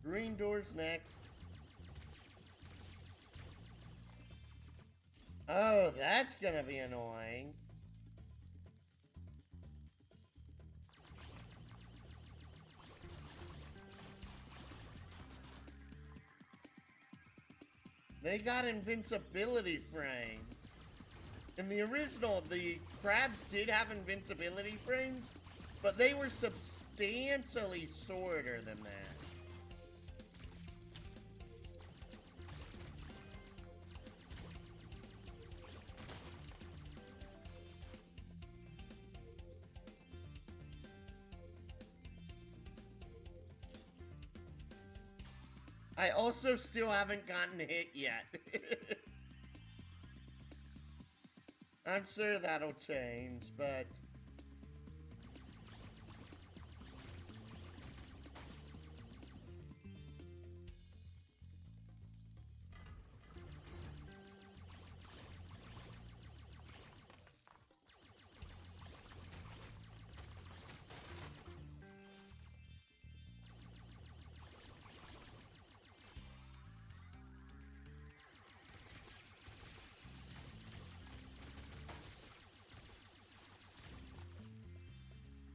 Green door's next. Oh, that's gonna be annoying. They got invincibility frames. In the original, the crabs did have invincibility frames, but they were substantially shorter than that. I also still haven't gotten hit yet. I'm sure that'll change, but...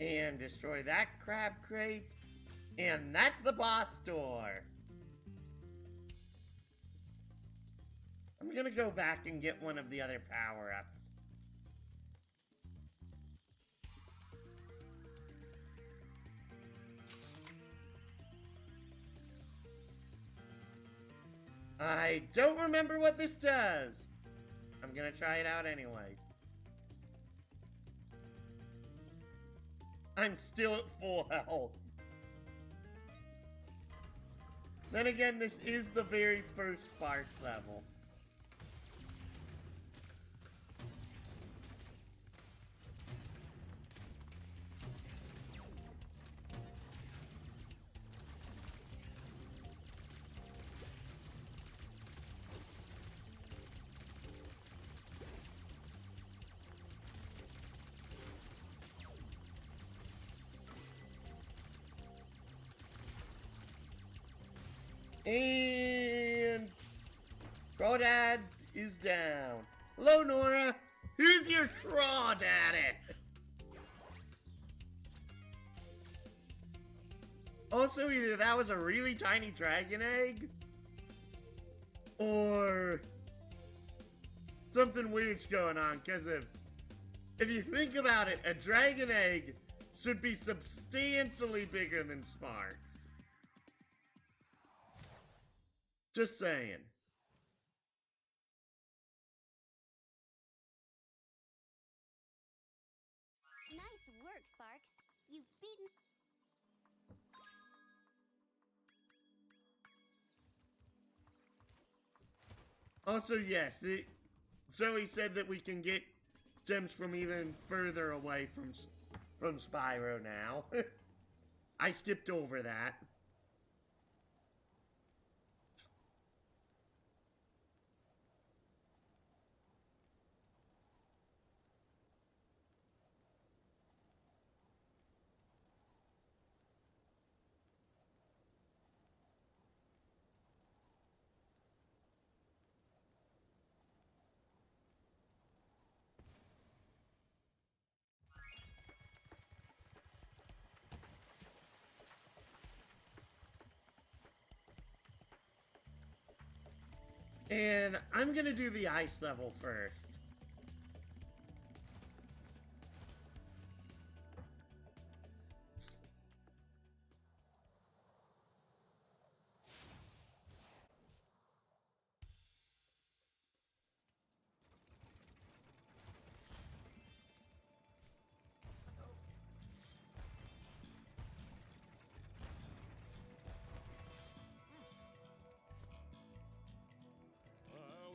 And destroy that crab crate. And that's the boss door. I'm gonna go back and get one of the other power-ups. I don't remember what this does. I'm gonna try it out anyways. I'm still at full health. Then again, this is the very first Sparks level. And Crawdad is down. Hello, Nora. Here's your Crawdaddy. Also, either that was a really tiny dragon egg, or something weird's going on. Because if you think about it, a dragon egg should be substantially bigger than Sparks. Just saying. Nice work, Sparks. You've beaten... Also, yes, Zoe said that we can get gems from even further away from Spyro now. I skipped over that. And I'm gonna do the ice level first.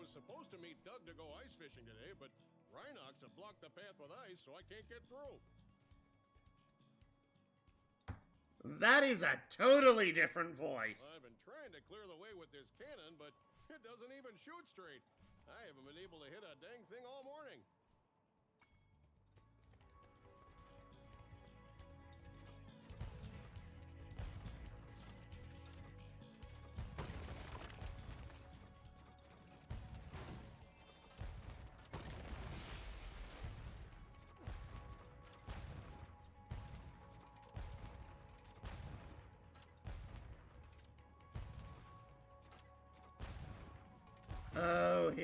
Supposed to meet Doug to go ice fishing today, but Rhinox have blocked the path with ice, so I can't get through. That is a totally different voice. I've been trying to clear the way with this cannon, but it doesn't even shoot straight. I haven't been able to hit a dang thing all morning.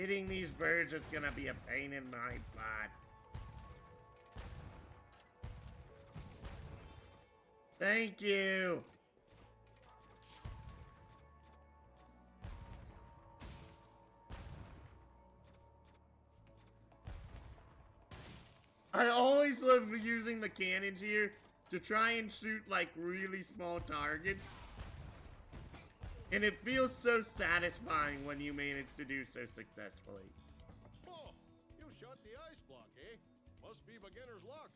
Hitting these birds is gonna be a pain in my butt. Thank you. I always love using the cannons here to try and shoot like really small targets. And it feels so satisfying when you manage to do so successfully. Oh, you shot the ice block, eh? Must be beginner's luck.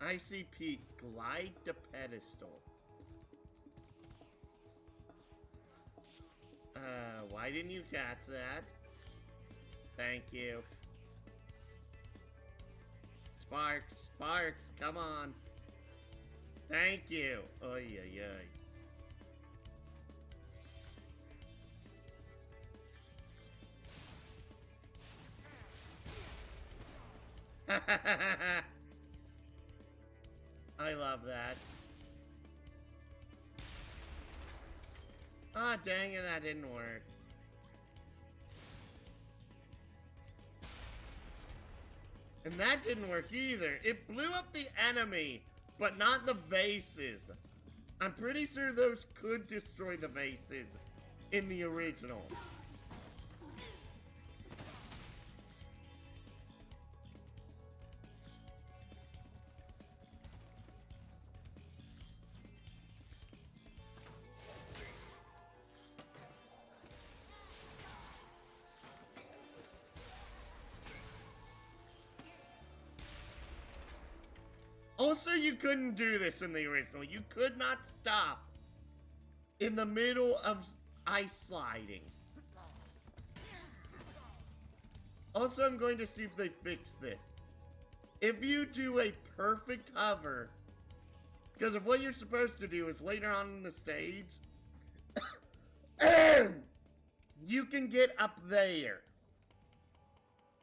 Icy Peak, glide to pedestal. Why didn't you catch that? Thank you. Sparks, Sparks, come on. Thank you. Oy, oy, oy. I love that. Ah, dang it, that didn't work. And that didn't work either. It blew up the enemy, but not the vases. I'm pretty sure those could destroy the vases in the original. Also, you couldn't do this in the original. You could not stop in the middle of ice sliding. Also, I'm going to see if they fix this. If you do a perfect hover, because of what you're supposed to do is later on in the stage, you can get up there.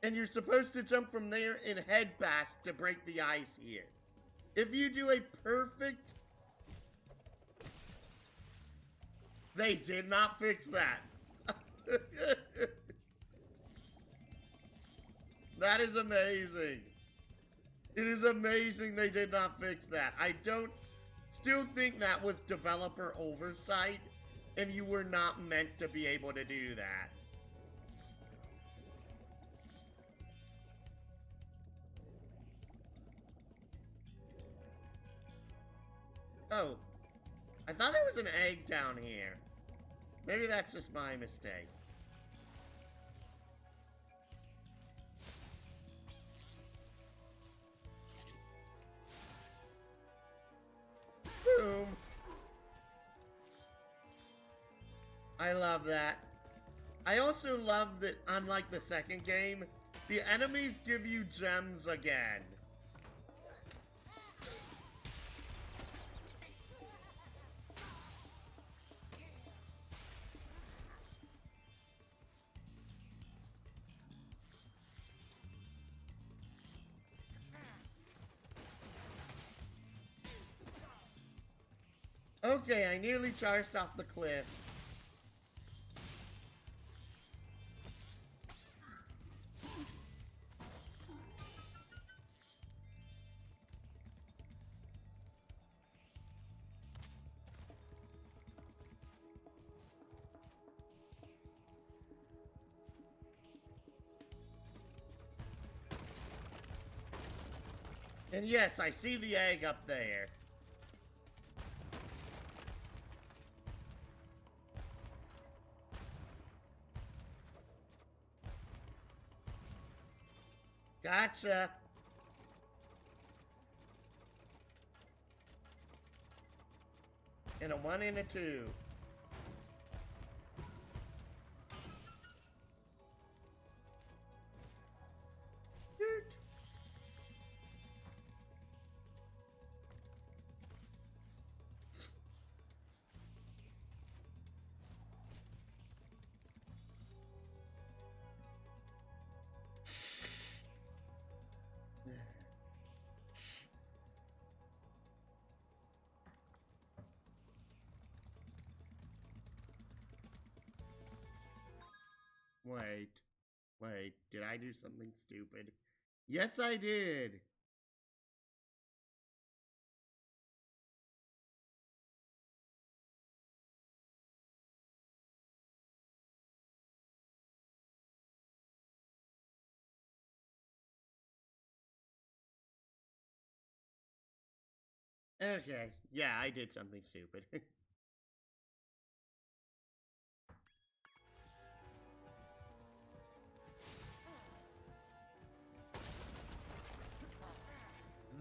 And you're supposed to jump from there and head bash to break the ice here. If you do a perfect... They did not fix that. That is amazing. It is amazing they did not fix that. I still think that was developer oversight, and you were not meant to be able to do that. Oh, I thought there was an egg down here. Maybe that's just my mistake. Boom. I love that. I also love that, unlike the second game, the enemies give you gems again. Okay, I nearly charged off the cliff. And yes, I see the egg up there. Gotcha. And a 1 and a 2. Wait, did I do something stupid? Yes, I did! Okay, yeah, I did something stupid.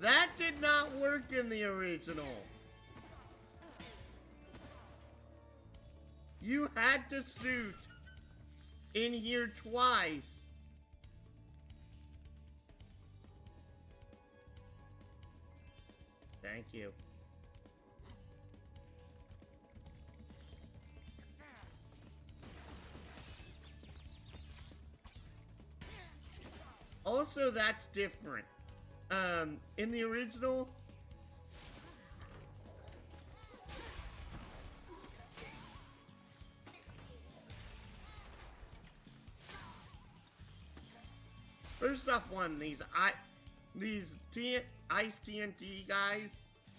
That did not work in the original. You had to shoot in here twice. Thank you. Also, that's different. In the original, first off, these Ice TNT guys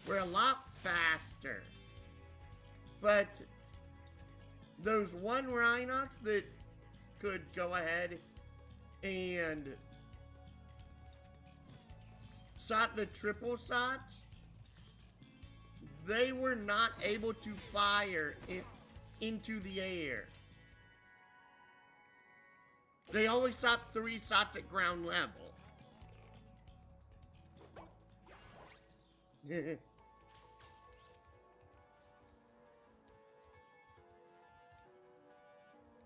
were a lot faster, but those one Rhinox that could go ahead and shot the triple shots, they were not able to fire into the air. They only shot 3 shots at ground level.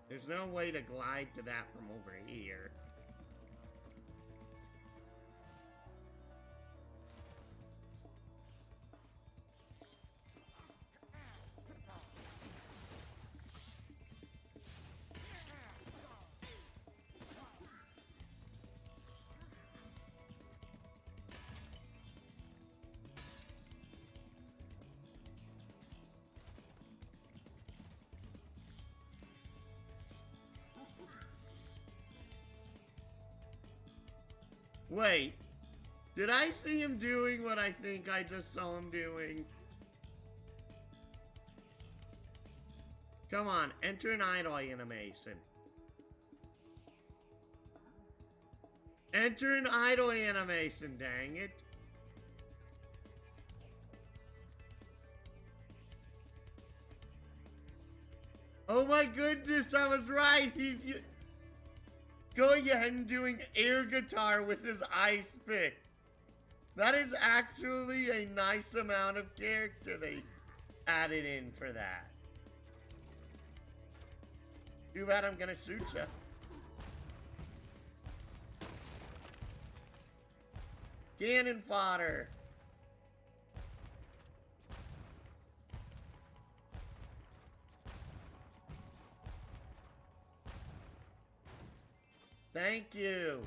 There's no way to glide to that from over here. Wait, did I see him doing what I think I just saw him doing? Come on, enter an idle animation. Enter an idle animation, dang it. Oh my goodness, I was right. He's going ahead and doing air guitar with his ice pick. That is actually a nice amount of character they added in for that. Too bad I'm gonna shoot ya. Cannon fodder. Thank you.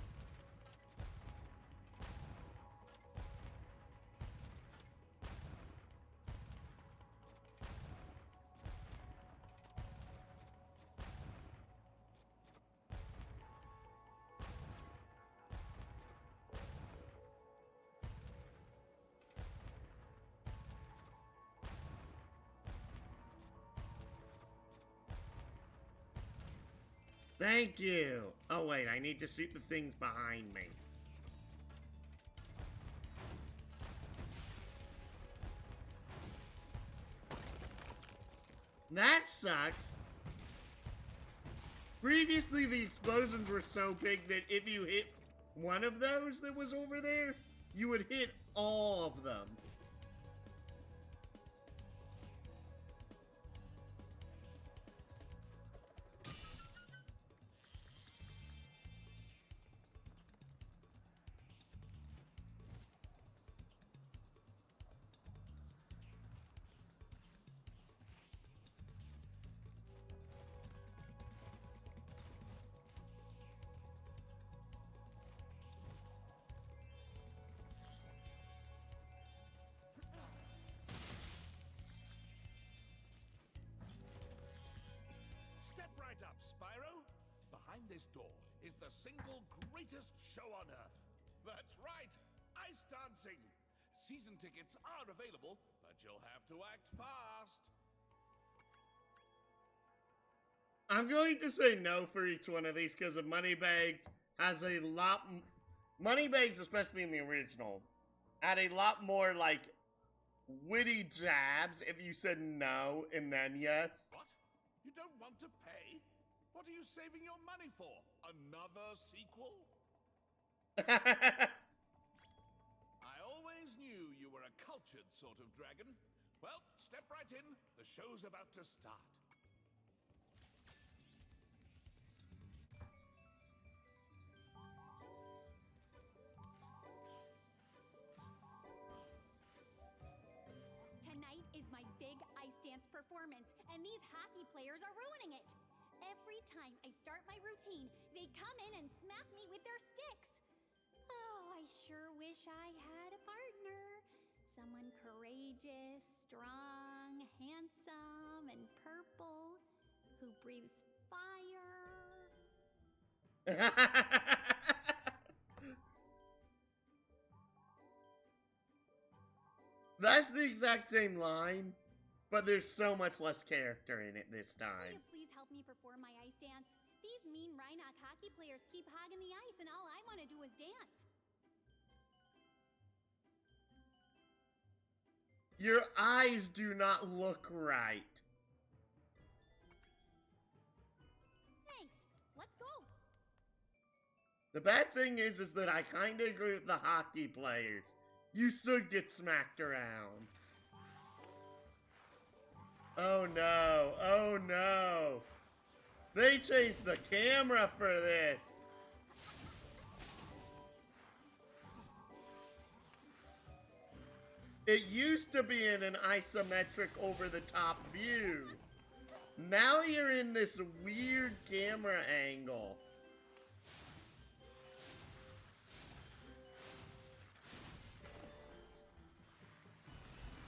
Thank you. Oh wait, I need to shoot the things behind me. That sucks. Previously, the explosions were so big that if you hit one of those that was over there, you would hit all of them. Step right up, Spyro. behind this door is the single greatest show on earth. That's right, ice dancing. Season tickets are available, but you'll have to act fast. I'm going to say no for each one of these because of Moneybags has a lot... Moneybags, especially in the original, had a lot more, like, witty jabs if you said no and then yes. What? You don't want to pay? What are you saving your money for? Another sequel? I always knew you were a cultured sort of dragon. Well, step right in. The show's about to start. Tonight is my big ice dance performance, and these hockey players are ruining it. Every time I start my routine, they come in and smack me with their sticks. Oh, I sure wish I had a partner. Someone courageous, strong, handsome, and purple, who breathes fire. That's the exact same line, but there's so much less character in it this Will time. you please help me perform my ice dance? These mean Rhinoc hockey players keep hogging the ice, and all I want to do is dance. Your eyes do not look right. Thanks. Let's go. The bad thing is that I kind of agree with the hockey players. You should get smacked around. Oh no, oh no. They changed the camera for this. It used to be in an isometric over-the-top view. Now you're in this weird camera angle.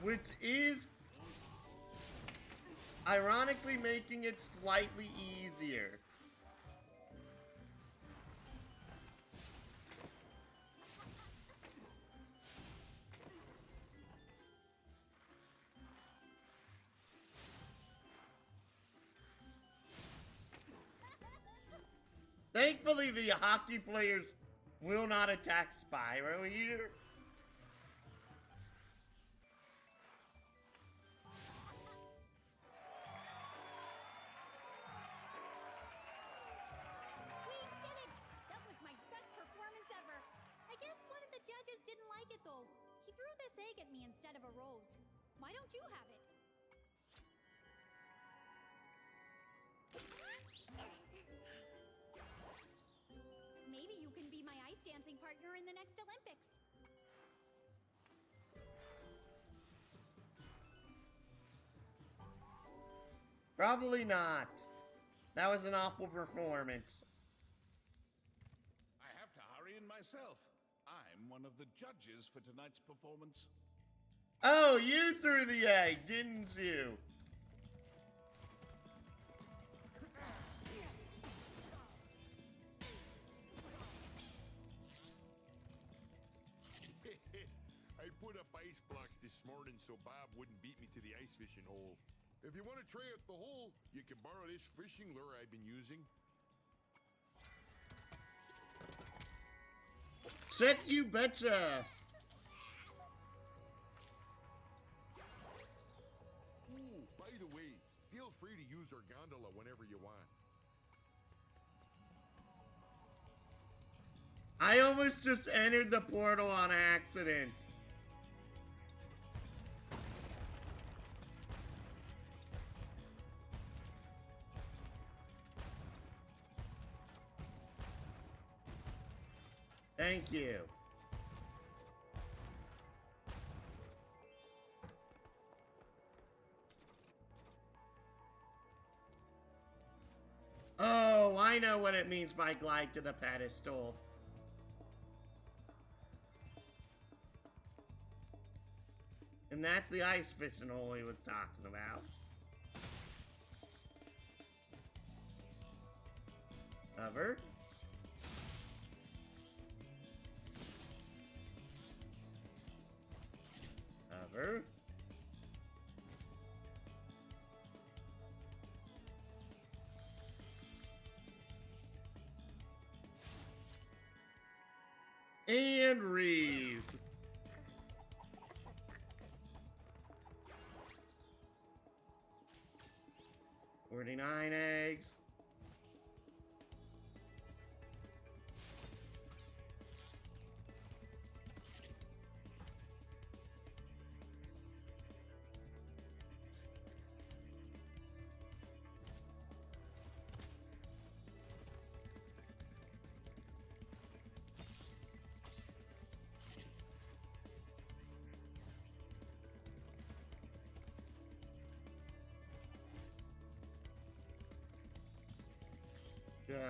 Which is ironically making it slightly easier. Thankfully, the hockey players will not attack Spyro here. We did it! That was my best performance ever. I guess one of the judges didn't like it though. He threw this egg at me instead of a rose. Why don't you have it? Maybe you can be my ice dancing partner in the next Olympics. Probably not. That was an awful performance. I have to hurry in myself. I'm one of the judges for tonight's performance. Oh, you threw the egg, didn't you? I put up ice blocks this morning so Bob wouldn't beat me to the ice fishing hole. If you want to try out the hole, you can borrow this fishing lure I've been using. Shit, you betcha! Ooh, by the way, feel free to use our gondola whenever you want. I almost just entered the portal on accident. Thank you. Oh, I know what it means by glide to the pedestal. And that's the ice fishing hole he was talking about. Cover. Cover. And Reese. 49 eggs.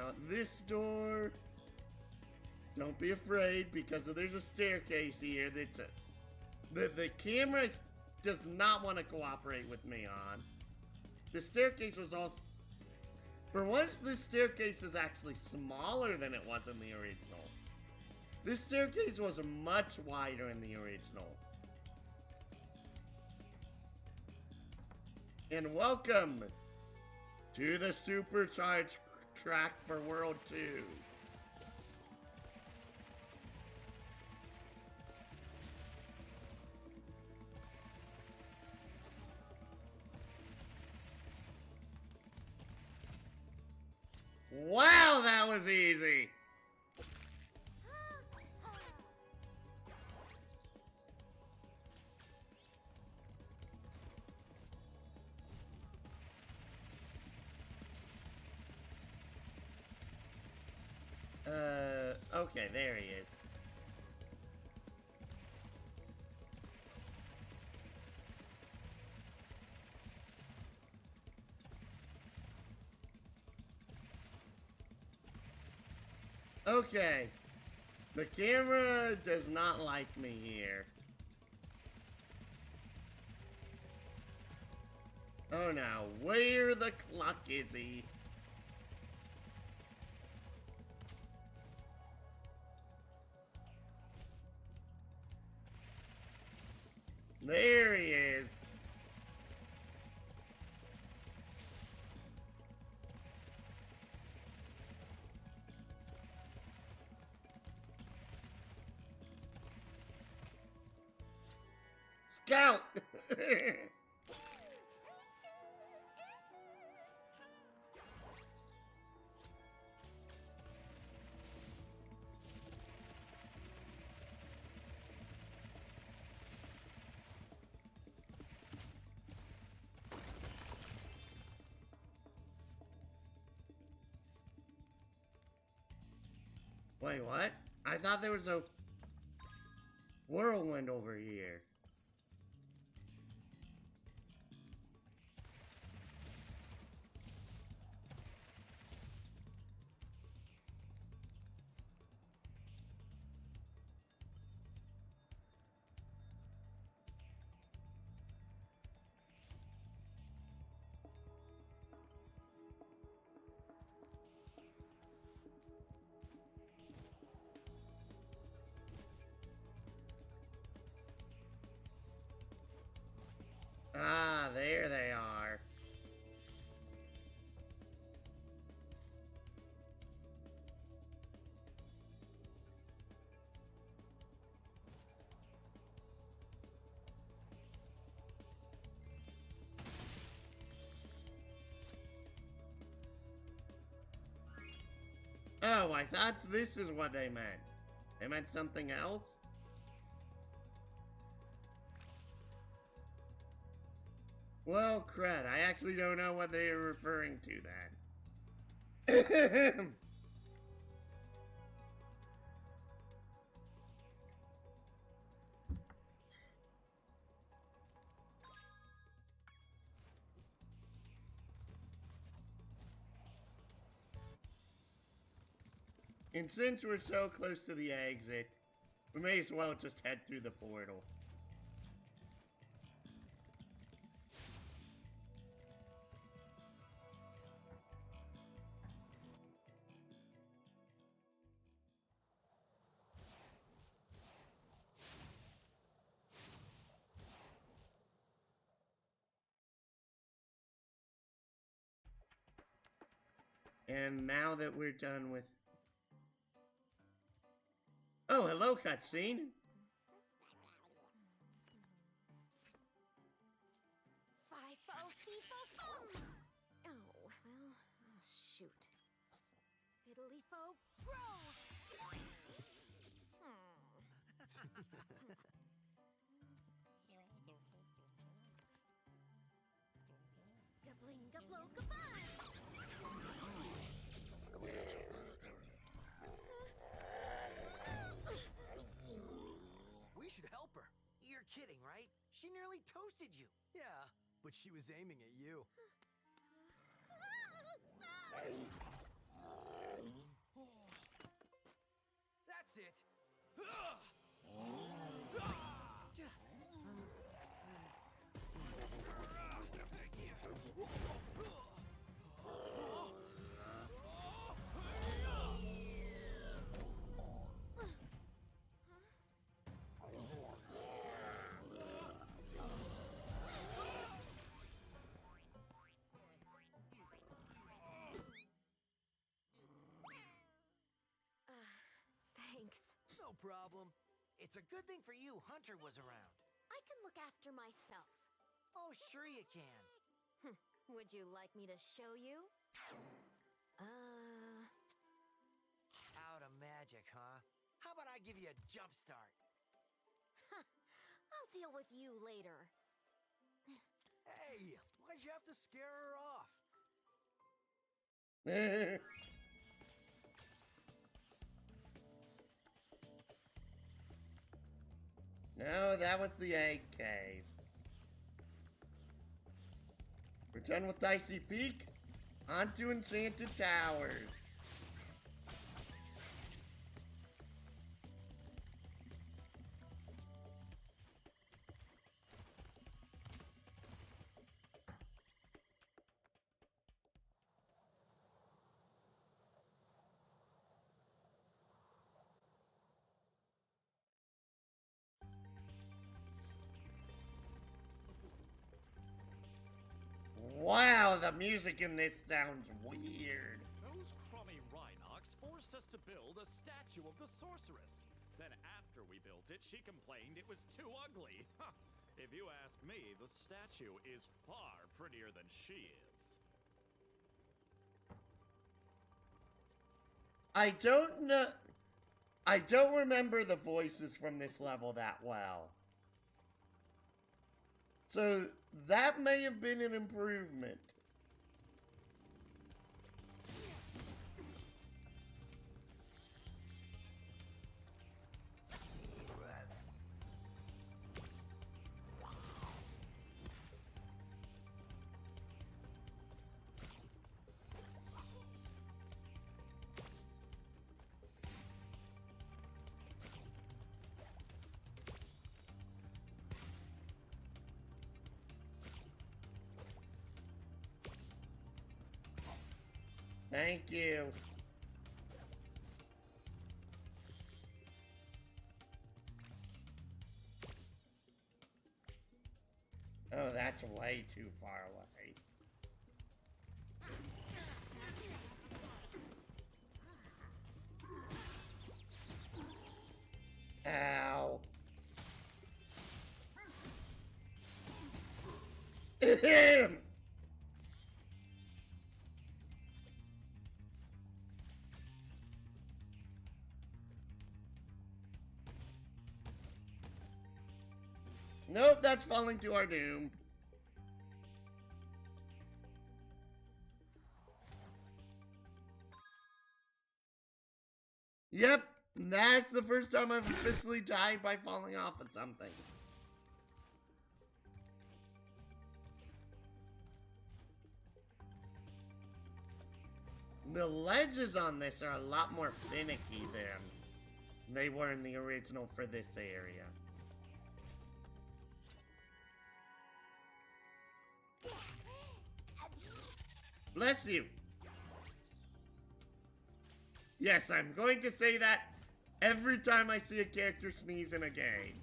Out this door. Don't be afraid because there's a staircase here that's the camera does not want to cooperate with me on. The staircase was also, for once, this staircase is actually smaller than it was in the original. This staircase was much wider in the original. And welcome to the supercharged track for World 2. Wow, that was easy. Okay, there he is. Okay. The camera does not like me here. Oh no, where the clock is he? There he is. Scout! Wait, what? I thought there was a whirlwind over here. Ah, there they are. Oh, I thought this is what they meant. They meant something else? Well, crud, I actually don't know what they are referring to then. And since we're so close to the exit, we may as well just head through the portal. And now that we're done with... Oh, hello, cutscene. Oh, well, shoot. Fiddly-fo, bro! Gabling-gablo-gabay! We should help her. You're kidding, right? She nearly toasted you. Yeah, but she was aiming at you. That's it. Thanks. No problem. It's a good thing for you Hunter was around. I can look after myself. Oh, sure you can. Would you like me to show you? Out of magic, huh? How about I give you a jump start? I'll deal with you later. Hey, why'd you have to scare her off? No, that was the egg cave. We're done with Dicey Peak. On to Enchanted Towers. Wow, the music in this sounds weird. Those crummy Rhinox forced us to build a statue of the sorceress. Then after we built it, she complained it was too ugly. Huh. If you ask me, the statue is far prettier than she is. I don't know. I don't remember the voices from this level that well. So that may have been an improvement. Thank you. Oh, that's way too far away. Ow. Ahem. Nope, that's falling to our doom. Yep, that's the first time I've officially died by falling off of something. The ledges on this are a lot more finicky than they were in the original for this area. Bless you. Yes, I'm going to say that every time I see a character sneeze in a game.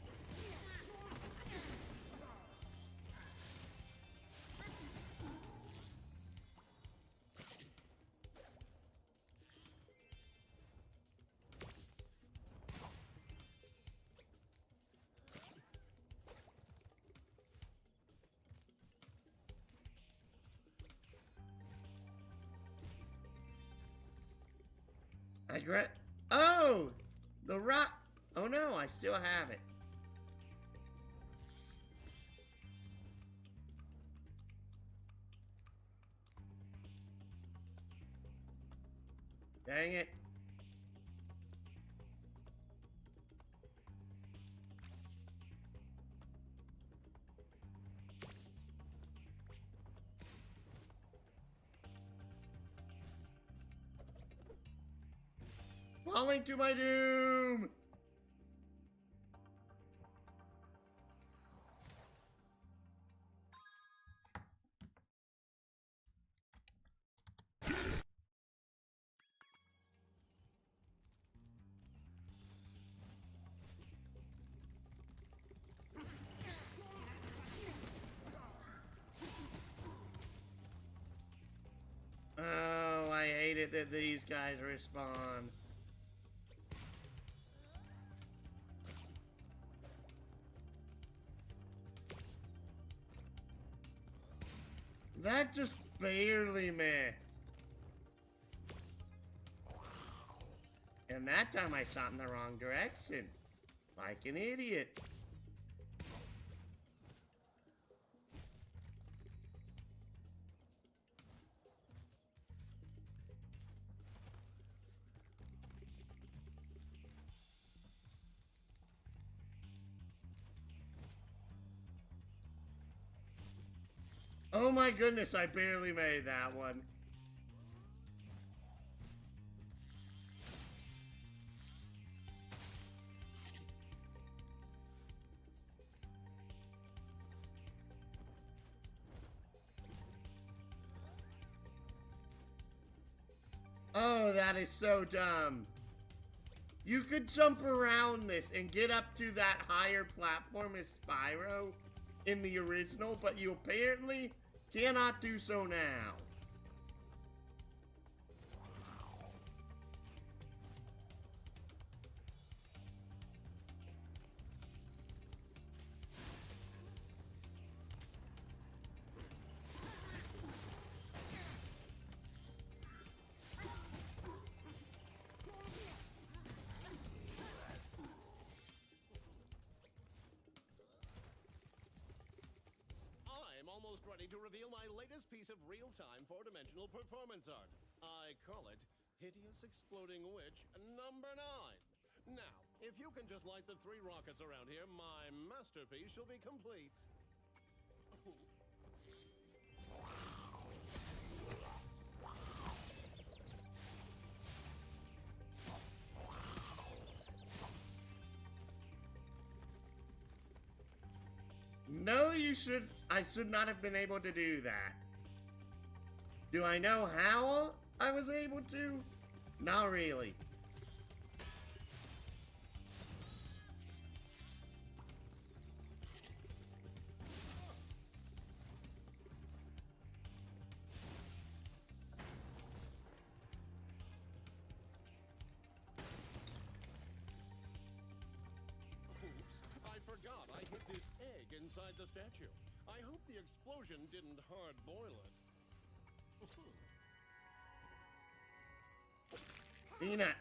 Oh! The rock. Oh no, I still have it. Dang it. Falling to my doom! Oh, I hate it that these guys respawn. That just barely missed. And that time I shot in the wrong direction. Like an idiot. Oh my goodness, I barely made that one. Oh, that is so dumb. You could jump around this and get up to that higher platform as Spyro in the original, but you apparently cannot do so now. Almost ready to reveal my latest piece of real-time four-dimensional performance art. I call it Hideous Exploding Witch number 9. Now, if you can just light the 3 rockets around here, my masterpiece shall be complete. No, I should not have been able to do that. Do I know how I was able to? Not really. Forgot I hit this egg inside the statue. I hope the explosion didn't hard boil it. Peanut.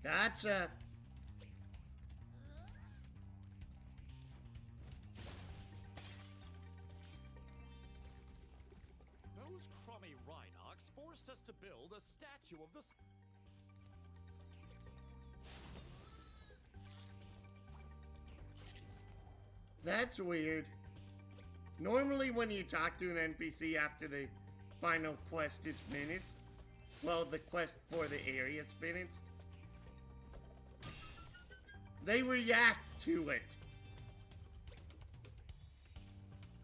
Gotcha. Those crummy Rhinox forced us to build a statue of the... That's weird. Normally when you talk to an NPC after the final quest is finished, well, the quest for the area is finished, they react to it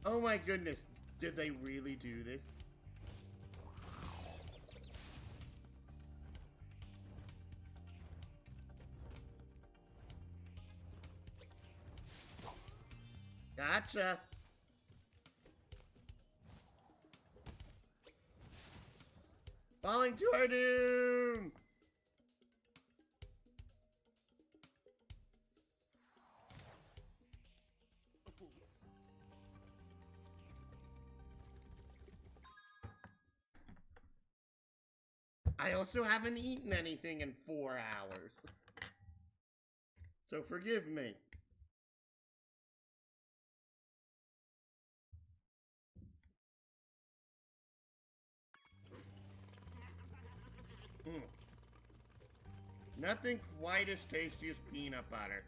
Oh my goodness, did they really do this? Gotcha. Falling to our doom. I also haven't eaten anything in 4 hours. So forgive me. Nothing quite as tasty as peanut butter.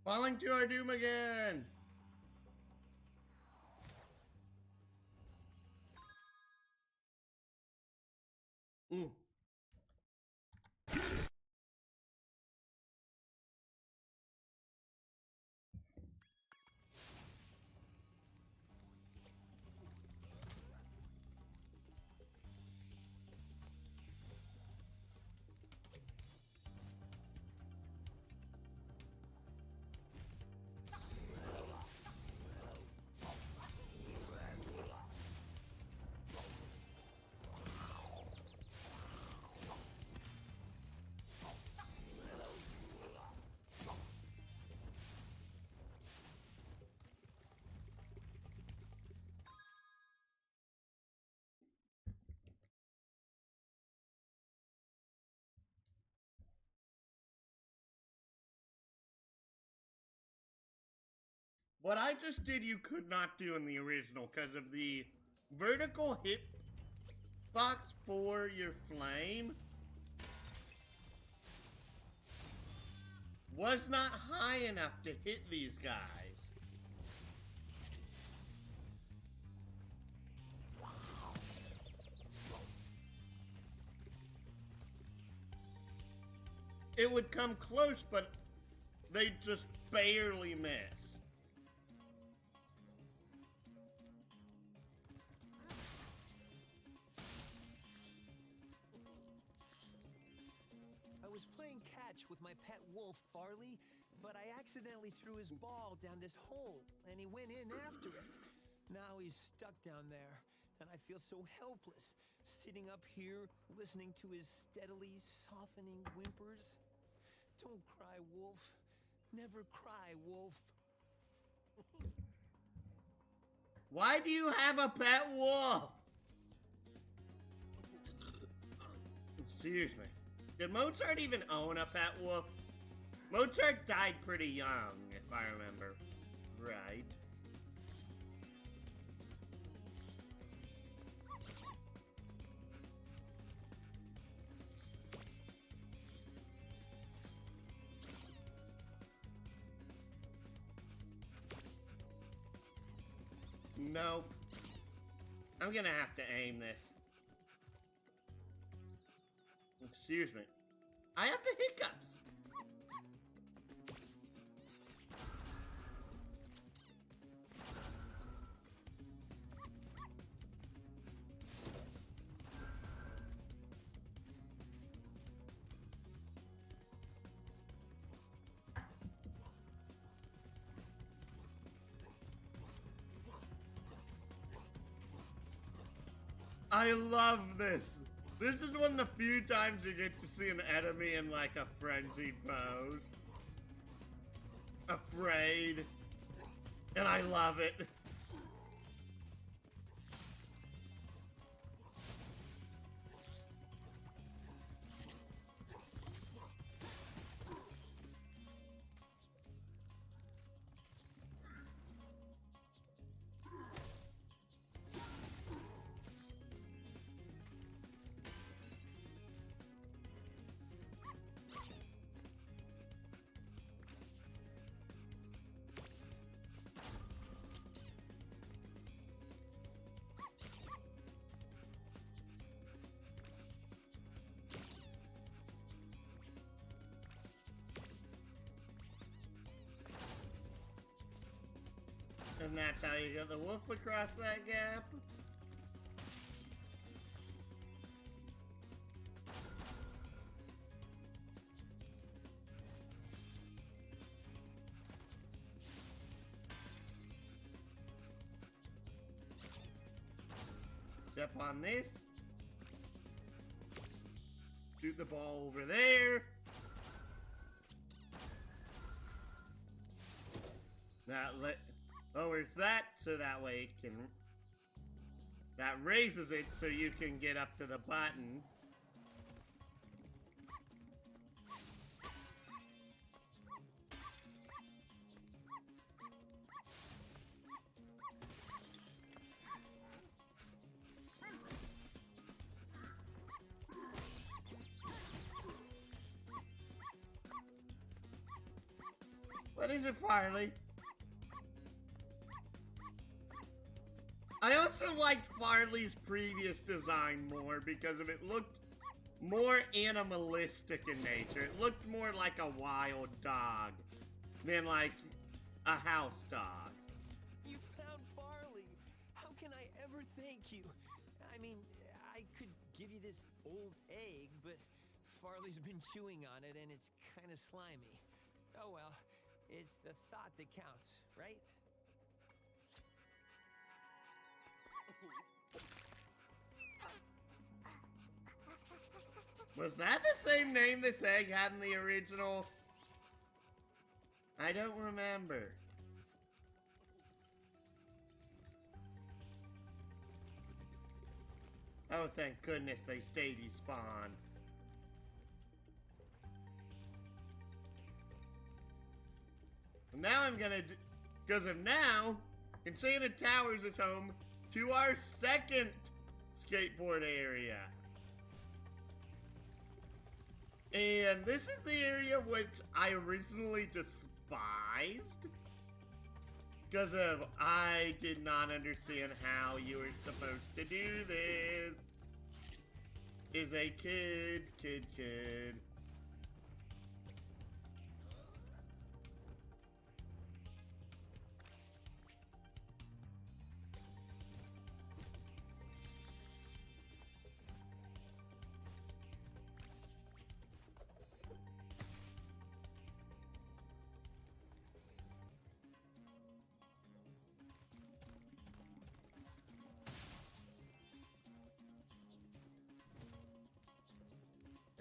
Falling to our doom again! What I just did you could not do in the original because of the vertical hitbox for your flame was not high enough to hit these guys. It would come close, but they just barely miss. I was playing catch with my pet wolf, Farley, but I accidentally threw his ball down this hole, and he went in after it. Now he's stuck down there, and I feel so helpless, sitting up here, listening to his steadily softening whimpers. Don't cry, Wolf. Never cry, Wolf. Why do you have a pet wolf? Excuse me. Did Mozart even own a pet wolf? Mozart died pretty young, if I remember right. Nope. I'm gonna have to aim this. Excuse me. I have the hiccups. I love this. This is one of the few times you get to see an enemy in like a frenzied pose. Afraid. And I love it. And that's how you get the wolf across that gap. Step on this. Shoot the ball over there. That lowers that so that way it can. That raises it so you can get up to the button. What is it, Farley? I also liked Farley's previous design more because of it looked more animalistic in nature. It looked more like a wild dog than like a house dog. You found Farley. How can I ever thank you? I mean, I could give you this old egg, but Farley's been chewing on it and it's kind of slimy. Oh well, it's the thought that counts, right? Was that the same name this egg had in the original? I don't remember. Oh, thank goodness they stay despawned. Now I'm gonna, because of now, Enchanted Towers is home to our second skateboard area. And this is the area which I originally despised. Because of, I did not understand how you were supposed to do this. Is a kid.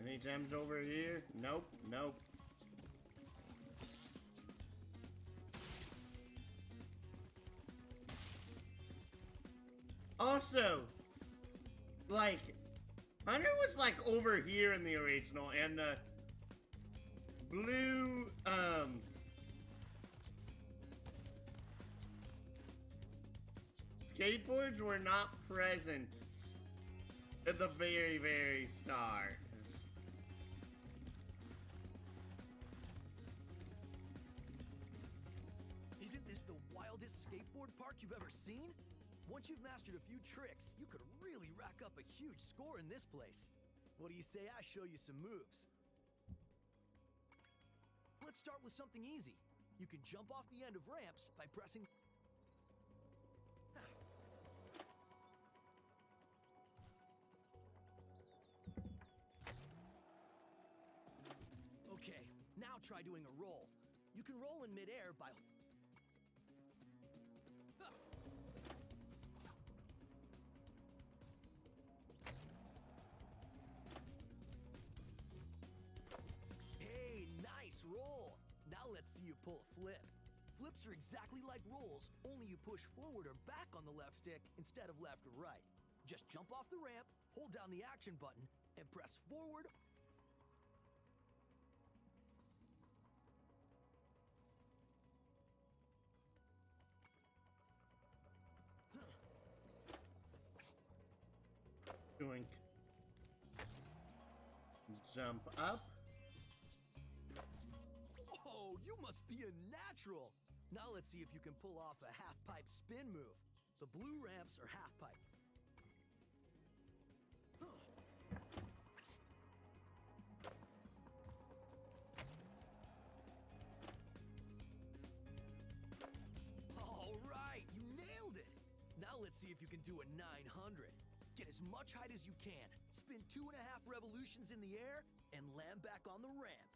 Any gems over here? Nope. Also, like, Hunter was like over here in the original, and the blue, skateboards were not present at the very, very start. Isn't this the wildest skateboard park you've ever seen? Once you've mastered a few tricks, you could really rack up a huge score in this place. What do you say I show you some moves? Let's start with something easy. You can jump off the end of ramps by pressing... Okay, now try doing a roll. You can roll in midair by... Hey, nice roll! Now let's see you pull a flip. Flips are exactly like rolls, only you push forward or back on the left stick instead of left or right. Just jump off the ramp, hold down the action button, and press forward. Doink. Jump up. Oh, you must be a natural! Now let's see if you can pull off a half-pipe spin move. The blue ramps are half-pipe. All right! Now let's see if you can do a 900. Get as much height as you can, spin 2.5 revolutions in the air, and land back on the ramp.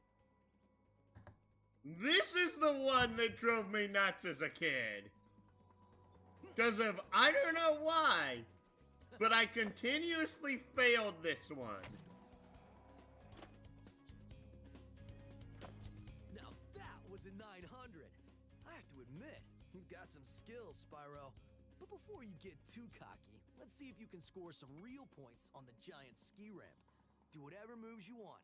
This is the one that drove me nuts as a kid. Because of, I don't know why, but I continuously failed this one. Now that was a 900. I have to admit, you've got some skills, Spyro. But before you get too cocky, let's see if you can score some real points on the giant ski ramp. Do whatever moves you want.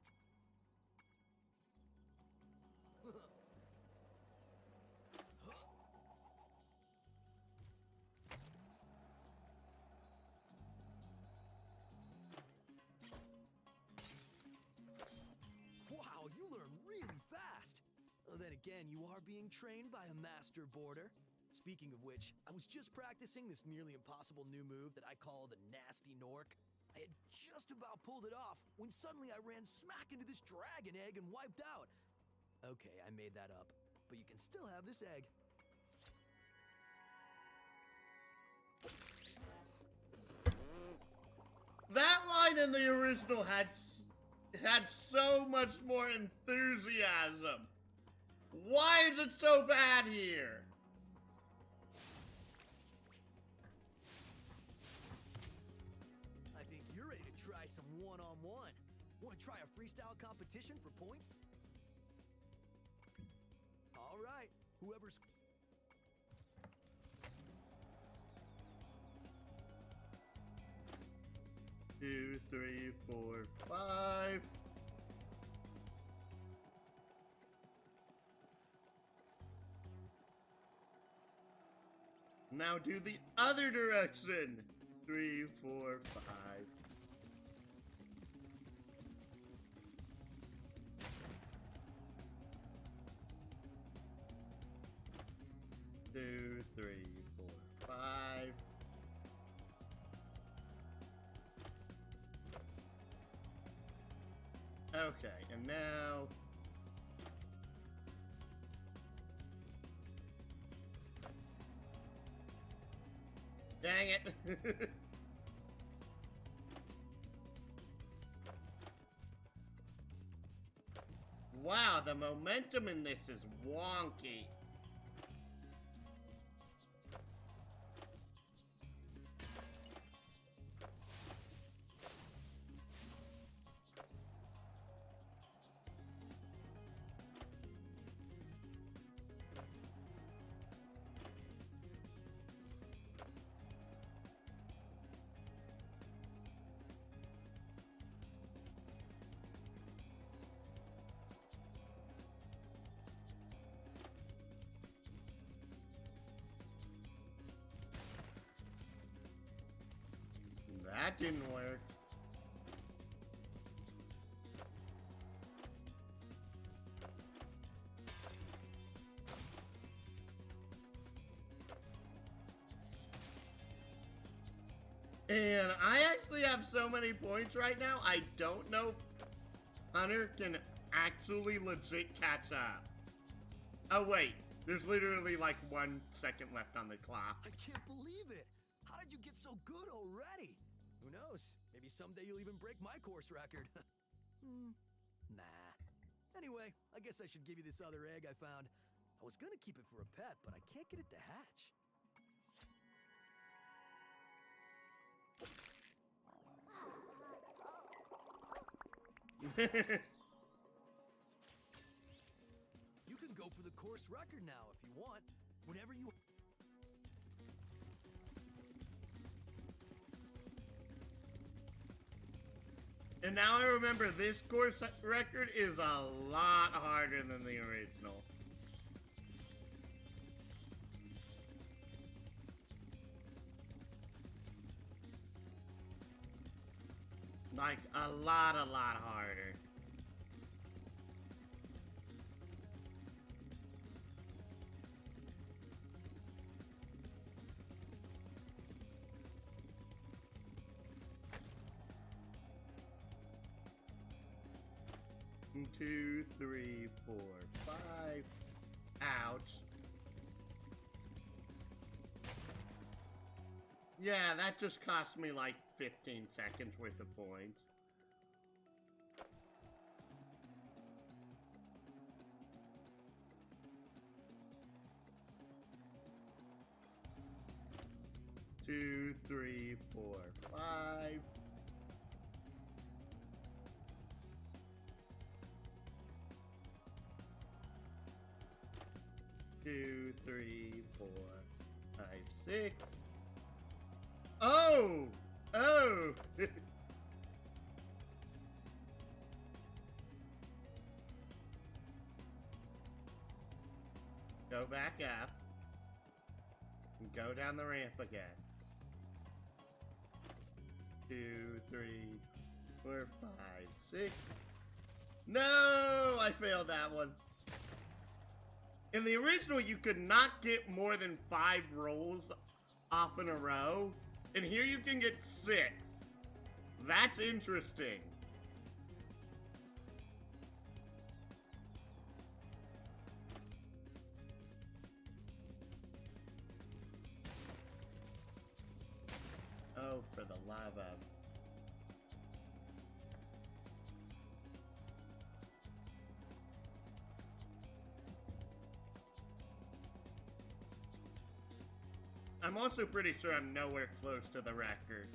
Wow, you learn really fast. Well, then again, you are being trained by a master boarder. Speaking of which, I was just practicing this nearly impossible new move that I call the Nasty Nork. I had just about pulled it off when suddenly I ran smack into this dragon egg and wiped out. Okay, I made that up, but you can still have this egg. That line in the original had so much more enthusiasm. Why is it so bad here? I think you're ready to try some one-on-one. Want to try a freestyle competition for points? All right, whoever's... Two, three, four, five. Now do the other direction. 3, 4, 5. Two, 3, 4, 5. Okay, and now... Dang it! Wow, the momentum in this is wonky. That didn't work. And I actually have so many points right now, I don't know if Hunter can actually legit catch up. Oh wait, there's literally like 1 second left on the clock. I can't believe it! How did you get so good already? Who knows? Maybe someday you'll even break my course record. Nah. Anyway, I guess I should give you this other egg I found. I was gonna keep it for a pet, but I can't get it to hatch. You can go for the course record now if you want. Whenever you... And now I remember this course record is a lot harder than the original. Like, a lot harder. Two, three, four, five. Ouch. Yeah, that just cost me like 15 seconds worth of points. Two, three, four, five. Two, three, four, five, six. Oh! Oh! Go back up. And go down the ramp again. 2, 3, 4, 5, 6. No! I failed that one. In the original, you could not get more than 5 rolls off in a row. And here you can get 6. That's interesting. Oh, for the lava. I'm also pretty sure I'm nowhere close to the record.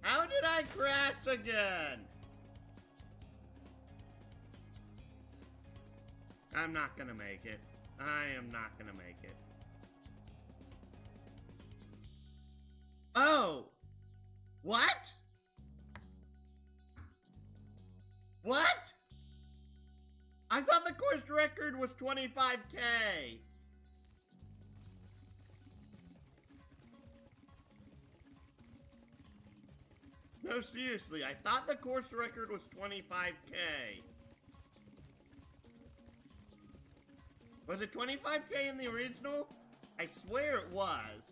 How did I crash again? I'm not gonna make it. I am not gonna make it. Oh! What? What? I thought the course record was 25K. No, seriously, I thought the course record was 25K. Was it 25K in the original? I swear it was.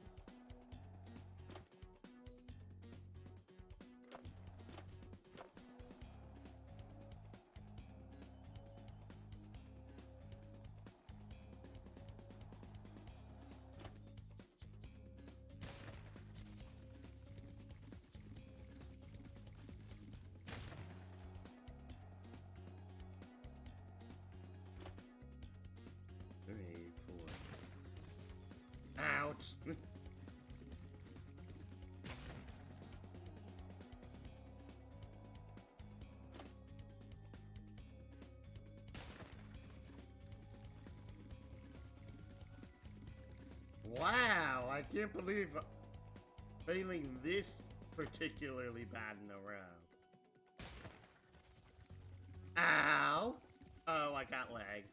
Ouch. Wow, I can't believe failing this particularly bad in a row. Ow! Oh, I got lag.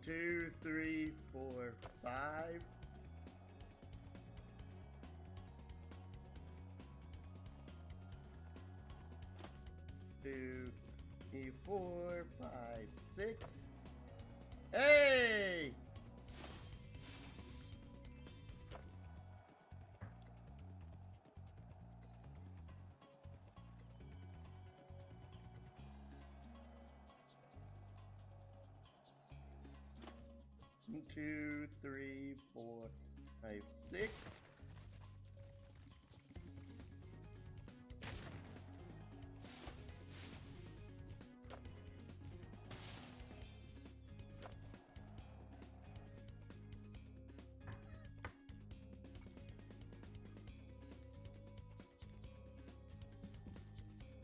Two, three, four, five. Two, three, four, five, six. Hey! Two, three, four, five, six.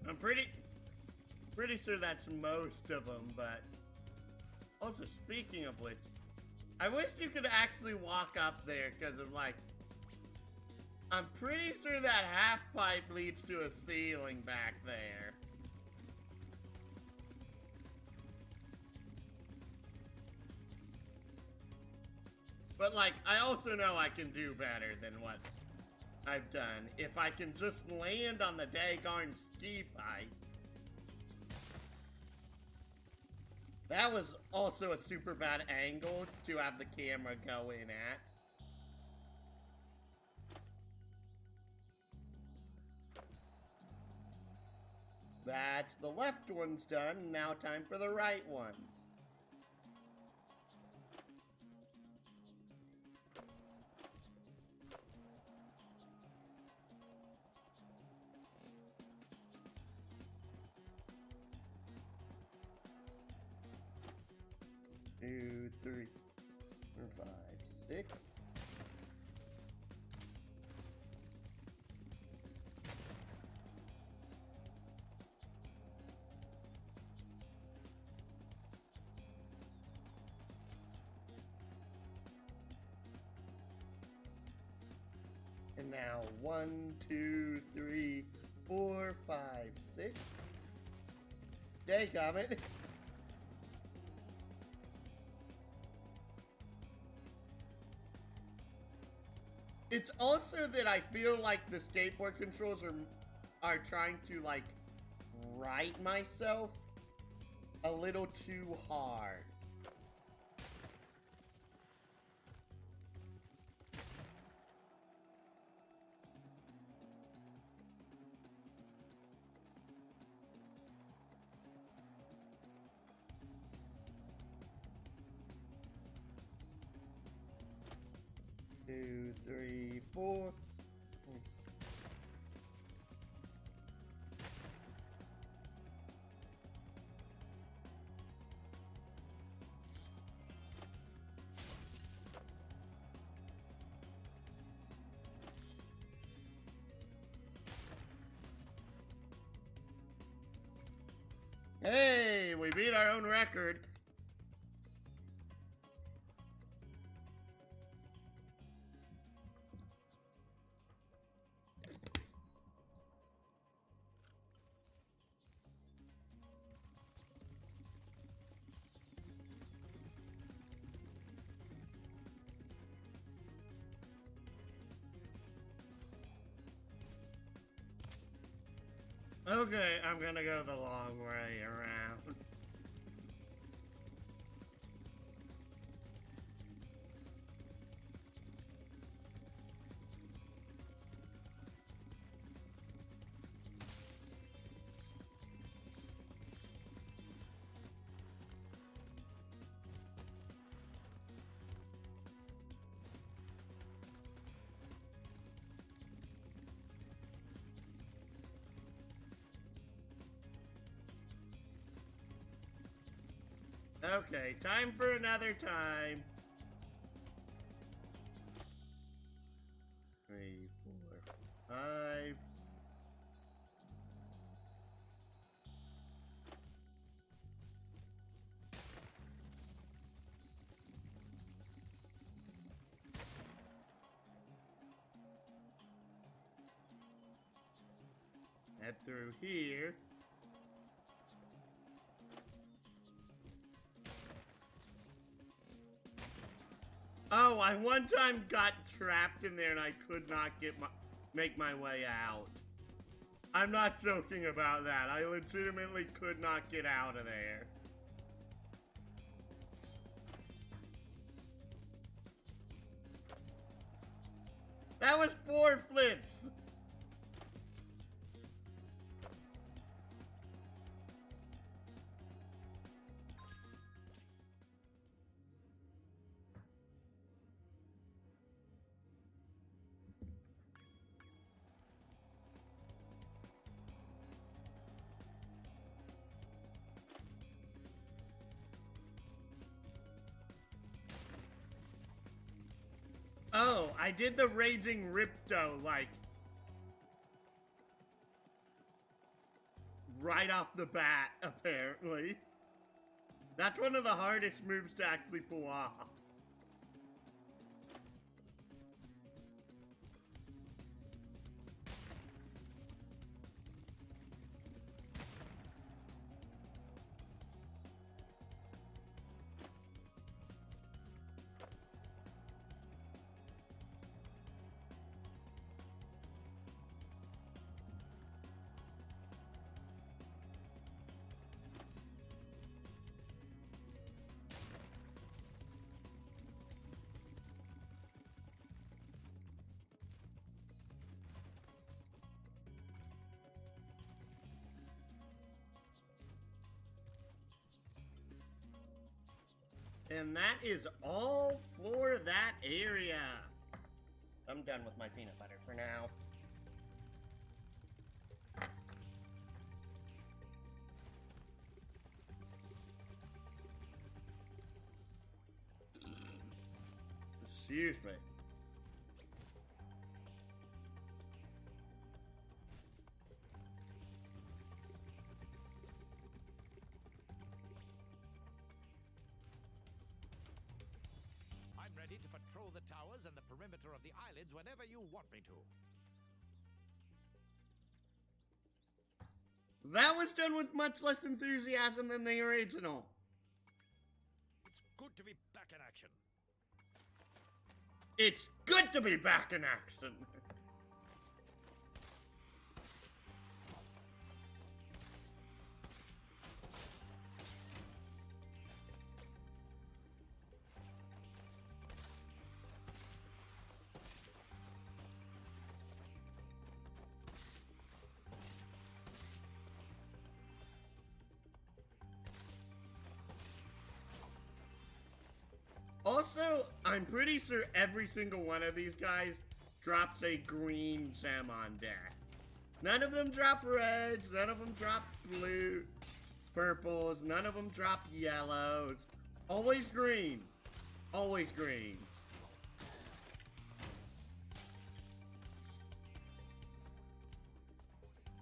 I'm pretty sure that's most of them, but also speaking of which, I wish you could actually walk up there, because I'm pretty sure that half pipe leads to a ceiling back there. But I also know I can do better than what I've done. If I can just land on the daggone ski pipe. That was also a super bad angle to have the camera go in at. That's the left one's done. Now time for the right one. Two, three, four, five, six. And now 1, 2, 3, 4, 5, 6. Dadgummit. It's also that I feel like the skateboard controls are trying to like right myself a little too hard. Two, three, four. Hey, we beat our own record. Okay, I'm gonna go the long way around. Okay, time for another time. 3, 4, 5. Head through here. Oh, I one time got trapped in there and I could not make my way out. I'm not joking about that. I legitimately could not get out of there. That was 4 flips. Oh, I did the Raging Ripto, like, right off the bat, apparently. That's one of the hardest moves to actually pull off. And that is all for that area. I'm done with my peanut butter for now. Excuse me. I'm ready to patrol the towers and the perimeter of the islands whenever you want me to. That was done with much less enthusiasm than the original. It's good to be back in action. It's good to be back in action. Also, I'm pretty sure every single one of these guys drops a green gem on deck. None of them drop reds, none of them drop blue, purples, none of them drop yellows. Always green. Always green.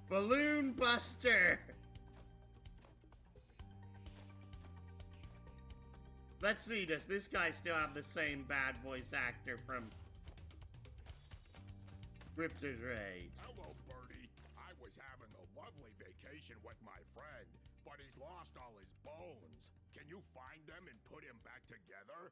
Balloon Buster! Let's see, does this guy still have the same bad voice actor from Riptor's Rage? Hello, Birdie. I was having a lovely vacation with my friend, but he's lost all his bones. Can you find them and put him back together?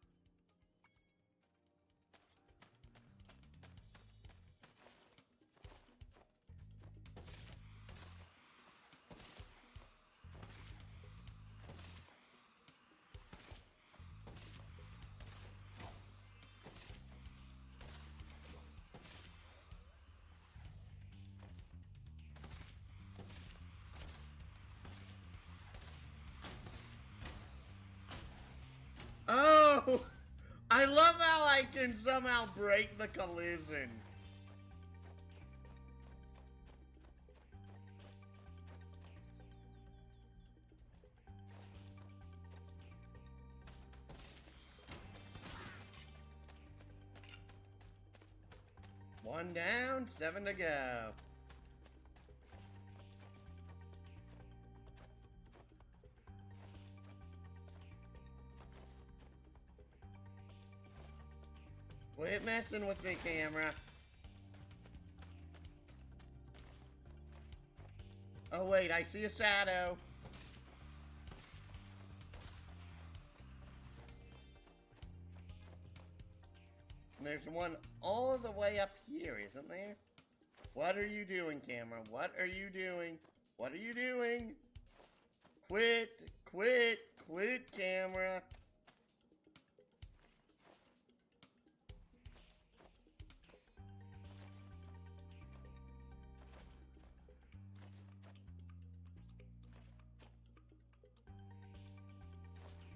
Oh! I love how I can somehow break the collision. One down, 7 to go. Quit messing with me, camera. Oh wait, I see a shadow. And there's one all the way up here, isn't there? What are you doing, camera? What are you doing? What are you doing? Quit, quit, quit, camera.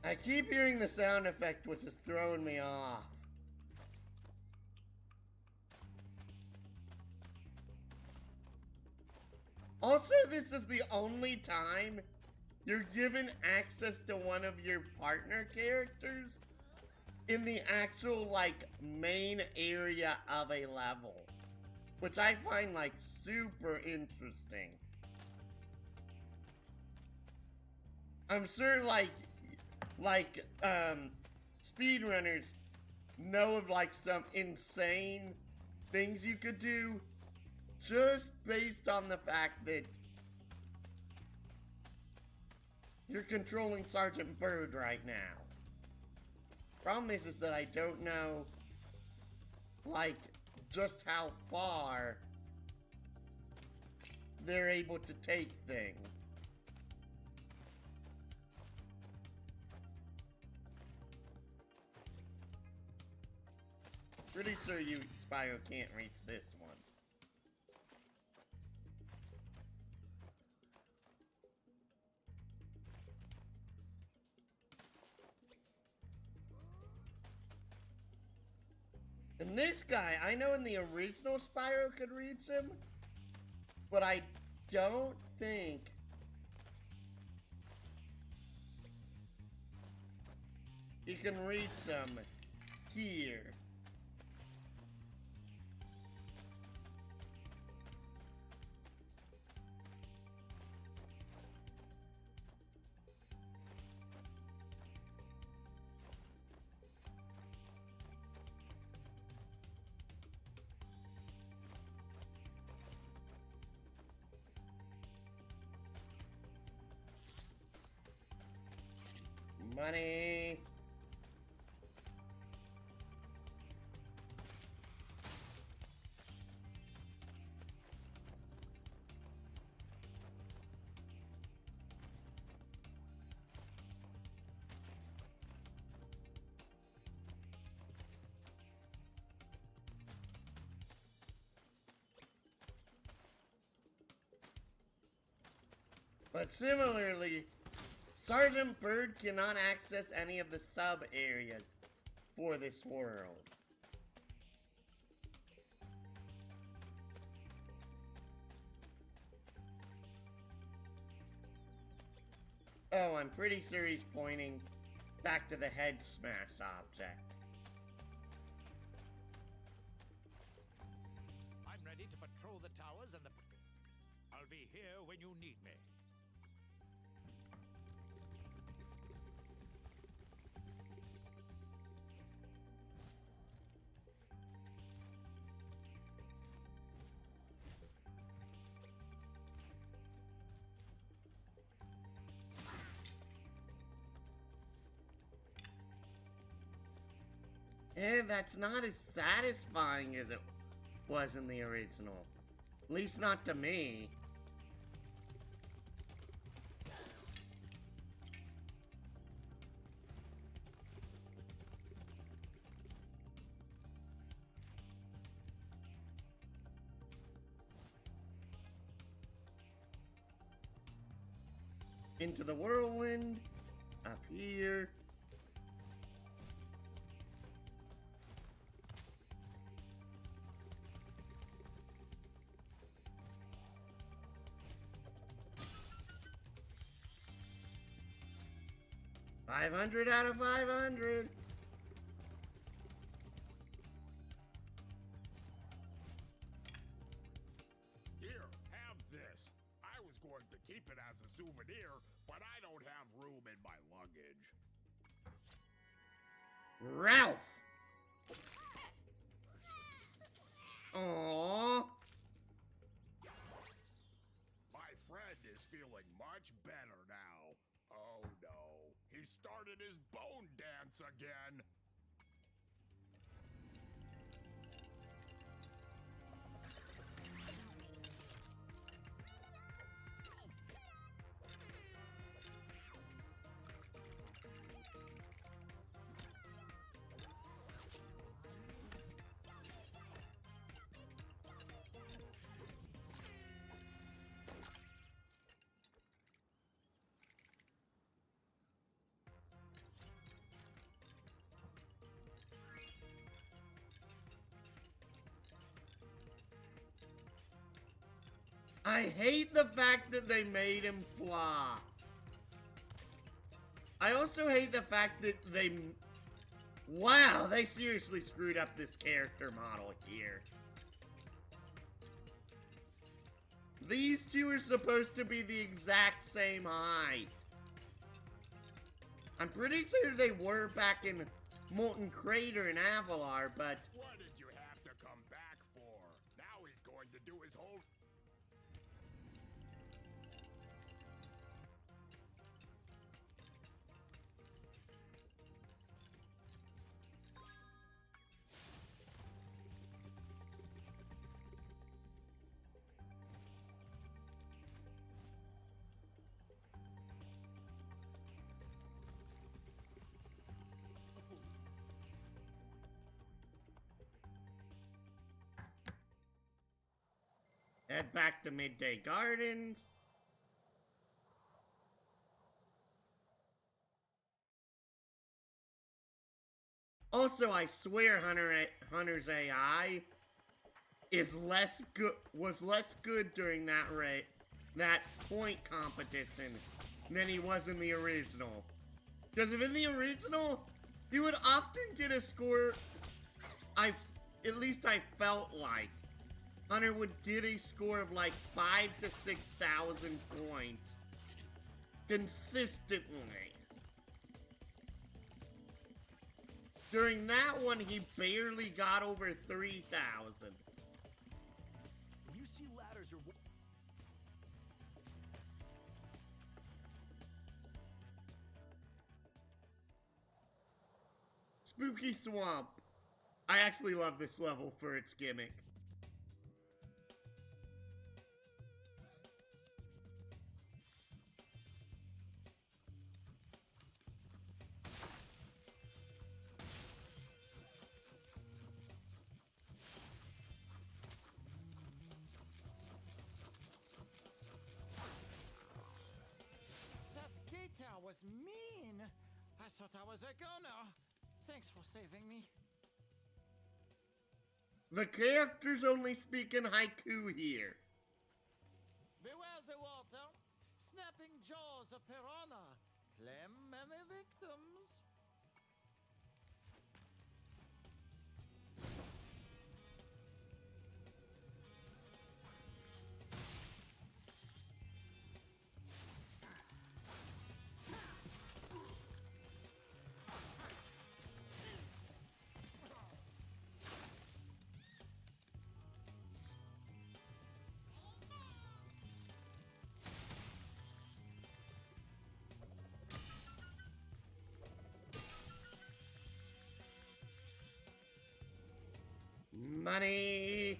I keep hearing the sound effect, which is throwing me off. Also, this is the only time you're given access to one of your partner characters in the actual, like, main area of a level. Which I find, like, super interesting. I'm sure, like, speedrunners know of, like, some insane things you could do just based on the fact that you're controlling Sergeant Bird right now. Problem is that I don't know, like, just how far they're able to take things. Pretty sure you, Spyro, can't reach this one. this guy, I know in the original Spyro could reach him, but I don't think he can reach him here. Money. But similarly, Sergeant Bird cannot access any of the sub-areas for this world. Oh, I'm pretty sure he's pointing back to the head smash object. I'm ready to patrol the towers and the... I'll be here when you need me. And that's not as satisfying as it was in the original. At least not to me. Into the whirlwind, up here. $500 out of 500. Here, have this. I was going to keep it as a souvenir, but I don't have room in my luggage. Ralph! Aww. My friend is feeling much better now. Oh no, he started his bone dance again. I hate the fact that they made him floss. I also hate the fact that they... Wow, they seriously screwed up this character model here. These two are supposed to be the exact same height. I'm pretty sure they were back in Molten Crater and Avalar, but... What did you have to come back for? Now he's going to do his whole... Head back to Midday Gardens. Also, I swear Hunter's AI was less good during that point competition than he was in the original. Because if in the original, he would often get a score, at least I felt like, Hunter would get a score of like 5,000 to 6,000 points consistently. During that one, he barely got over 3,000. You see ladders or... Spooky Swamp. I actually love this level for its gimmick. That guitar was mean. I thought I was a goner. Thanks for saving me. The characters only speak in haiku here. Beware the water. Snapping jaws of piranha. Claim many victims. Money!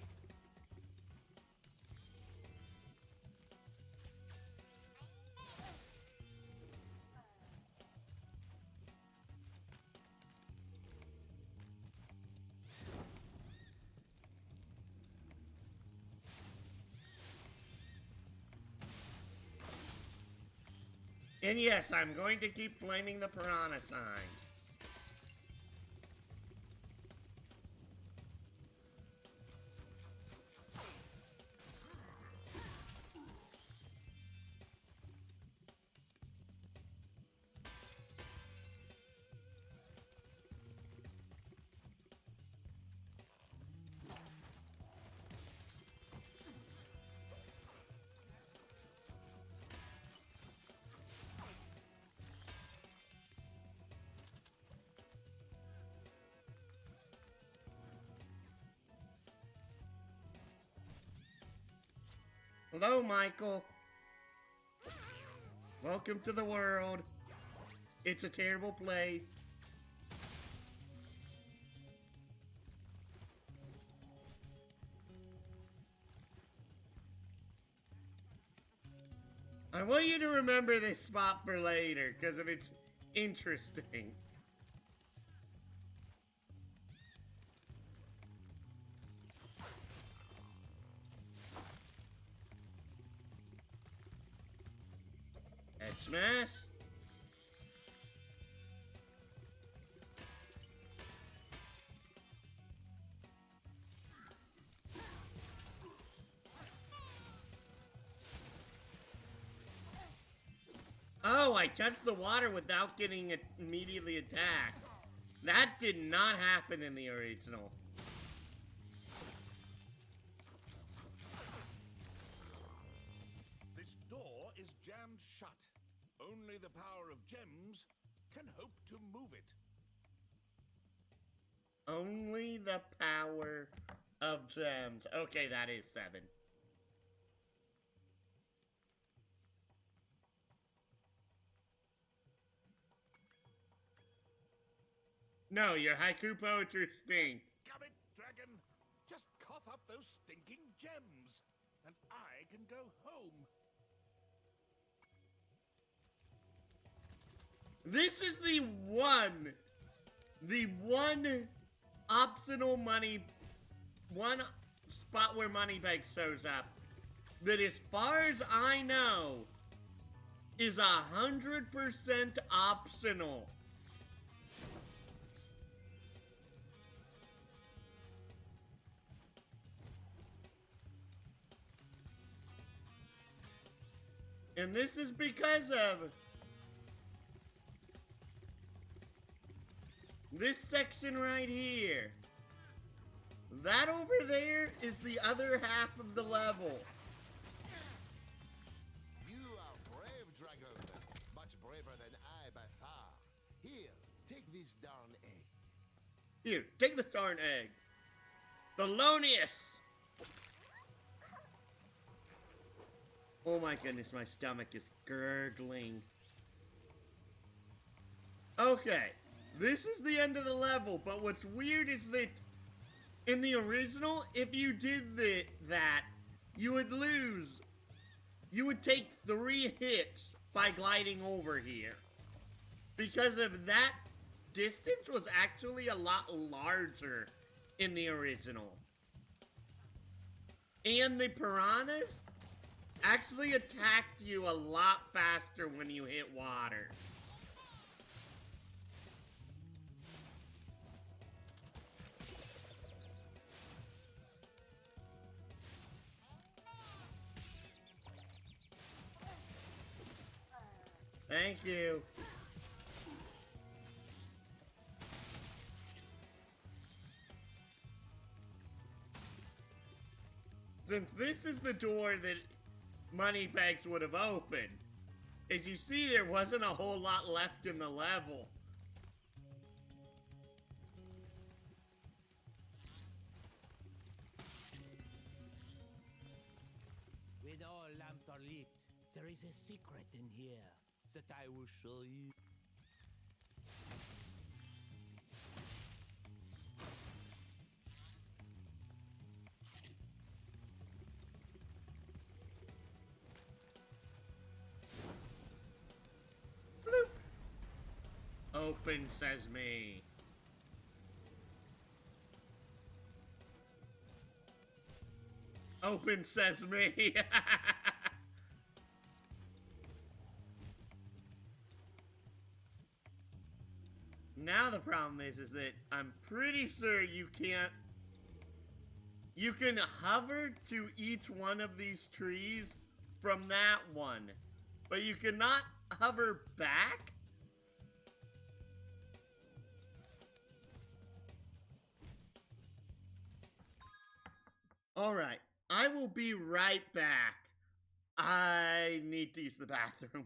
And yes, I'm going to keep flaming the piranha sign. Hello, Michael. Welcome to the world. It's a terrible place. I want you to remember this spot for later, because of its interesting. Head smash. Oh, I touched the water without getting immediately attacked. That did not happen in the original. This door is jammed shut. Only the power of gems can hope to move it. Only the power of gems. Okay, that is 7. No, your haiku poetry stinks. Gummit, dragon! Just cough up those stinking gems, and I can go home. This is the one optional one spot where Moneybag shows up that, as far as I know, is 100% optional. And this is because of this section right here. That over there is the other half of the level. You are brave, Dragon. Much braver than I by far. Here, take this darn egg. Here, take this darn egg. Thelonious! Oh my goodness, my stomach is gurgling. Okay, this is the end of the level, but what's weird is that in the original, if you did that, you would lose. You would take 3 hits by gliding over here. Because of that distance was actually a lot larger in the original. And the piranhas actually attacked you a lot faster when you hit water. Thank you. Since this is the door that Moneybags would have opened, as you see, there wasn't a whole lot left in the level. When all lamps are lit, there is a secret in here that I will show you. Open sesame. Open sesame. Now the problem is that I'm pretty sure you can't. You can hover to each one of these trees from that one, but you cannot hover back. All right, I will be right back. I need to use the bathroom.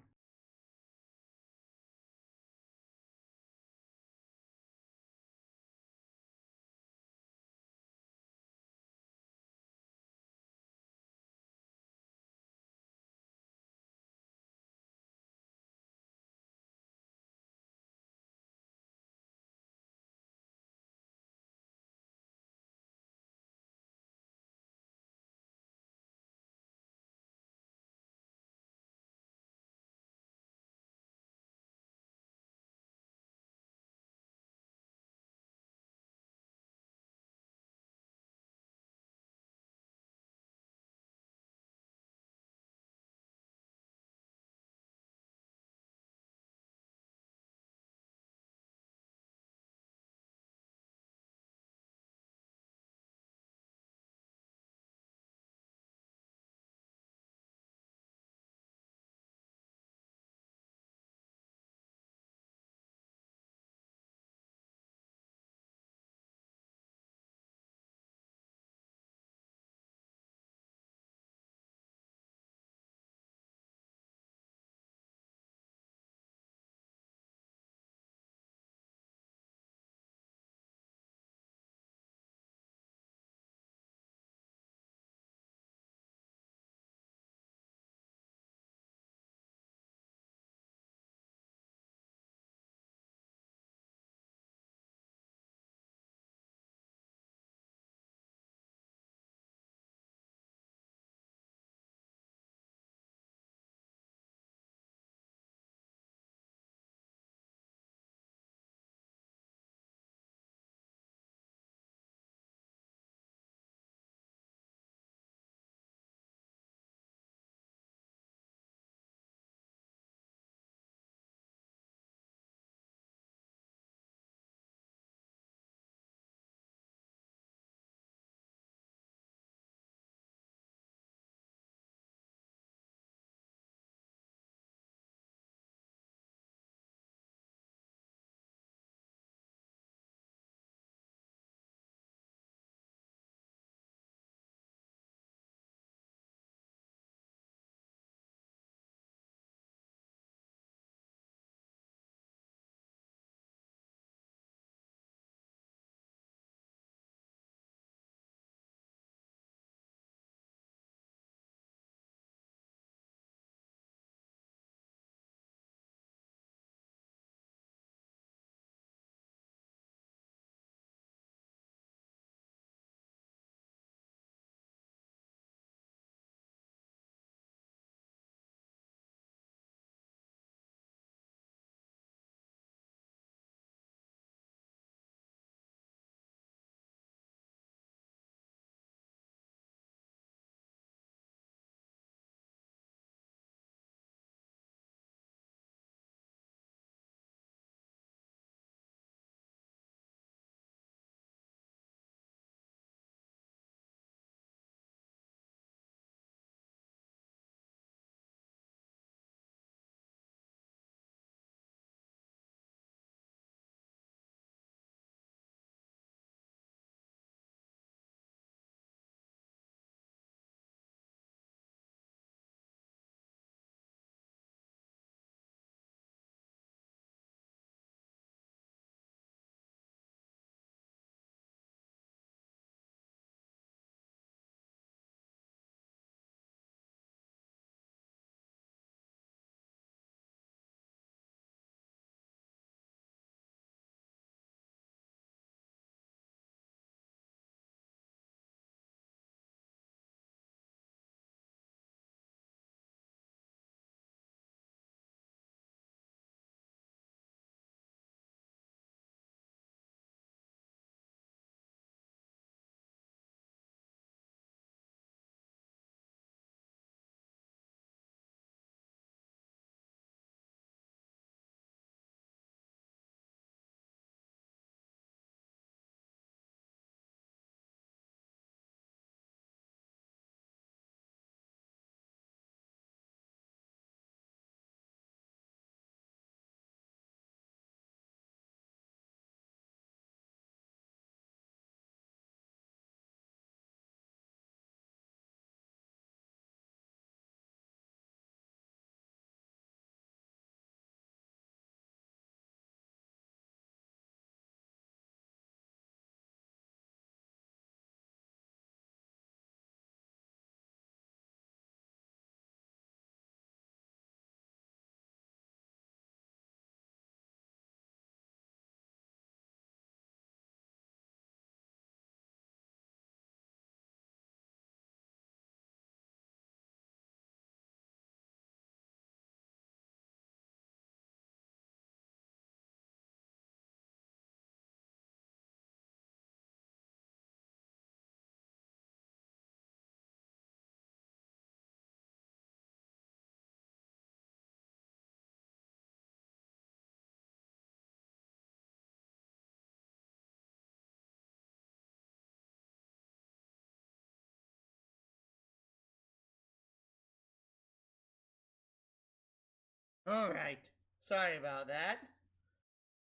Alright. Sorry about that.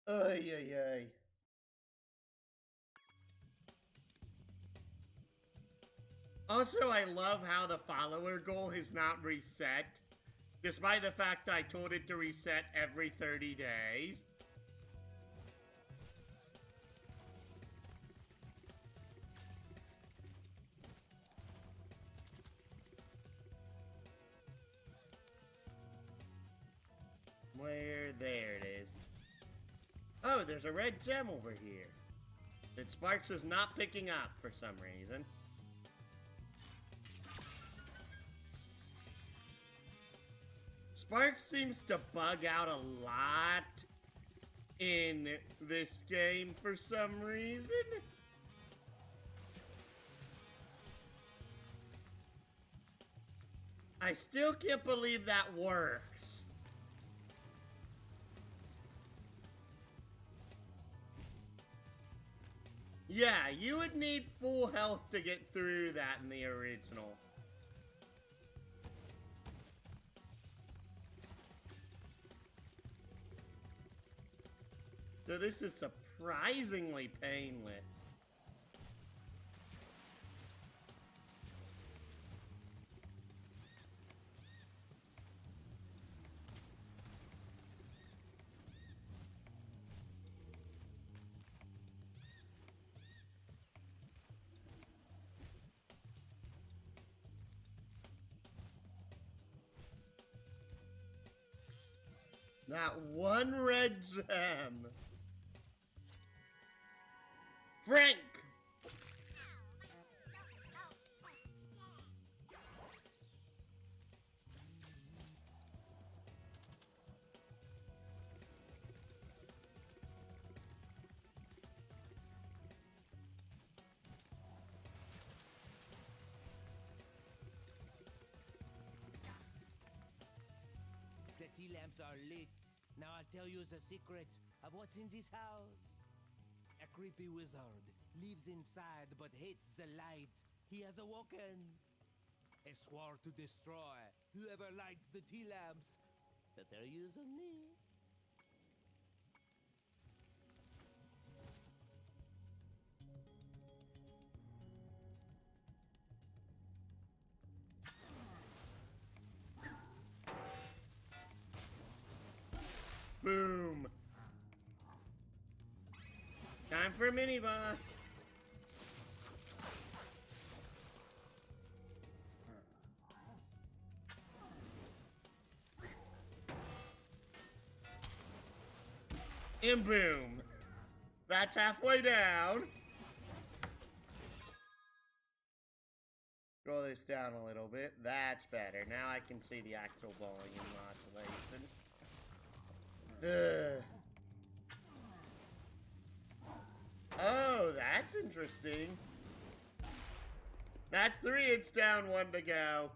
Ay, ay, ay. Also, I love how the follower goal has not reset, despite the fact I told it to reset every 30 days. Where? There it is. Oh, there's a red gem over here that Sparks is not picking up for some reason. Sparks seems to bug out a lot in this game for some reason. I still can't believe that works. Yeah, you would need full health to get through that in the original. So this is surprisingly painless. That one red gem. Frank! The tea lamps are lit. Now I'll tell you the secret of what's in this house. A creepy wizard lives inside but hates the light. He has awoken. He swore to destroy whoever lights the tea lamps. But they're using me. Boom. Time for a mini boss. And boom. That's halfway down. Scroll this down a little bit. That's better. Now I can see the actual volume modulation. Oh, that's interesting. That's 3, it's down 1 to go.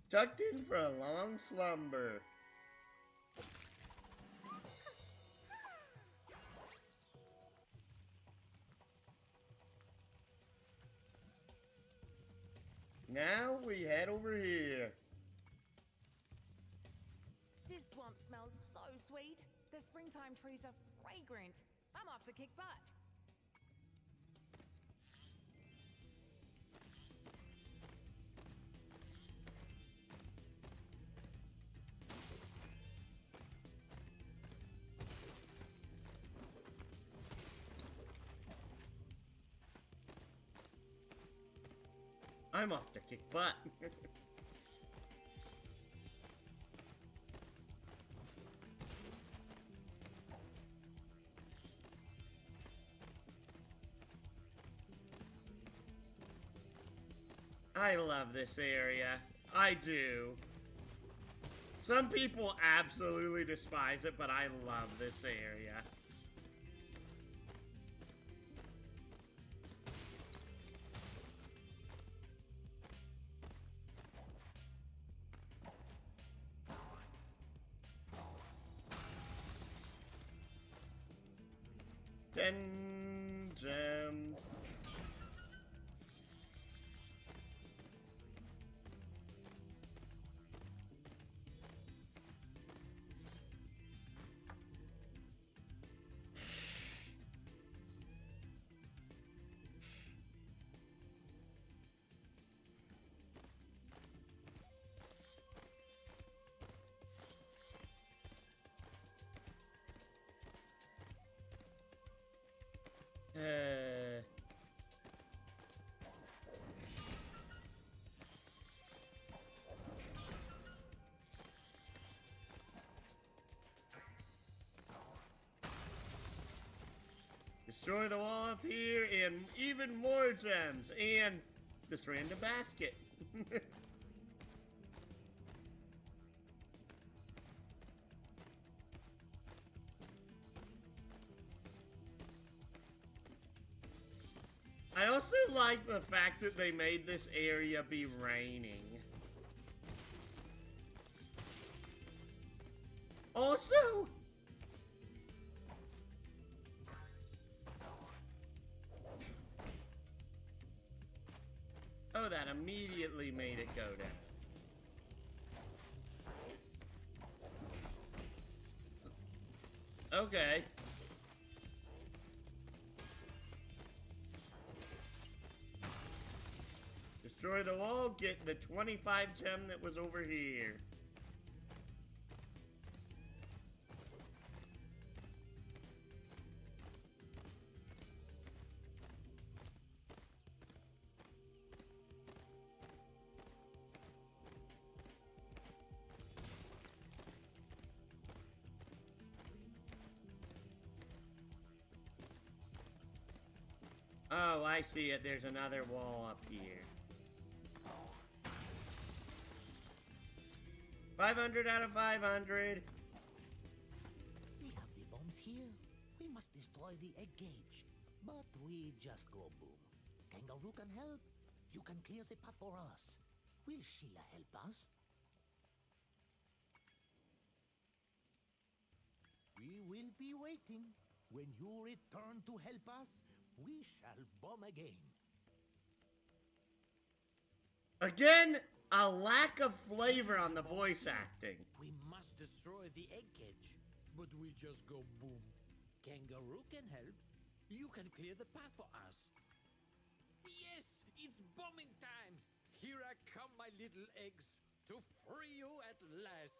Tucked in for a long slumber. Now we head over here. This swamp smells so sweet. The springtime trees are fragrant. I'm off to kick butt. I'm off to kick butt. I love this area. I do. Some people absolutely despise it, but I love this area. 10 gems. Destroy the wall up here and even more gems and this random basket. I also like the fact that they made this area be raining. Also, oh, that immediately made it go down. Okay. Destroy the wall, get the 25 gem that was over here. Oh, I see it. There's another wall up here. 500 out of 500. We have the bombs here. We must destroy the egg cage. But we just go boom. Kangaroo can help. You can clear the path for us. Will Sheila help us? We will be waiting. When you return to help us, we shall bomb again. Again, a lack of flavor on the voice acting. We must destroy the egg cage. But we just go boom. Kangaroo can help. You can clear the path for us. Yes, it's bombing time. Here I come, my little eggs, to free you at last.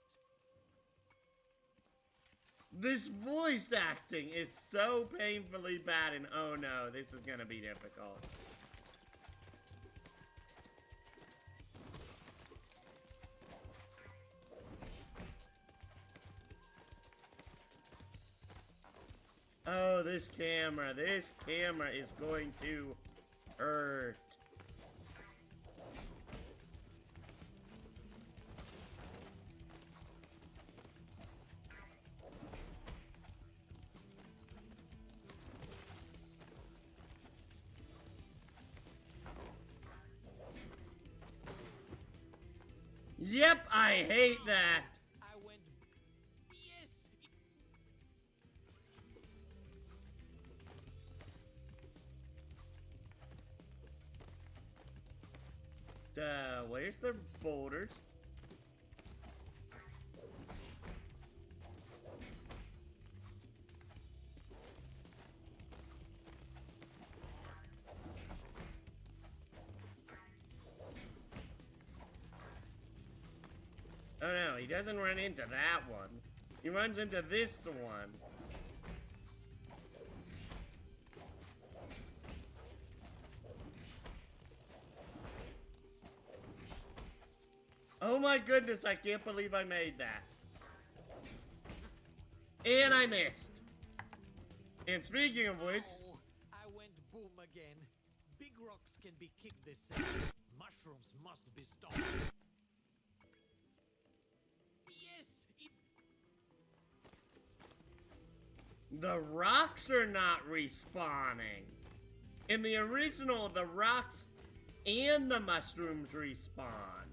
This voice acting is so painfully bad, and oh no, this is gonna be difficult. Oh, this camera is going to hurt. Yep, I hate that. I went. Yes. Where's the boulders? Oh no, he doesn't run into that one. He runs into this one. Oh my goodness, I can't believe I made that. And I missed. And speaking of which... Oh, I went boom again. Big rocks can be kicked this side. Mushrooms must be stopped. Yes, the rocks are not respawning. In the original, the rocks and the mushrooms respawned.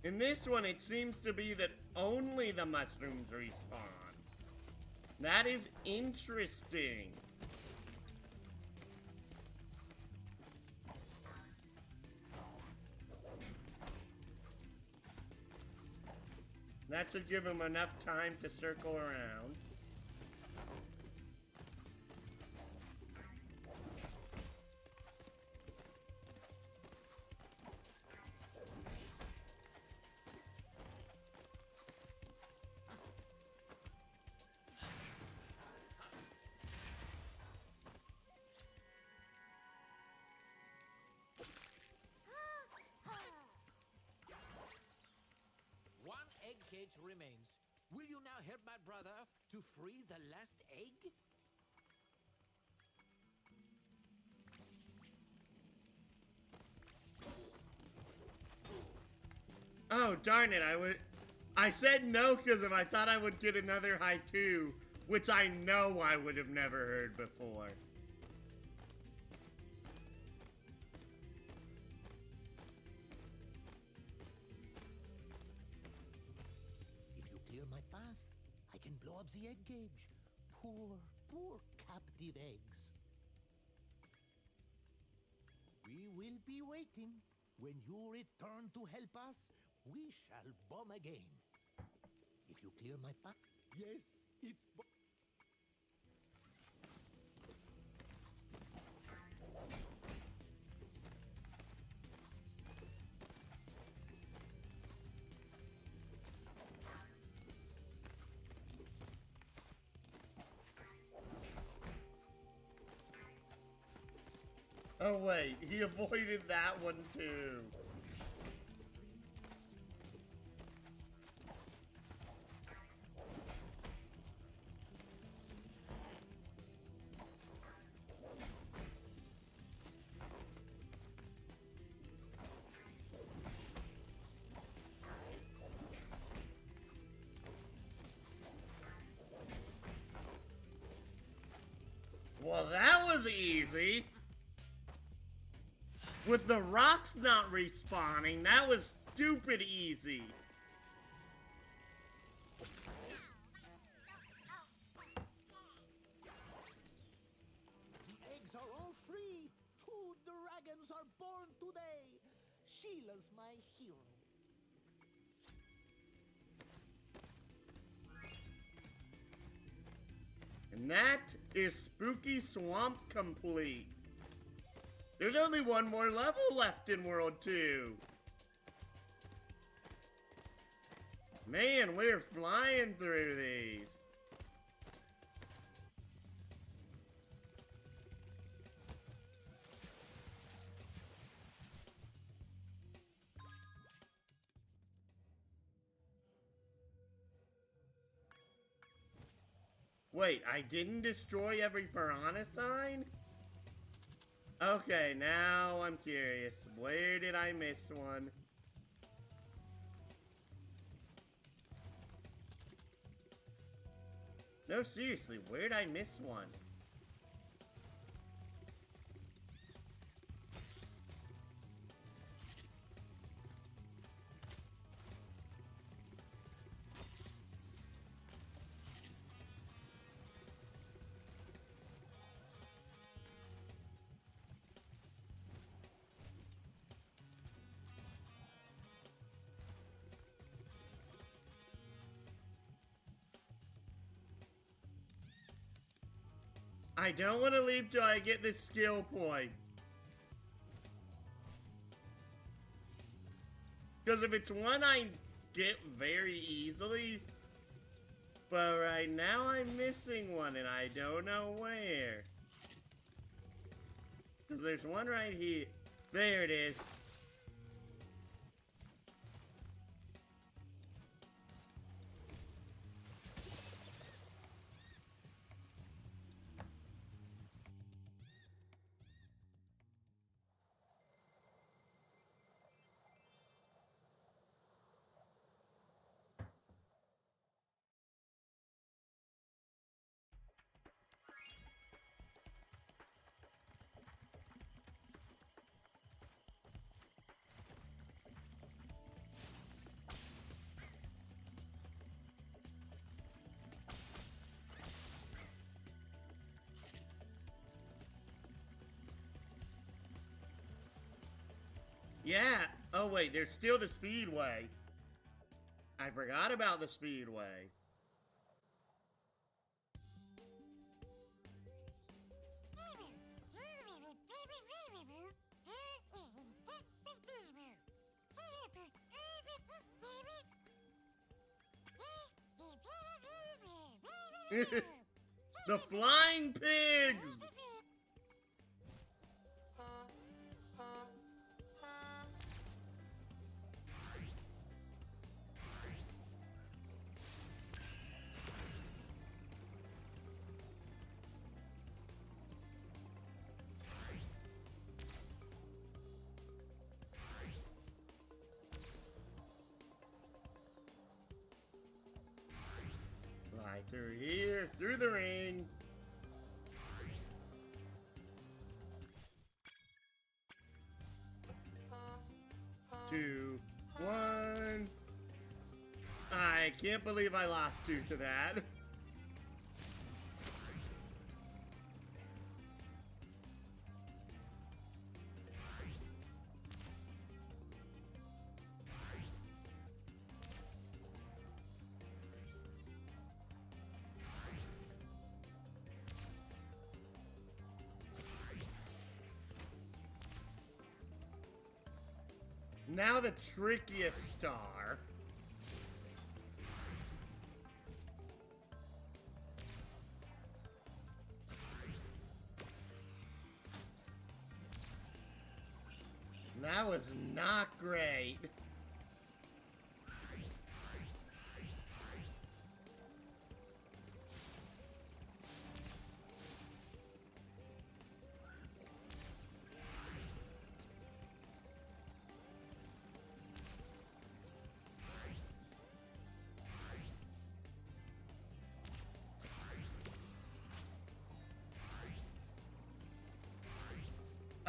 In this one, it seems to be that only the mushrooms respawn. That is interesting. That should give him enough time to circle around. One egg cage remains. Will you now help my brother to free the last egg? Oh, darn it, I said no because if I thought I would get another haiku, which I know I would have never heard before. If you clear my path, I can blow up the egg cage. Poor captive eggs. We will be waiting. When you return to help us, we shall bomb again. If you clear my path... Yes, it's... Oh wait, he avoided that one too. Well, that was easy. With the rocks not respawning, that was stupid easy. The eggs are all free. 2 dragons are born today. Sheila's my hero. And that is Spooky Swamp complete. There's only one more level left in World 2. Man, we're flying through these. Wait, I didn't destroy every piranha sign? Okay, now I'm curious. Where did I miss one? No, seriously, where'd I miss one? I don't want to leave till I get this skill point. Because if it's one I get very easily, but right now I'm missing one and I don't know where. Because there's one right here. There it is. Oh wait, there's still the speedway. I forgot about the speedway. The flying pigs! Fly through here, through the ring. 2, 1. I can't believe I lost 2 to that. Now the trickiest star. That was not great.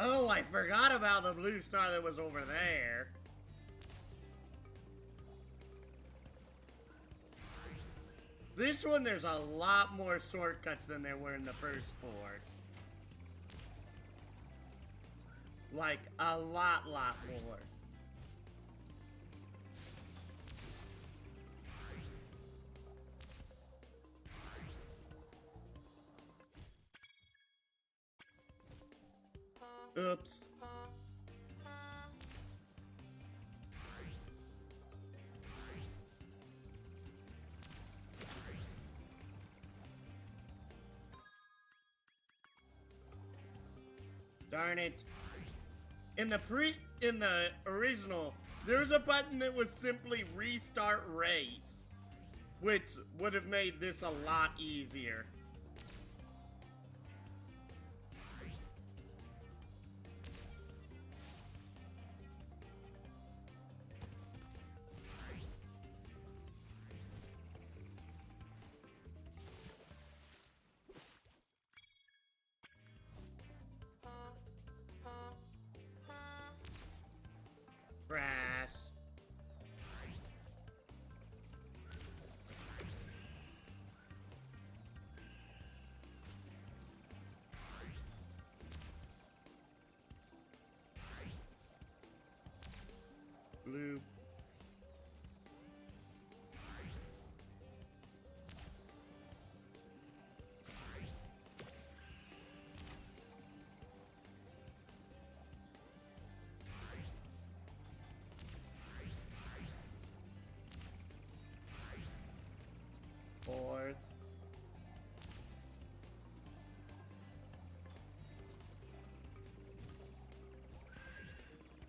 Oh, I forgot about the blue star that was over there. This one, there's a lot more shortcuts than there were in the first 4. Like, a lot more. Oops. Darn it. In the original, there was a button that was simply restart race, which would have made this a lot easier. Crash. Blue. Fourth.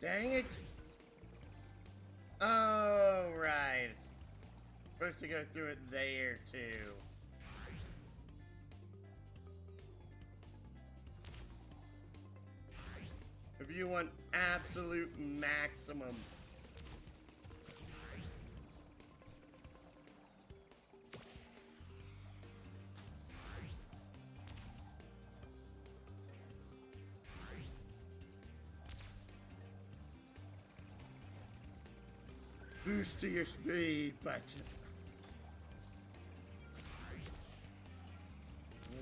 Dang it. Oh, right. Supposed to go through it there, too. If you want absolute maximum. Boost to your speed button.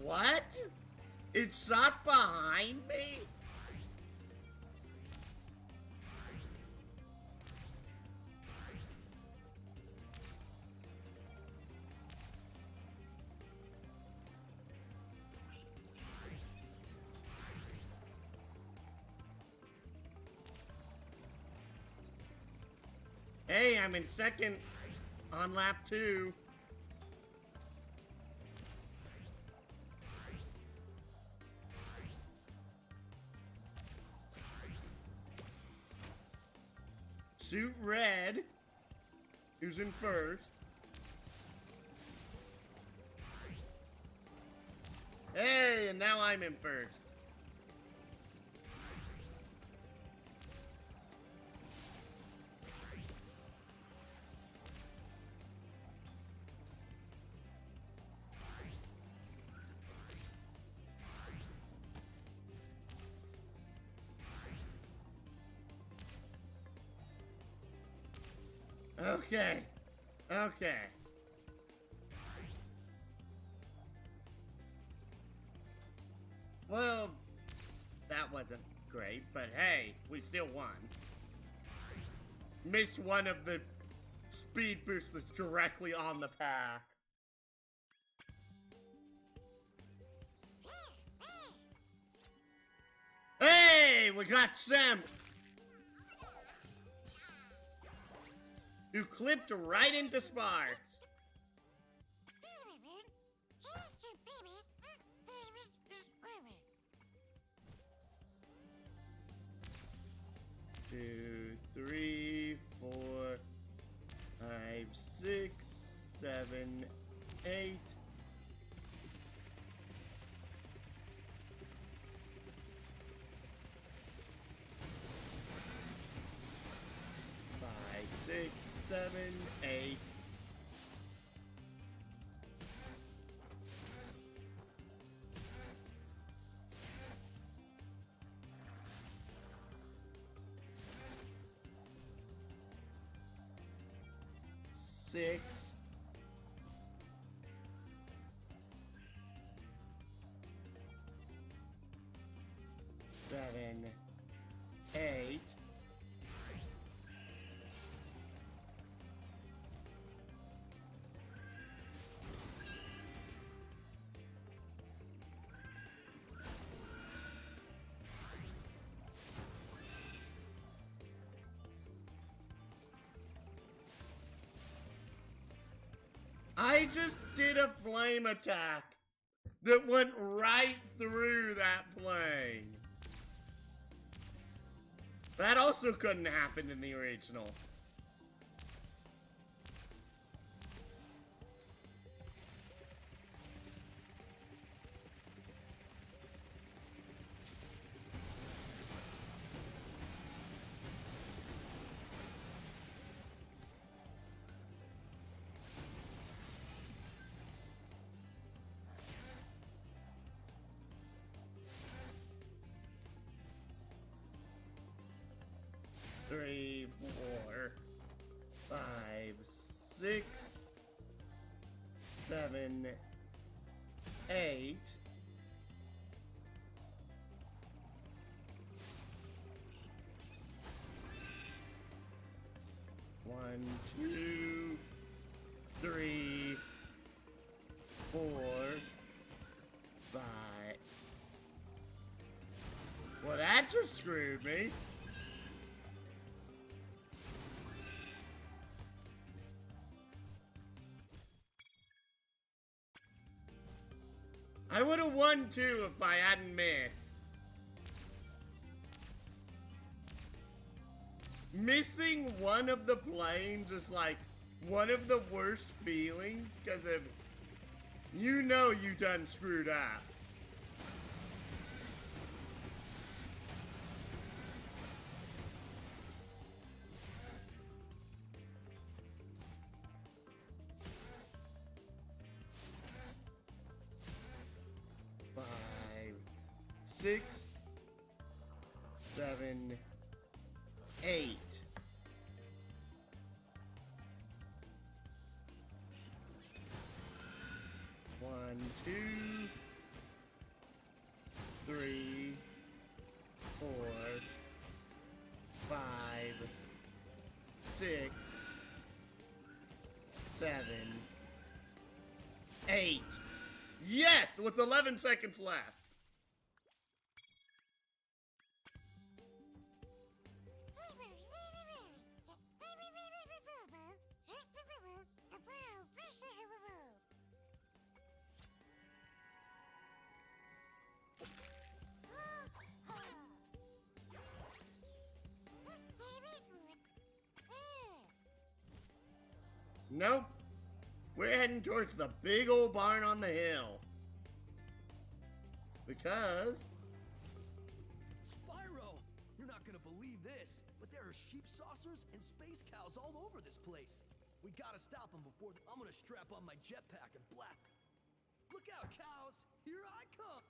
What? It shot behind me? Hey, I'm in second on lap 2. Suit Red, who's in first. Hey, and now I'm in first. Okay. Okay. Well, that wasn't great, but hey, we still won. Missed one of the speed boosts that's directly on the path. Hey, we got Sam. You clipped right into Sparks. Two, three, 4, 5, 6, 7, 8. Five, 6, 7, 8. Six, 7, 8. I just did a flame attack that went right through that plane. That also couldn't happen in the original. Three, 4, 5, 6, 7, 8. One, 2, 3, 4, 5. Well, that just screwed me. I would have won too if I hadn't missed. Missing one of the planes is like one of the worst feelings because of, you know, you done screwed up. Five, 6, 7, 8. One, 2, 3, 4, 5, 6, 7, 8. Yes, with 11 seconds left. nope. We're heading towards the big old barn on the hill. Because... Spyro! You're not gonna believe this, but there are sheep saucers and space cows all over this place. We gotta stop them before I'm gonna strap on my jetpack and blast. Look out, cows! Here I come!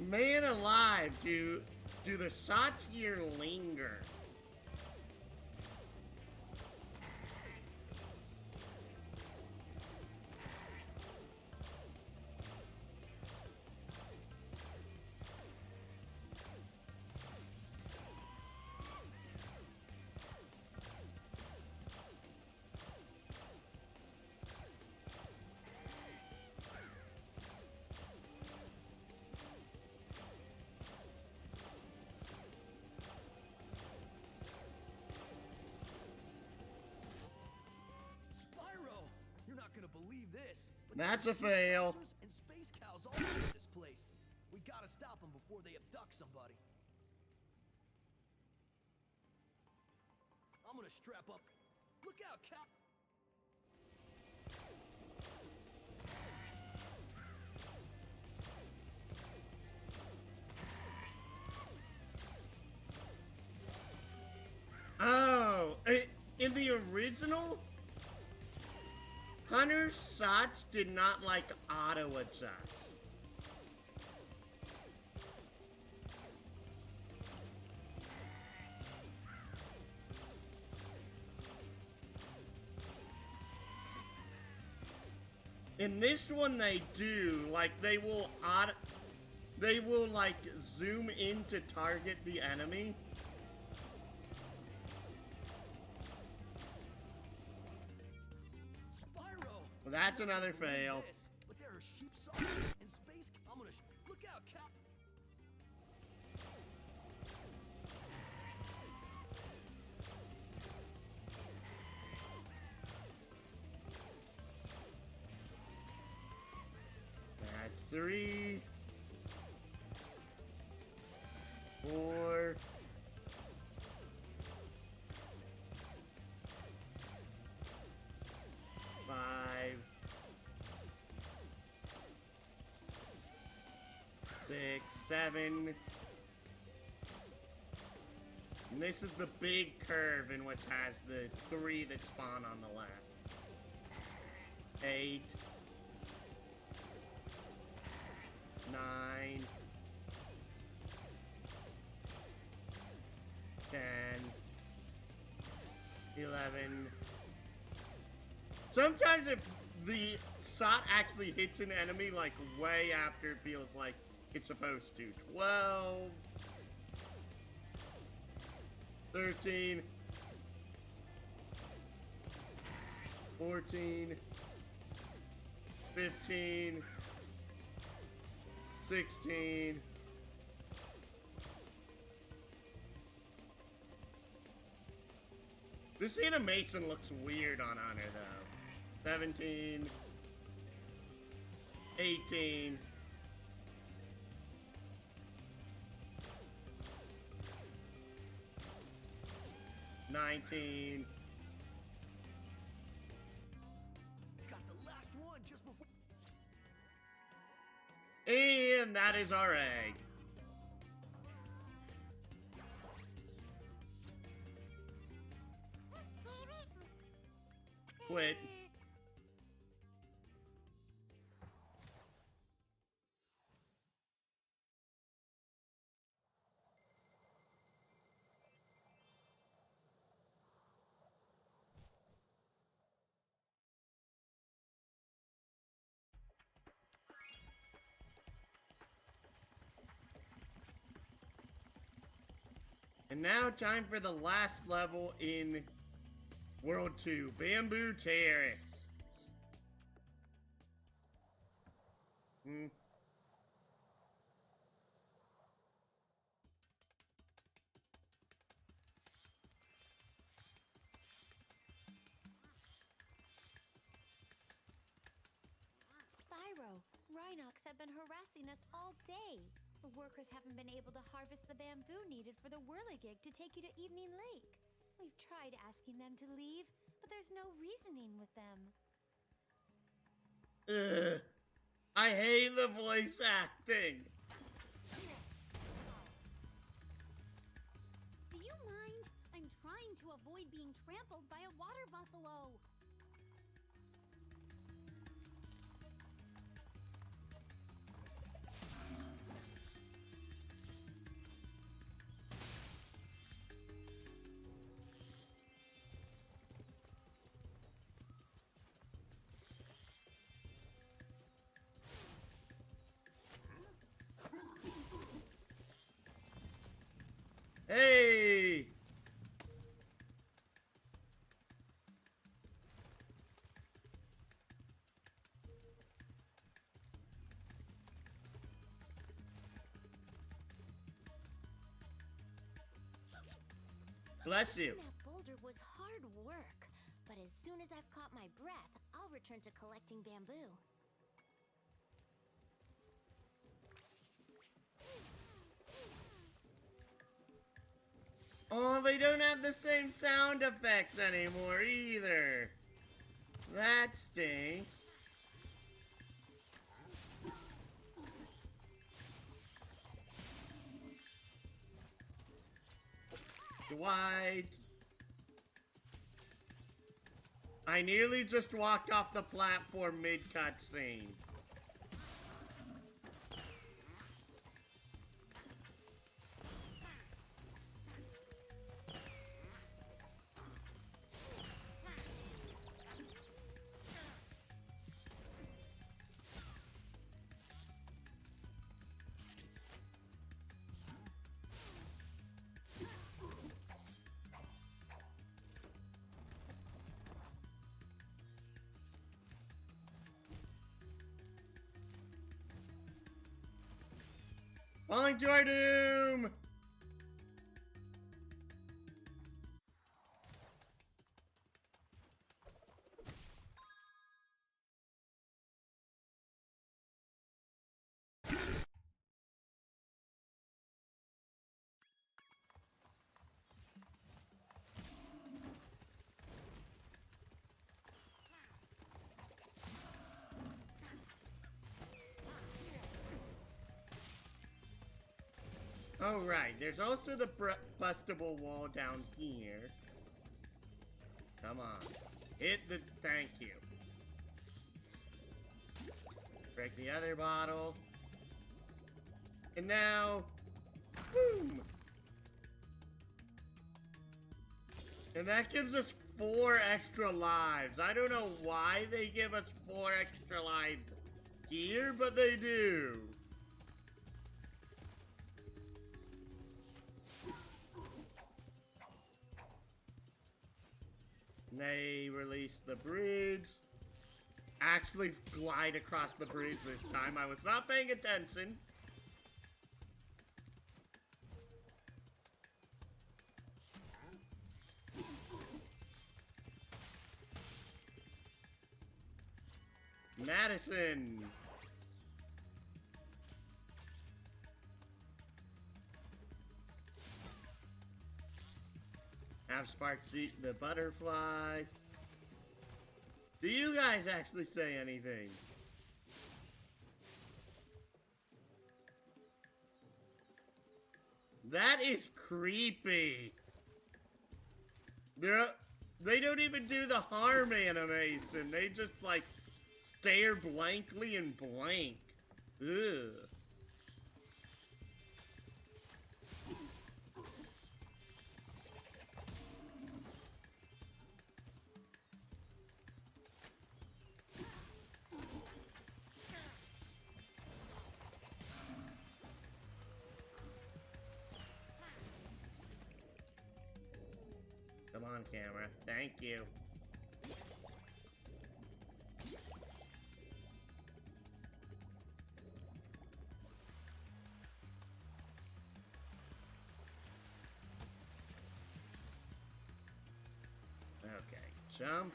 Man alive, do the shots here linger? Believe this. That's a fail. And space cows all over this place. We gotta stop them before they abduct somebody. I'm gonna strap up. Look out, cow. Oh, in the original, Hunter's shots did not like auto adjust. In this one they do, like they will like zoom in to target the enemy. Well, that's another fail. But there are sheep saucers and space. I'm gonna look out, cow. That's 3, 4. 5. 6, 7. And this is the big curve in which has the 3 that spawn on the left. 8. 9. 10. 11. Sometimes if the shot actually hits an enemy like way after it feels like it's supposed to. 12. 13. 14. 15. 16. This animation looks weird on Honor though. 17. 18. 19. Got the last one just before. And that is our egg. Quit. And now time for the last level in World 2, Bamboo Terrace. Spyro, Rhinox have been harassing us all day. The workers haven't been able to harvest the bamboo needed for the whirligig to take you to Evening Lake. We've tried asking them to leave, but there's no reasoning with them. Ugh. I hate the voice acting. Do you mind? I'm trying to avoid being trampled by a water buffalo. Hey! Bless you. That boulder was hard work, but as soon as I've caught my breath, I'll return to collecting bamboo. Oh, they don't have the same sound effects anymore either. That stinks. Dwight. I nearly just walked off the platform mid-cutscene. Falling to our doom! Oh, right. There's also the bustable wall down here. Come on. Hit the... Thank you. Break the other bottle. And now... Boom! And that gives us 4 extra lives. I don't know why they give us 4 extra lives here, but they do. They release the bridge. Actually glide across the bridge this time. I was not paying attention. Madison. Have Sparks eat the butterfly. Do you guys actually say anything? That is creepy. They don't even do the harm animation. They just like stare blankly and blank. Ugh. Come on camera. Thank you. Okay, jump,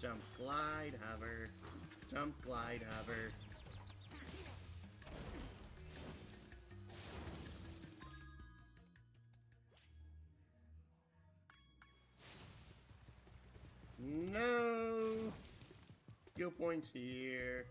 jump, glide, hover, jump, glide, hover. No! Skill points here.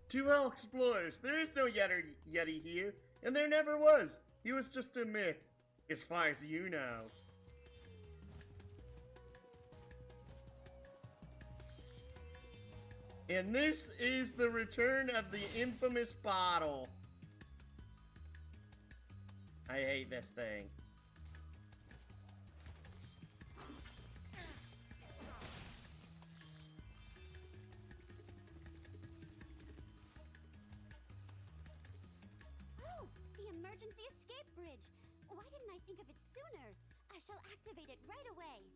To all explorers, there is no Yeti here, and there never was. He was just a myth, as far as you know. And this is the return of the infamous bottle. I hate this thing. Oh, the emergency escape bridge. Why didn't I think of it sooner? I shall activate it right away.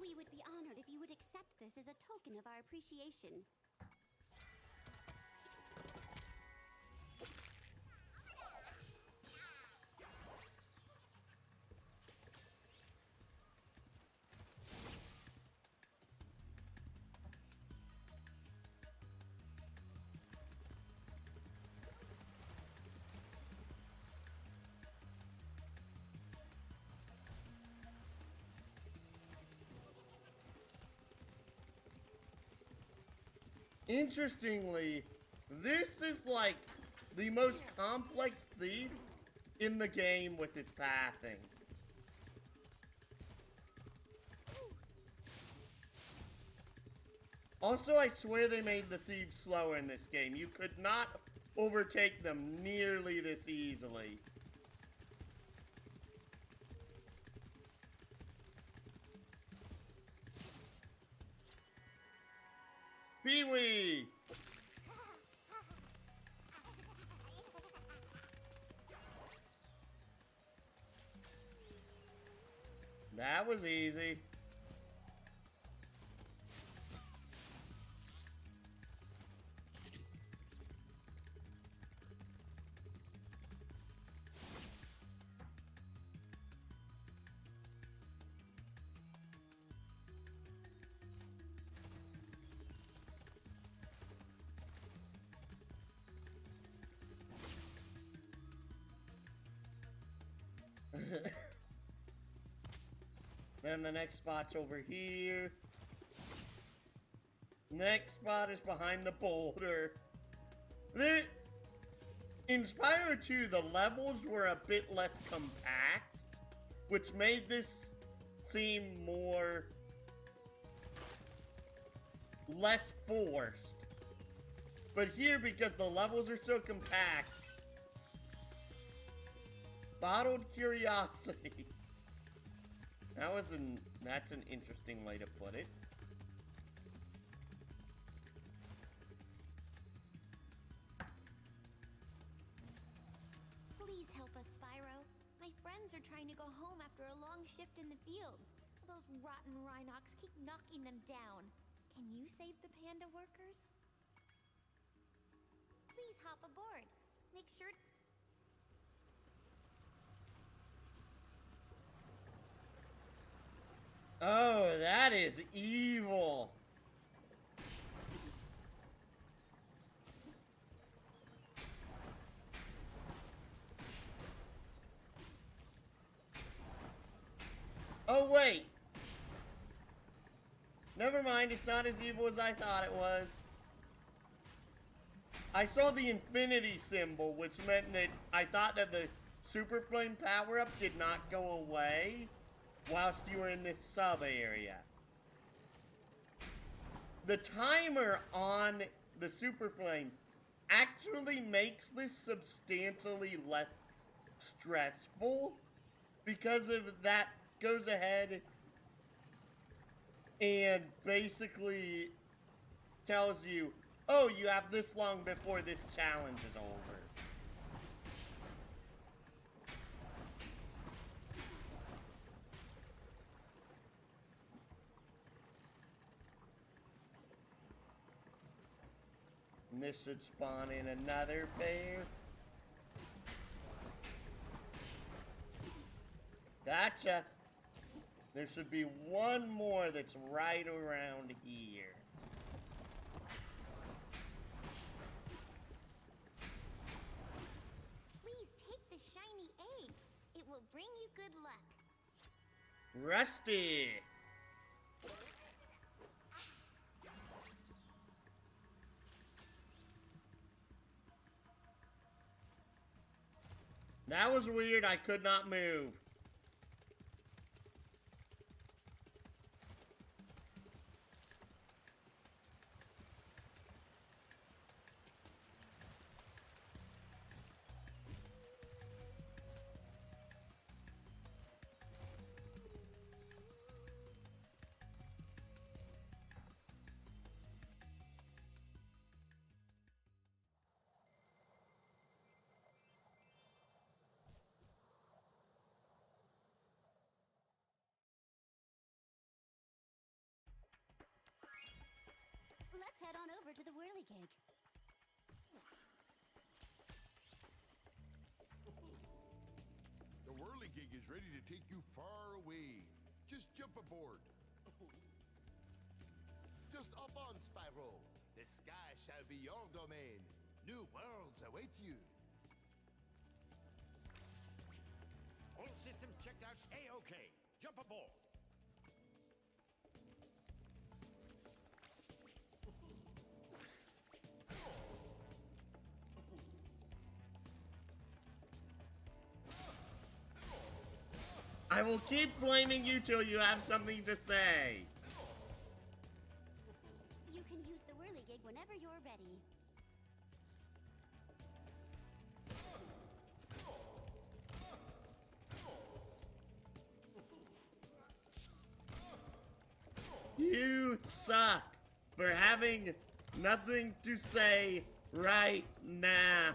We would be honored if you would accept this as a token of our appreciation. Interestingly, this is like the most complex thief in the game with its pathing. Also, I swear they made the thieves slower in this game. You could not overtake them nearly this easily. Pee-wee! That was easy. Then the next spot's over here. Next spot is behind the boulder. In Spyro 2, the levels were a bit less compact, which made this seem less forced. But here, because the levels are so compact, bottled curiosity. That's an interesting way to put it. Please help us, Spyro. My friends are trying to go home after a long shift in the fields. Those rotten Rhinox keep knocking them down. Can you save the panda workers? Please hop aboard. Make sure... Oh, that is evil. Oh, wait. Never mind, it's not as evil as I thought it was. I saw the infinity symbol, which meant that I thought that the Super Flame power-up did not go away whilst you were in this sub-area. The timer on the Super Flame actually makes this substantially less stressful because of that goes ahead and basically tells you, oh, you have this long before this challenge is over. And this should spawn in another pair. Gotcha. There should be one more that's right around here. Please take the shiny egg. It will bring you good luck. Rusty. That was weird. I could not move. Let's head on over to the whirligig. The whirligig is ready to take you far away. Just jump aboard. Just up on, Spyro. The sky shall be your domain. New worlds await you. All systems checked out A-OK. Jump aboard. I will keep blaming you till you have something to say. You can use the whirligig whenever you're ready. You suck for having nothing to say right now.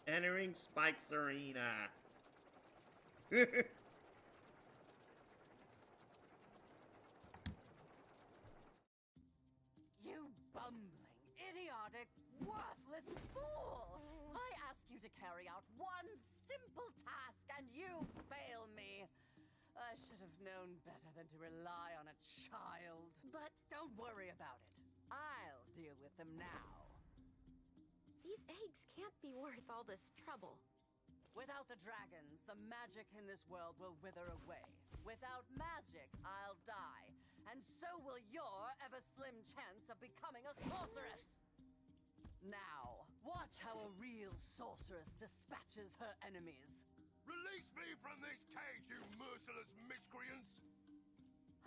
Entering Spike's arena. You bumbling, idiotic, worthless fool! I asked you to carry out one simple task and you fail me. I should have known better than to rely on a child. But don't worry about it. I'll deal with them now. These eggs can't be worth all this trouble. Without the dragons, the magic in this world will wither away. Without magic, I'll die. And so will your ever-slim chance of becoming a sorceress. Now, watch how a real sorceress dispatches her enemies. Release me from this cage, you merciless miscreants!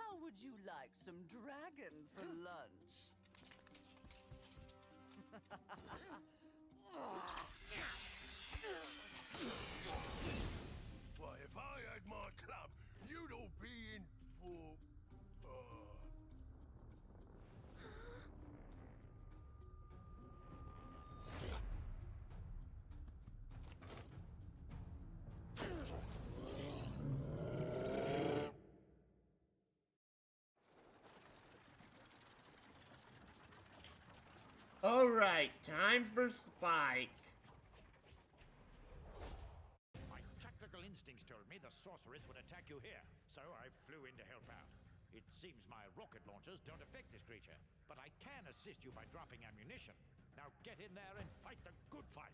How would you like some dragon for lunch? Why, if I had my club, you'd all be in for... Alright, time for Spike. My tactical instincts told me the sorceress would attack you here, so I flew in to help out. It seems my rocket launchers don't affect this creature, but I can assist you by dropping ammunition. Now get in there and fight the good fight.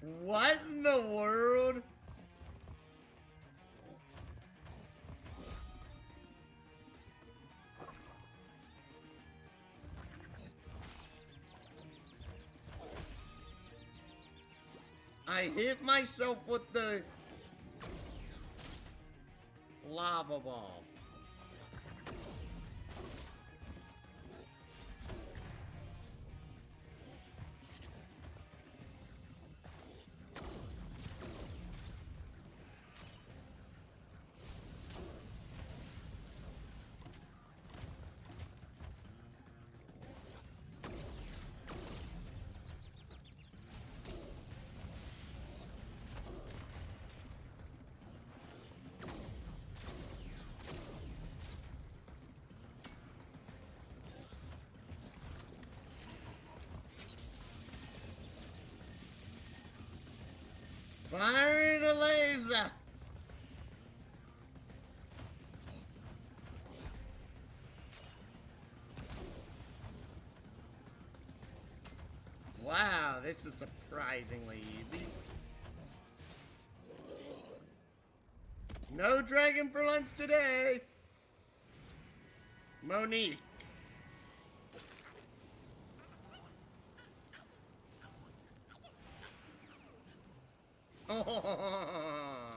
What in the world? I hit myself with the lava ball. Firing a laser! Wow, this is surprisingly easy. No dragon for lunch today! Monique. Oh.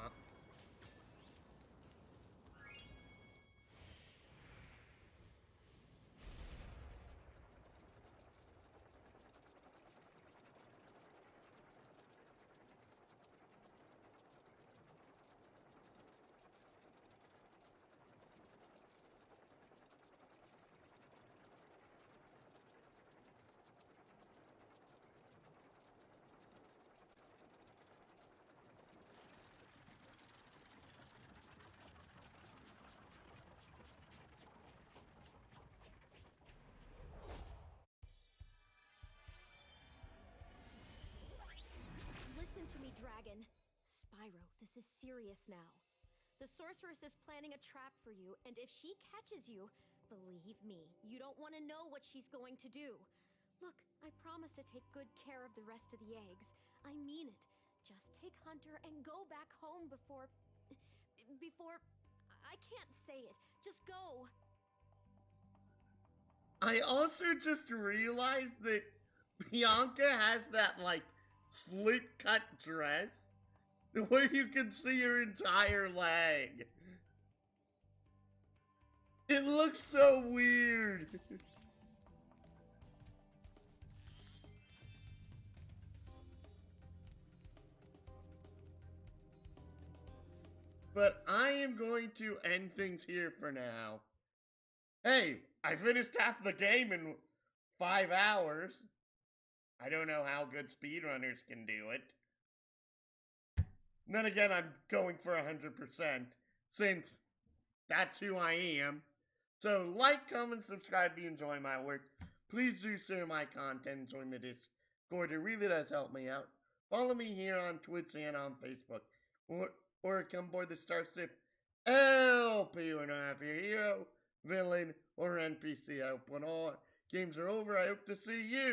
Listen to me, Dragon. Spyro, this is serious now. The sorceress is planning a trap for you, and if she catches you, believe me, you don't want to know what she's going to do. Look, I promise to take good care of the rest of the eggs. I mean it. Just take Hunter and go back home before... I can't say it. Just go. I also just realized that Bianca has that, like, slit-cut dress where you can see her entire leg. It looks so weird. But I am going to end things here for now. Hey, I finished half the game in 5 hours. I don't know how good speedrunners can do it. Then again, I'm going for 100%, since that's who I am. So like, comment, subscribe if you enjoy my work. Please do share my content, join the Discord. It really does help me out. Follow me here on Twitch and on Facebook. Or come aboard the Starship LP when I have your hero, villain, or NPC. I hope when all games are over, I hope to see you